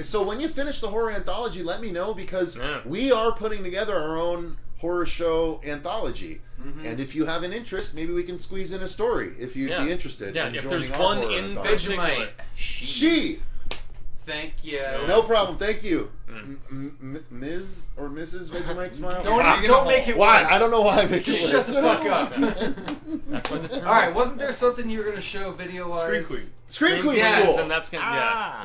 so when you finish the horror anthology, let me know, because we are putting together our own horror show anthology. And if you have an interest, maybe we can squeeze in a story if you'd be interested. Yeah, if there's one in Vegemite. She. Thank you. No problem, thank you. Ms. or Mrs. Vegemite Smile? Don't make it Why? worse. I don't know why I make it Just worse. shut the fuck up. That's what the term. All right, wasn't there something you were gonna show video-wise? Screen Queen yes. School. And that's gonna,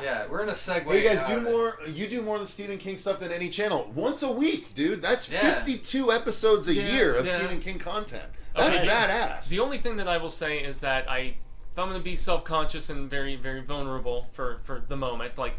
Yeah, we're gonna segue. Hey guys, out do of it. more. You do more of the Stephen King stuff than any channel. Once a week, dude. That's Yeah. 52 episodes a year of yeah. Stephen King content. That's Okay. badass. The only thing that I will say is that if I'm going to be self-conscious and very, very vulnerable for the moment, like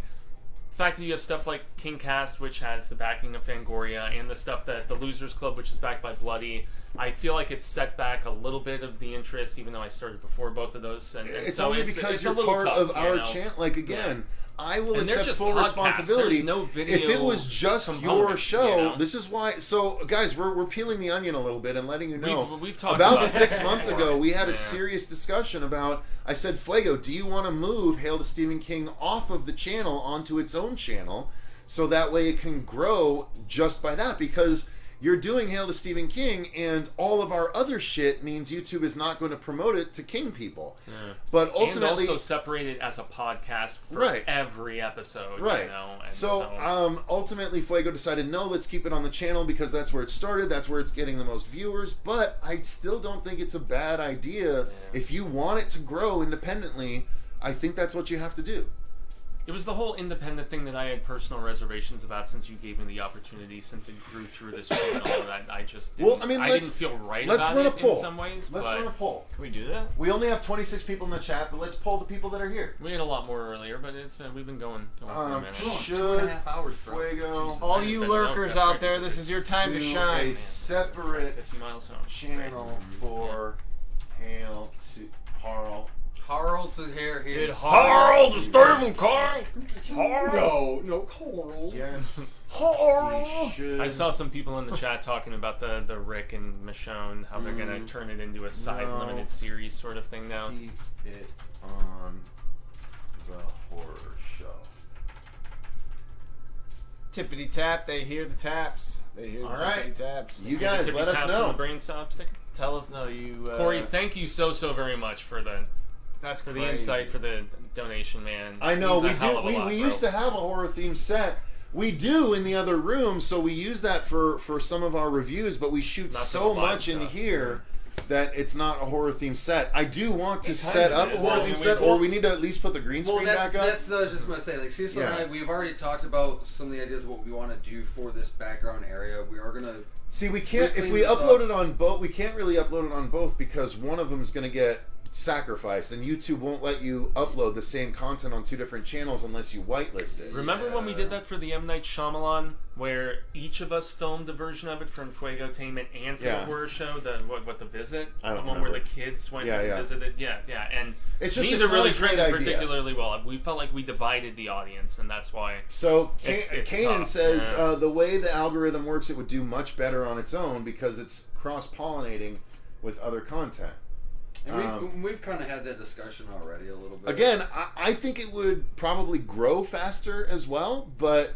the fact that you have stuff like King Cast, which has the backing of Fangoria, and the stuff that the Losers Club, which is backed by Bloody, I feel like it's set back a little bit of the interest, even though I started before both of those. And It's so only it's because a you're little part tough, of you our know? channel. Like, again, I will And they're accept just full podcasts. responsibility. There's no video if it was just your component, show, you know? this is why. So, guys, we're peeling the onion a little bit and letting you know. We've talked about about 6 it months before. ago, we had a Yeah. serious discussion about. I said, Fuego, do you want to move Hail to Stephen King off of the channel onto its own channel, so that way it can grow just by that? Because you're doing Hail to Stephen King, and all of our other shit means YouTube is not going to promote it to King people. Yeah. But ultimately, and also separate it as a podcast for Right. every episode, right? You know? And so ultimately, Fuego decided, no, let's keep it on the channel because that's where it started. That's where it's getting the most viewers. But I still don't think it's a bad idea. If you want it to grow independently, I think that's what you have to do. It was the whole independent thing that I had personal reservations about since you gave me the opportunity, since it grew through this channel, that I just didn't, Well, I mean, I didn't feel right about run a it poll. in some ways. Let's but run a poll. Can we do that? We only have 26 people in the chat, but let's poll the people that are here. We had a lot more earlier, but we've been going for a minute. Should 2.5 hours, bro. Fuego All you lurkers out there, this is your time to do shine. a separate 50 miles home. channel for Hail to Harl. Harl to here. Did Harl to Stephen King? No, Carl. Yes. Harl. I saw some people in the chat talking about the Rick and Michonne, how they're gonna turn it into a side No. limited series sort of thing now. Keep it on the horror show. Tippity tap, they hear the taps. They hear the All right. tippity taps. You guys, Tippy let us taps know. on the brain stop stick. Tell us no, you Corey, thank you so very much for the that's for crazy. the insight, for the donation, man. I know, Means a hell of a lot, we bro. used to have a horror themed set. We do in the other room, so we use that for some of our reviews, but we shoot Not for so the live much in stuff. here that it's not a horror themed set. I do want to It set kinda up a is. horror Well, themed we- set, well- or we need to at least put the green Well, screen back up. that's what I was just gonna say. Like Cecil and Yeah. I, we've already talked about some of the ideas of what we want to do for this background area. We are gonna See, we can't, if clean we this upload up. it on both, we can't really upload it on both because one of them is going to get sacrificed, and YouTube won't let you upload the same content on two different channels unless you whitelist it. Remember when we did that for the M. Night Shyamalan, where each of us filmed a version of it from Fuego Tainment and for Yeah. the horror show, the Visit? I don't The one where the remember. kids went Yeah, and yeah. visited. Yeah, and It's just- neither it's not really a great traded idea. particularly well. We felt like we divided the audience, and that's why. So it's Kanan tough. says Yeah. the way the algorithm works, it would do much better on its own because it's cross-pollinating with other content. And we've kind of had that discussion already a little bit. Again, I think it would probably grow faster as well, but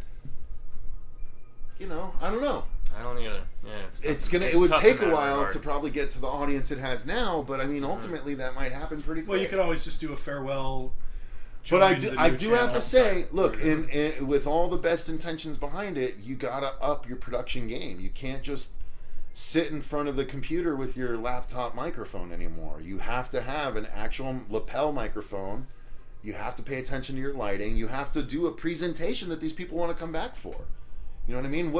you know, I don't know. I don't either. Yeah, It would tough take in a that while regard. to probably get to the audience it has now, but I mean, ultimately that might happen pretty quick. Well, you could always just do a farewell. But I join do, the I new do have channel. to say, look, in with all the best intentions behind it, you gotta up your production game. You can't just sit in front of the computer with your laptop microphone anymore. You have to have an actual lapel microphone. You have to pay attention to your lighting. You have to do a presentation that these people want to come back for. You know what I mean?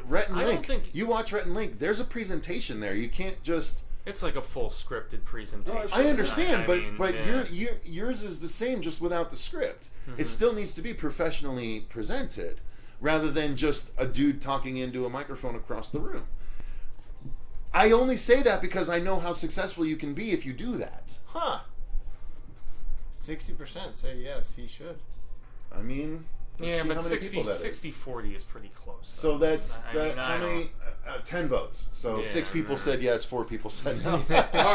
Rhett and I don't Link. think- You watch Rhett and Link. There's a presentation there. You can't just. It's like a full scripted presentation. I understand, I but mean, but yeah. yours is the same, just without the script. Mhm. It still needs to be professionally presented, rather than just a dude talking into a microphone across the room. I only say that because I know how successful you can be if you do that. Huh. 60% say yes, he should. I mean, let's Yeah, see but how many people that is. 60-40 is pretty close. So that's I that. mean, I How don't- many? 10 votes. So Yeah, 6 people right. said yes, 4 people said no. All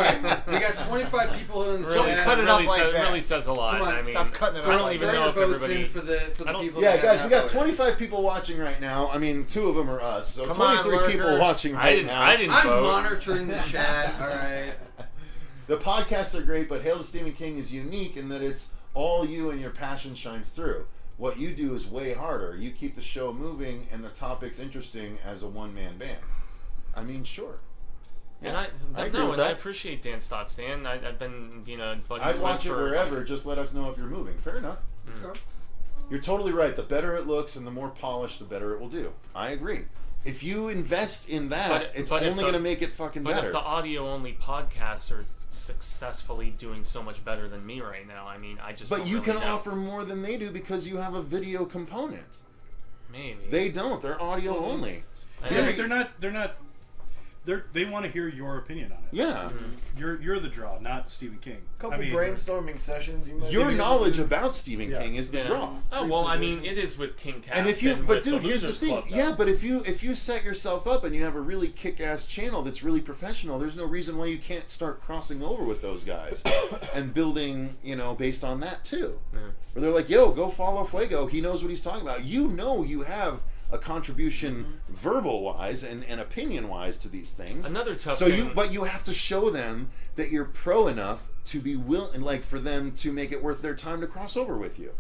right, we got 25 people in the Really, chat. cut it really up like says, that. really says a lot. Come on, I mean, stop cutting it I up don't like even that. know Throw if your votes everybody. in for the I don't- people. Yeah, that guys, have we got voted. 25 people watching right now. I mean, 2 of them are us, so Come on, 23 people lurkers. watching right now. I didn't I'm vote. monitoring the chat. All right. The podcasts are great, but Hail to Stephen King is unique in that it's all you and your passion shines through. What you do is way harder. You keep the show moving and the topics interesting as a one-man band. I mean, sure. Yeah, and I agree with that. I appreciate Dan's thoughts, Dan. I've been, buddies I'd watch it for wherever. Just let us know if you're moving. Fair enough. Okay. You're totally right. The better it looks and the more polished, the better it will do. I agree. If you invest in that, it's only going to make it fucking better. But if the audio-only podcasts are successfully doing so much better than me right now, I mean, I just But don't you really can know. offer more than they do because you have a video component. Maybe. They don't. They're audio only. Yeah, but they're not. They want to hear your opinion on it. Yeah. You're the draw, not Stephen King. Couple brainstorming sessions. Your knowledge about Stephen King is the draw. Oh well, I mean, it is with King Cast. And if you, but with dude, the here's the Losers thing. Club, though. Yeah, but if you set yourself up and you have a really kick-ass channel that's really professional, there's no reason why you can't start crossing over with those guys and building, based on that too. Yeah. Where they're like, yo, go follow Fuego. He knows what he's talking about. You have a contribution verbal-wise and opinion-wise to these things. Another tough so thing. But you have to show them that you're pro enough to be willing, like, for them to make it worth their time to cross over with you.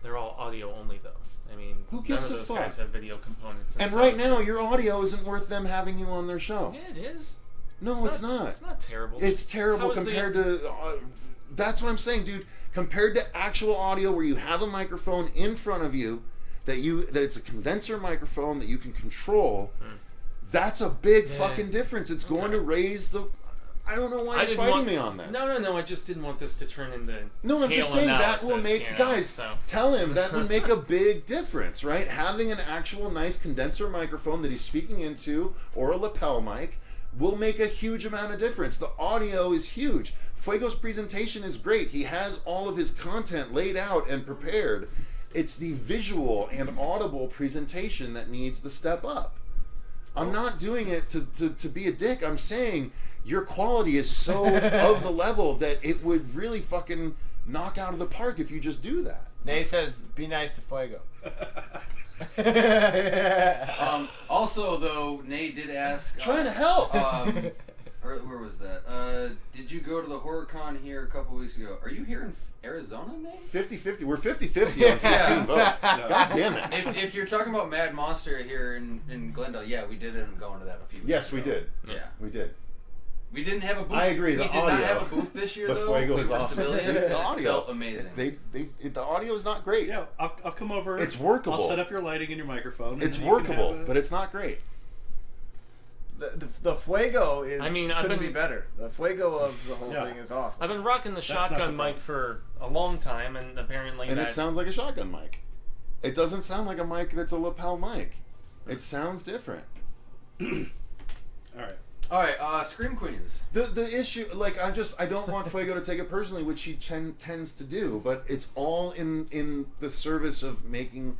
They're all audio only, though. I mean, Who gives none a of those fuck? guys have video components. And so right it's- now, your audio isn't worth them having you on their show. Yeah, it is. No, it's not. It's not terrible. It's terrible How is compared to. That's what I'm saying, dude. Compared to actual audio, where you have a microphone in front of you, that it's a condenser microphone that you can control. That's a big fucking difference. It's going to raise the. I don't know why you're fighting me on this. No. I just didn't want this to turn into. No, I'm just saying that will make guys tell him that would make a big difference, right? Having an actual nice condenser microphone that he's speaking into, or a lapel mic, will make a huge amount of difference. The audio is huge. Fuego's presentation is great. He has all of his content laid out and prepared. It's the visual and audible presentation that needs the step up. I'm not doing it to be a dick. I'm saying your quality is so of the level that it would really fucking knock out of the park if you just do that. Nay says, be nice to Fuego. Also, though, Nate did ask... Trying to help! Where was that? Did you go to the HorrorCon here a couple weeks ago? Are you here in Arizona, Nate? 50-50. We're 50-50 on 16 votes. God damn it. If you're talking about Mad Monster here in Glendale, yeah, we did end up going to that a few weeks Yes, ago. we did. Yeah. We did. We didn't have a booth. I agree. We The did audio. not have a booth this year, But though. Fuego We is were awesome. civilians, It's and the it audio. felt amazing. The audio is not great. Yeah, I'll come over. It's workable. I'll set up your lighting and your microphone. And It's then you can workable, have but it's not great. The Fuego is. I mean, couldn't be better. The Fuego of the whole thing is awesome. I've been rocking the shotgun mic for a long time, and apparently And it sounds like a shotgun mic. It doesn't sound like a mic that's a lapel mic. It sounds different. All right, Scream Queens. The issue, like, I don't want Fuego to take it personally, which he tends to do, but it's all in the service of making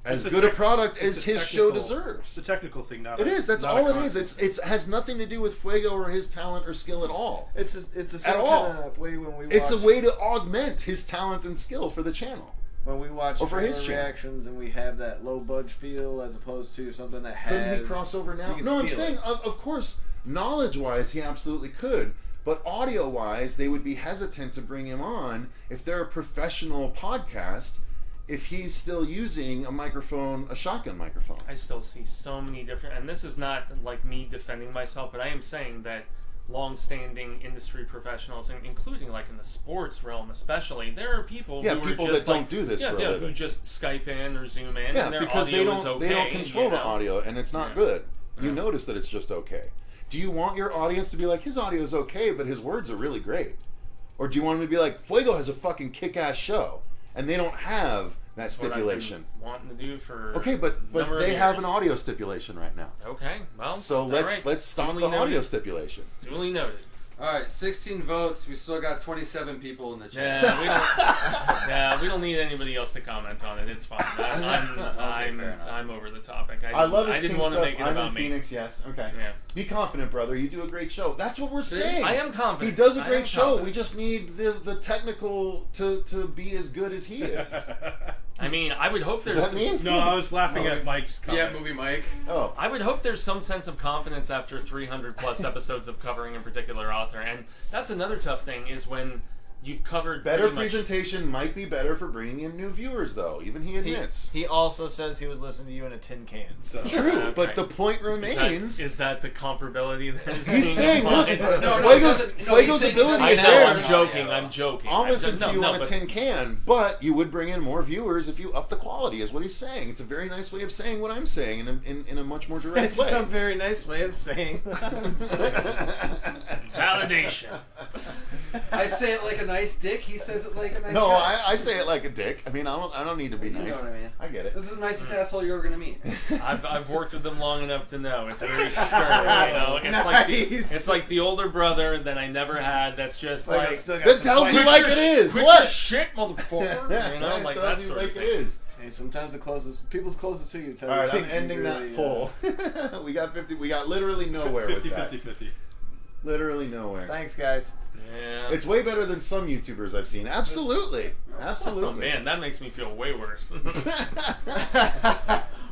as good a product as his show deserves. It's a technical thing, not It a, is. That's not all a it is. It has nothing to do with Fuego or his talent or skill at all. It's the same At all. kind of way when we It's a watch- way to augment his talent and skill for the channel. when we watch Or for his trailer channel. reactions and we have that low budge feel as opposed to something that has. Couldn't he cross over now? you can No, I'm feel saying, it. of course, knowledge-wise, he absolutely could. But audio-wise, they would be hesitant to bring him on if they're a professional podcast, if he's still using a microphone, a shotgun microphone. I still see so many different, and this is not like me defending myself, but I am saying that long-standing industry professionals, including like in the sports realm especially, there are people who are people just that like, don't do this for a who living. just Skype in or Zoom in, Yeah, and their because audio they is don't okay. they don't control you the know? audio, and it's not good. You notice that it's just okay. Do you want your audience to be like, his audio is okay, but his words are really great? Or do you want them to be like, Fuego has a fucking kick-ass show, and they don't have that That's what I've stipulation? been wanting to do for Okay, but number of they have years. an audio stipulation right now. Okay, well, So all let's right. stop Duly the noted. audio stipulation. Duly noted. All right, 16 votes. We still got 27 people in the chat. Yeah, we don't need anybody else to comment on it. It's fine. I'm over the topic. I love his I didn't King want to stuff. make it I'm about in me. Phoenix, yes. Okay. Yeah. Be confident, brother. You do a great show. That's what we're saying. I am confident. He does a I am great show. confident. We just need the technical to be as good as he is. I mean, I would hope Does there's... that mean? No, I was laughing at Mike's comment. Yeah, movie Mike. Oh. I would hope there's some sense of confidence after 300 plus episodes of covering a particular author. And that's another tough thing is when you've covered Better pretty much- presentation might be better for bringing in new viewers, though. Even he admits. He also says he would listen to you in a tin can. So. True, but the point remains. Is that the comparability that is He's being saying, look, implied? Fuego's ability I is know, there. I'm joking. I'll listen to you on a but- tin can, but you would bring in more viewers if you up the quality, is what he's saying. It's a very nice way of saying what I'm saying in a much more direct It's way. a very nice way of saying. Validation. I say it like a nice dick. He says it like a nice No, guy. I say it like a dick. I mean, I don't need to be You nice. know what I mean. I get it. This is the nicest asshole you're ever gonna meet. I've worked with them long enough to know it's very stern. You know, it's like the older brother that I never had. That's just Like, like that tells you like it is. Quit What? your shit, motherfucker. You know, It like tells that you sort like of it thing. is. Hey, sometimes people closest to you tell All you right, I'm things you ending really, that poll. We got 50. We got literally nowhere with that. 50-50. Literally nowhere. Thanks, guys. Yeah. It's way better than some YouTubers I've seen. Absolutely. Absolutely. Oh man, that makes me feel way worse.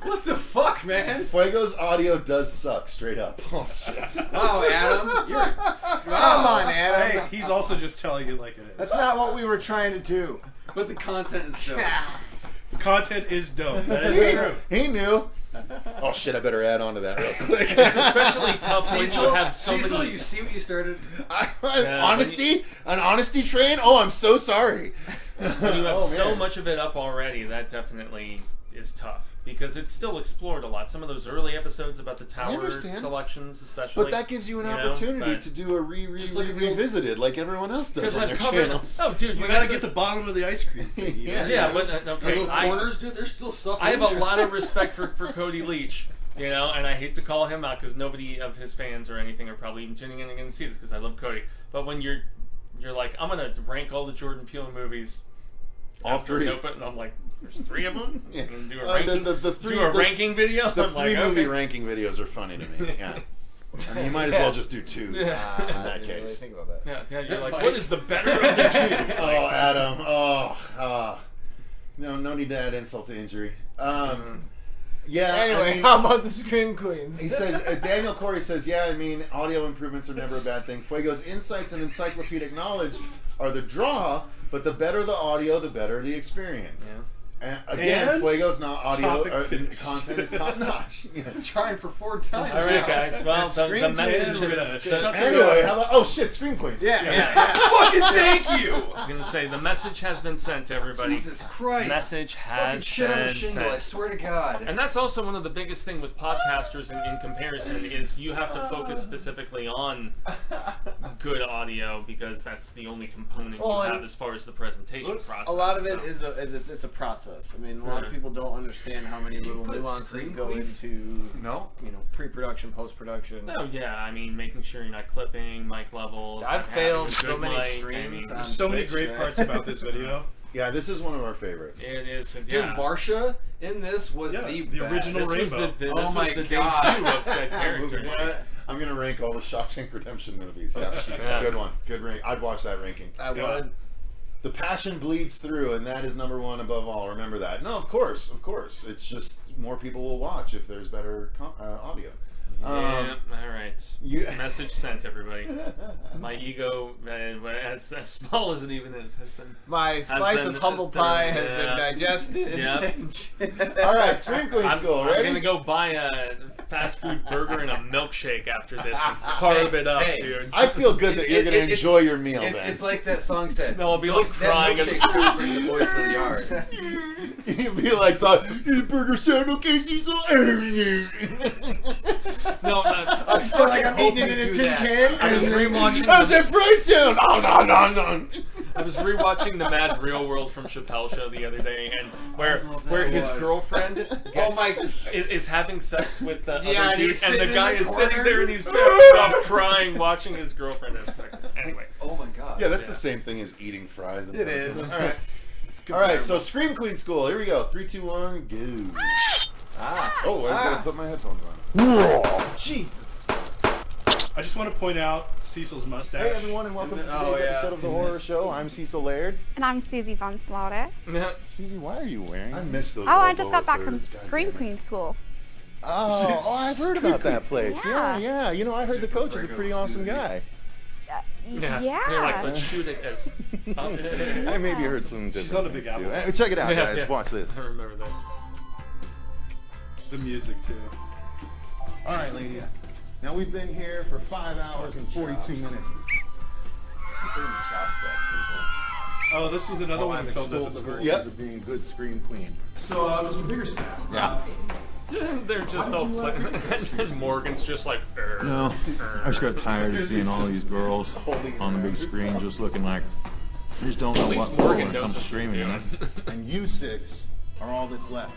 What the fuck, man? Fuego's audio does suck, straight up. Oh shit. Wow, Adam. Come on, Adam. Hey, he's also just telling it like it is. That's not what we were trying to do. But the content is dope. The content is dope. That is true. He knew. Oh shit! I better add on to that real quick. It's especially tough when Cecil, you have so Cecil, many. you see what you started? Honesty? An honesty train? Oh, I'm so sorry. When you have Oh, so man. much of it up already, that definitely is tough because it's still explored a lot. Some of those early episodes about the tower understand. selections, especially. But that gives you an know, opportunity but- to do a revisited like everyone else does 'Cause on I've their covered- channels. Oh, dude, You you gotta guys get the bottom of the ice cream thing. You know? Yeah, but okay, Little corners, dude. There's still stuff. I have in a there. lot of respect for Cody Leach, you know, and I hate to call him out because nobody of his fans or anything are probably even tuning in and going to see this because I love Cody. But when you're like, I'm gonna rank all the Jordan Peele movies, All after three. Open, and I'm like, there's 3 of them. Yeah. And do a ranking, the three, do a the- ranking video. The I'm 3 like, movie okay. ranking videos are funny to me. Yeah. I mean, you might as well just do 2 in that Really case. think about that. Yeah, you're like, what is the better of the two? Oh, Adam. Oh. No need to add insult to injury. Yeah. Anyway, I mean, how about the Scream Queens? he says, Daniel Corey says, yeah, I mean, audio improvements are never a bad thing. Fuego's insights and encyclopedic knowledge are the draw, but the better the audio, the better the experience. Yeah. And again, And Fuego's not audio topic finished. content is top notch. Yes. I'm trying for 4 times. All right, guys. Well, the Scream message Queens, we're gonna is. shut the Anyway, how about Scream Queens? Yeah. Fucking thank you. I was gonna say the message has been sent to everybody. Jesus Christ. Message Fucking has shit on been the shingle. I sent. swear to God. And that's also one of the biggest thing with podcasters in comparison is you have to focus specifically on good audio because that's the only component Well, you and- have as far as the presentation process. A lot of it so. is it's a process. I mean, a lot of Yeah. people don't understand how many little put nuances Scream go Queen? into No. pre-production, post-production. Oh yeah, I mean making sure you're not clipping, mic levels. I've not failed having a so good many mic, streams. I mean, on There's so many Twitch, great man. parts about this video. Yeah, this is one of our favorites. it is. Dude, Yeah. Marsha in this was Yeah, the the best. original This was Rainbow. the Oh my debut God. of said character. What? I'm gonna rank all the Shawshank Redemption movies. Yeah, Yes. good one. Good rank. I'd watch that ranking. I would. The passion bleeds through, and that is number 1 above all. Remember that. No, of course. It's just more people will watch if there's better audio. Yeah, all right. you- Message sent, everybody. My ego, as small as it even is, has been. My slice of humble pie has been digested. Yep. All right, Scream Queen I'm School. Ready? gonna go buy a fast food burger and a milkshake after this and carb it up, hey, dude. I feel good that you're gonna it's- enjoy your meal. It's, then it's like that song said. No, I'll be Those- like crying That and- milkshake gonna bring the boys to the yard. You'd be like, "Is burger sound okay, Cecil?" No, I'm still like I'm eating it in a tin can. I was rewatching. How's that fry sound? Oh, no. I was rewatching the Mad Real World from Chappelle Show the other day, and where his girlfriend is having sex with the Yeah, other and dude, he's and the sitting in guy the is sitting corner. there and he's off crying watching his girlfriend have sex. Anyway, Oh my God. Yeah, that's the same thing as eating fries. And It fries. is. All right. All right, so Scream Queen School. Here we go. 3, 2, 1, go. Oh, I'm gonna put my headphones on. Jesus. I just want to point out Cecil's mustache. Hey everyone, and welcome to today's episode of the Horror Show. I'm Cecil Laird. And I'm Susie Von Slaughter. Susie, why are you wearing? I miss those. Oh, I just got back from Scream Queen School. Oh, I've heard about that place. Yeah. Yeah. You know, I heard the coach is a pretty awesome guy. Yeah. They're like, let's shoot it as. I maybe heard some different She's on the Big things, too. Apple. Hey, check it out, Yeah, guys. yeah. Watch this. I remember that. The music too. All right, ladies. Now we've been here for 5 hours and 42 minutes. Oh, this was another one filmed at the school. Yep. Of being good scream queen. So, Mr. Biggerstaff. Yeah. They're just all playing. And Morgan's just like. No, I just got tired of seeing all these girls on the big screen just looking like they just don't know what for when it comes to screaming, you know? And you 6 are all that's left.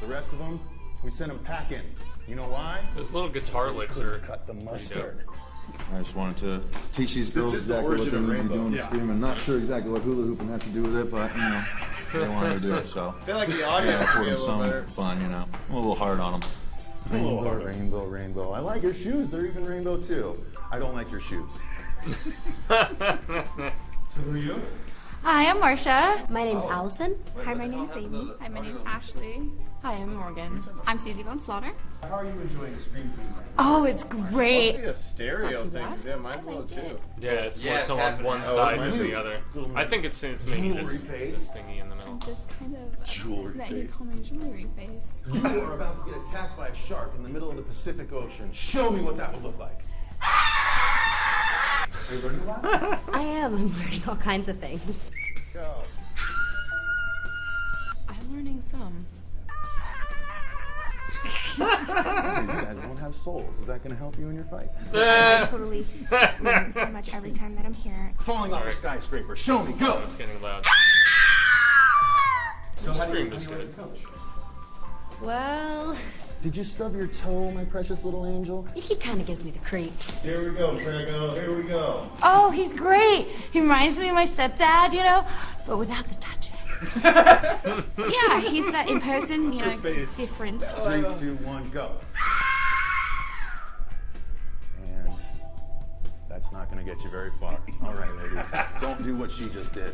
The rest of them, we sent them packing. You know why? Those little guitar licks are. Cut the mustard. I just wanted to teach these girls is the exactly what origin they of need to be Rainbow. doing Yeah. screaming. Not sure exactly what hula hooping has to do with it, but you know, they wanted to do it, so I feel like the audience yeah, would for be a them little some better. fun, you know. I'm a little hard on them. Rainbow, rainbow, rainbow. I like your shoes. They're even rainbow too. I don't like your shoes. So who are you? Hi, I'm Marcia. My name's Allison. Hi, my name's Amy. Hi, my name's Ashley. Hi, I'm Morgan. I'm Susie Von Slaughter. How are you enjoying Scream Queen? Oh, it's great. Must be a stereo It's not too thing. bad. Yeah, mine's low too. Yeah, it's Yeah, more it's so half on and one half. side Oh, than mine. the other. I think it's making this thingy in the middle. This kind of Jewelry that you face. call my jewelry face. You are about to get attacked by a shark in the middle of the Pacific Ocean. Show me what that would look like. Are you learning a lot? I am. I'm learning all kinds of things. Go. I'm learning some. You guys don't have souls. Is that going to help you in your fight? I totally learn so much every time that I'm here. Falling off a skyscraper. Show me. Go. Oh, it's getting loud. So The how do you- scream how was do you good. like to coach? Well, Did you stub your toe, my precious little angel? he kind of gives me the creeps. Here we go, Prego. Here we go. Oh, he's great. He reminds me of my stepdad, you know, but without the touching. Yeah, he's that in person, you know, face. different. 3, 2, 1, go. And that's not going to get you very far. All right, ladies. Don't do what she just did.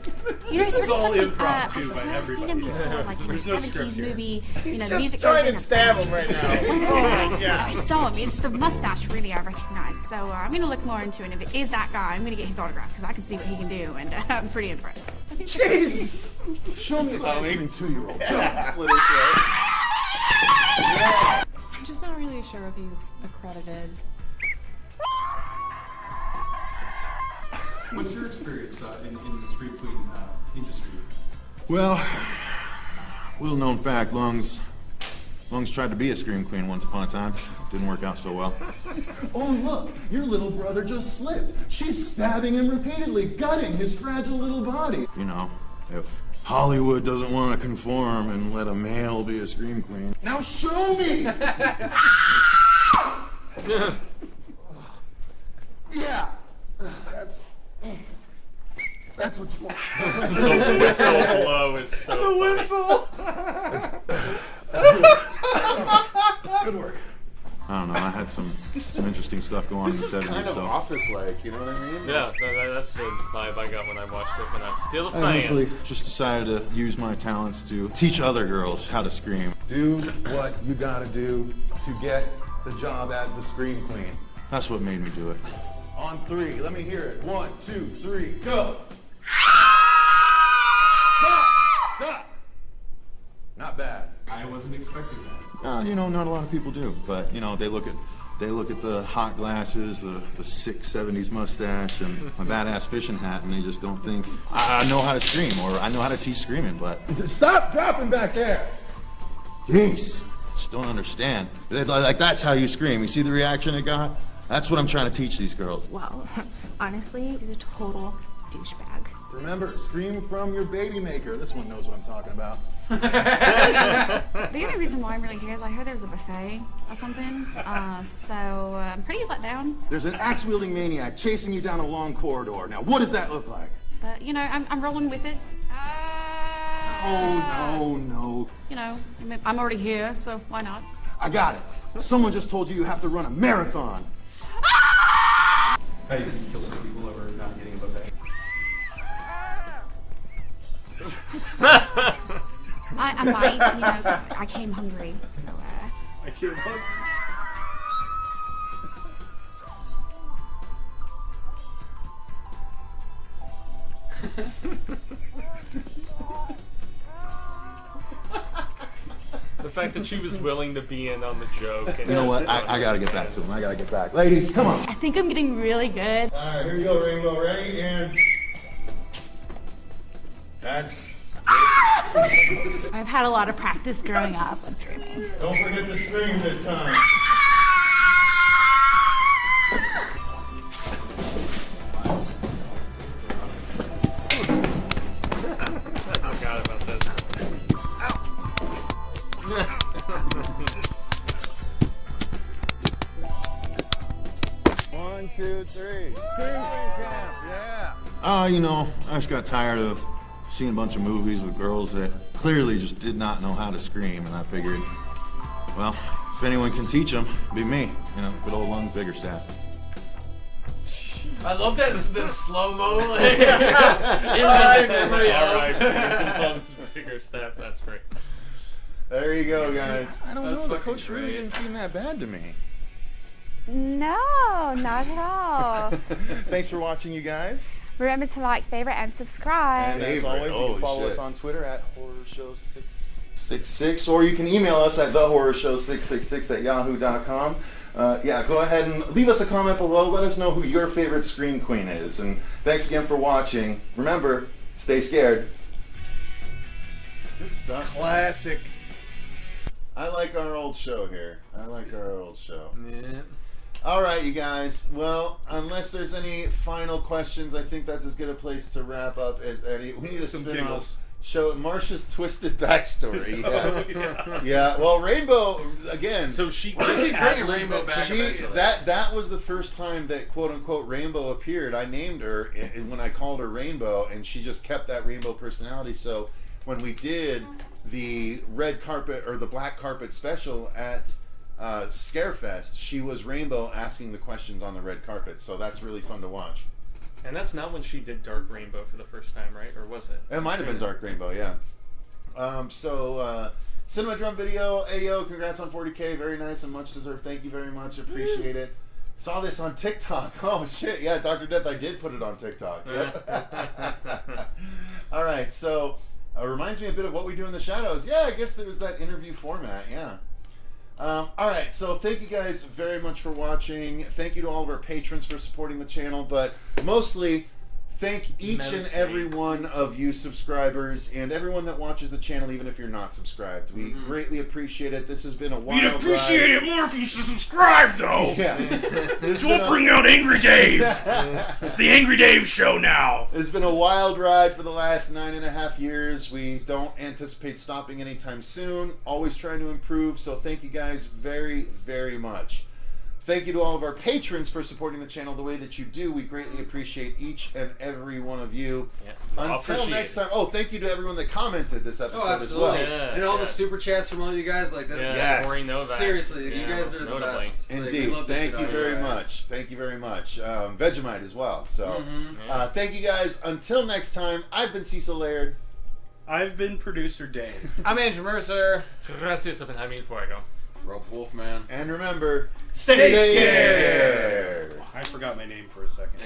You know, This it's is really all funny. improv, too, I've by seen him everybody. before, like in a There's no script 70s here. movie. You know, He's the music just trying goes to in stab him right now. Oh my Yeah. I saw him. It's the mustache, really, I recognize. So I'm going to look more into it. And if it is that guy, I'm going to get his autograph because I can see what he can do, and I'm pretty impressed. Jeez. Show me about an 2-year-old. Slit his throat. I'm just not really sure if he's accredited. What's your experience in the Scream Queen industry? Well, little known fact, Lungs tried to be a scream queen once upon a time. Didn't work out so well. Oh, look. Your little brother just slipped. She's stabbing him repeatedly, gutting his fragile little body. You know, if Hollywood doesn't want to conform and let a male be a scream queen. Now show me! Yeah. That's what you want. The whistle blow is so The whistle. Good work. I don't know. I had some interesting stuff going on This in is the 70s. kind of so office-like, you know what I mean? Yeah, that's the vibe I got when I watched it, but I'm still a I fan. eventually just decided to use my talents to teach other girls how to scream. Do what you gotta do to get the job as the Scream Queen. That's what made me do it. On 3, let me hear it. 1, 2, 3, go! Stop! Stop! Not bad. I wasn't expecting that. You know, not a lot of people do, but you know, they look at the hot glasses, the sick 70s mustache, and my badass fishing hat, and they just don't think I know how to scream or I know how to teach screaming. But Stop dropping back there! jeez, just don't understand. Like that's how you scream. You see the reaction it got? That's what I'm trying to teach these girls. Well, honestly, he's a total douchebag. Remember, scream from your baby maker. This one knows what I'm talking about. The only reason why I'm really here is I heard there was a buffet or something, so I'm pretty let down. There's an axe-wielding maniac chasing you down a long corridor. Now, what does that look like? But, you know, I'm rolling with it. Oh, no. You know, I'm already here, so why not? I got it. Someone just told you have to run a marathon. Hey, you can kill some people over not getting a buffet. I might, you know, 'cause I came hungry, so, I can't look. fact that she was willing to be in on the joke. And You know what? I gotta get back to him. I gotta get back. Ladies, come on. I think I'm getting really good. All right, here we go, Rainbow. Ready? And that's. I've had a lot of practice growing up with screaming. Don't forget to scream this time. I forgot about this. 1, 2, 3. Yeah. You know, I just got tired of seeing a bunch of movies with girls that clearly just did not know how to scream, and I figured, well, if anyone can teach them, it'd be me. You know, good old Lungs Biggerstaff. I love that the slow mo like, in the memory All of. right, Lungs Biggerstaff. That's great. There you go, guys. I don't That's know. The fucking coach really great. didn't seem that bad to me. No, not at all. Thanks for watching, you guys. Remember to like, favorite, and subscribe. And as Favorite. always, you Oh, can follow shit. us on Twitter at HorrorShow666, or you can email us at thehorrorshow666@yahoo.com. Yeah, go ahead and leave us a comment below. Let us know who your favorite Scream Queen is. And thanks again for watching. Remember, stay scared. Good stuff. Classic. I like our old show here. I like our old show. Yeah. All right, you guys. Well, unless there's any final questions, I think that's as good a place to wrap up as any. We need a Some spin-off giggles. show. Marcia's twisted backstory. Yeah. Oh, yeah. Yeah. Well, Rainbow again. So she Why is he bringing Rainbow back? She eventually? that was the first time that quote unquote Rainbow appeared. I named her and when I called her Rainbow, and she just kept that Rainbow personality. So when we did the red carpet or the black carpet special at Scarefest, she was Rainbow asking the questions on the red carpet. So that's really fun to watch. And that's not when she did Dark Rainbow for the first time, right? Or was it? It might have been Dark Rainbow, yeah. Cinema Drum Video, Ayo, congrats on 40K, very nice and much deserved. Thank you very much, appreciate it. Saw this on TikTok. Oh shit, yeah, Dr. Death, I did put it on TikTok. Yep. All right, so reminds me a bit of what we do in the shadows. Yeah, I guess there was that interview format, yeah. All right, so thank you guys very much for watching. Thank you to all of our patrons for supporting the channel, but mostly thank each and every one of you subscribers and everyone that watches the channel, even if you're not subscribed. We greatly appreciate it. This has been a wild We'd appreciate ride. it more if you subscribe, though. Yeah. So we'll bring out Angry Dave. It's the Angry Dave show now. It's been a wild ride for the last 9.5 years. We don't anticipate stopping anytime soon. Always trying to improve. So thank you guys very, very much. Thank you to all of our patrons for supporting the channel the way that you do. We greatly appreciate each and every one of you. Yeah. Until next time. Oh, thank you to everyone that commented this episode as well. Yeah, and all the super chats from all you guys like that. Yeah, Yes. Corey Novak. Seriously, Yeah, you guys are the notably. best. Like, we Indeed. love this Thank shit you out of very guys. much. Thank you very much. Vegemite as well. So, thank you guys. Until next time, I've been Cecil Laird. I've been producer Dave. I'm Andrew Mercer. Gracias, Jaime Fuego. Rope Wolfman. And remember, Stay scared. I forgot my name for a second.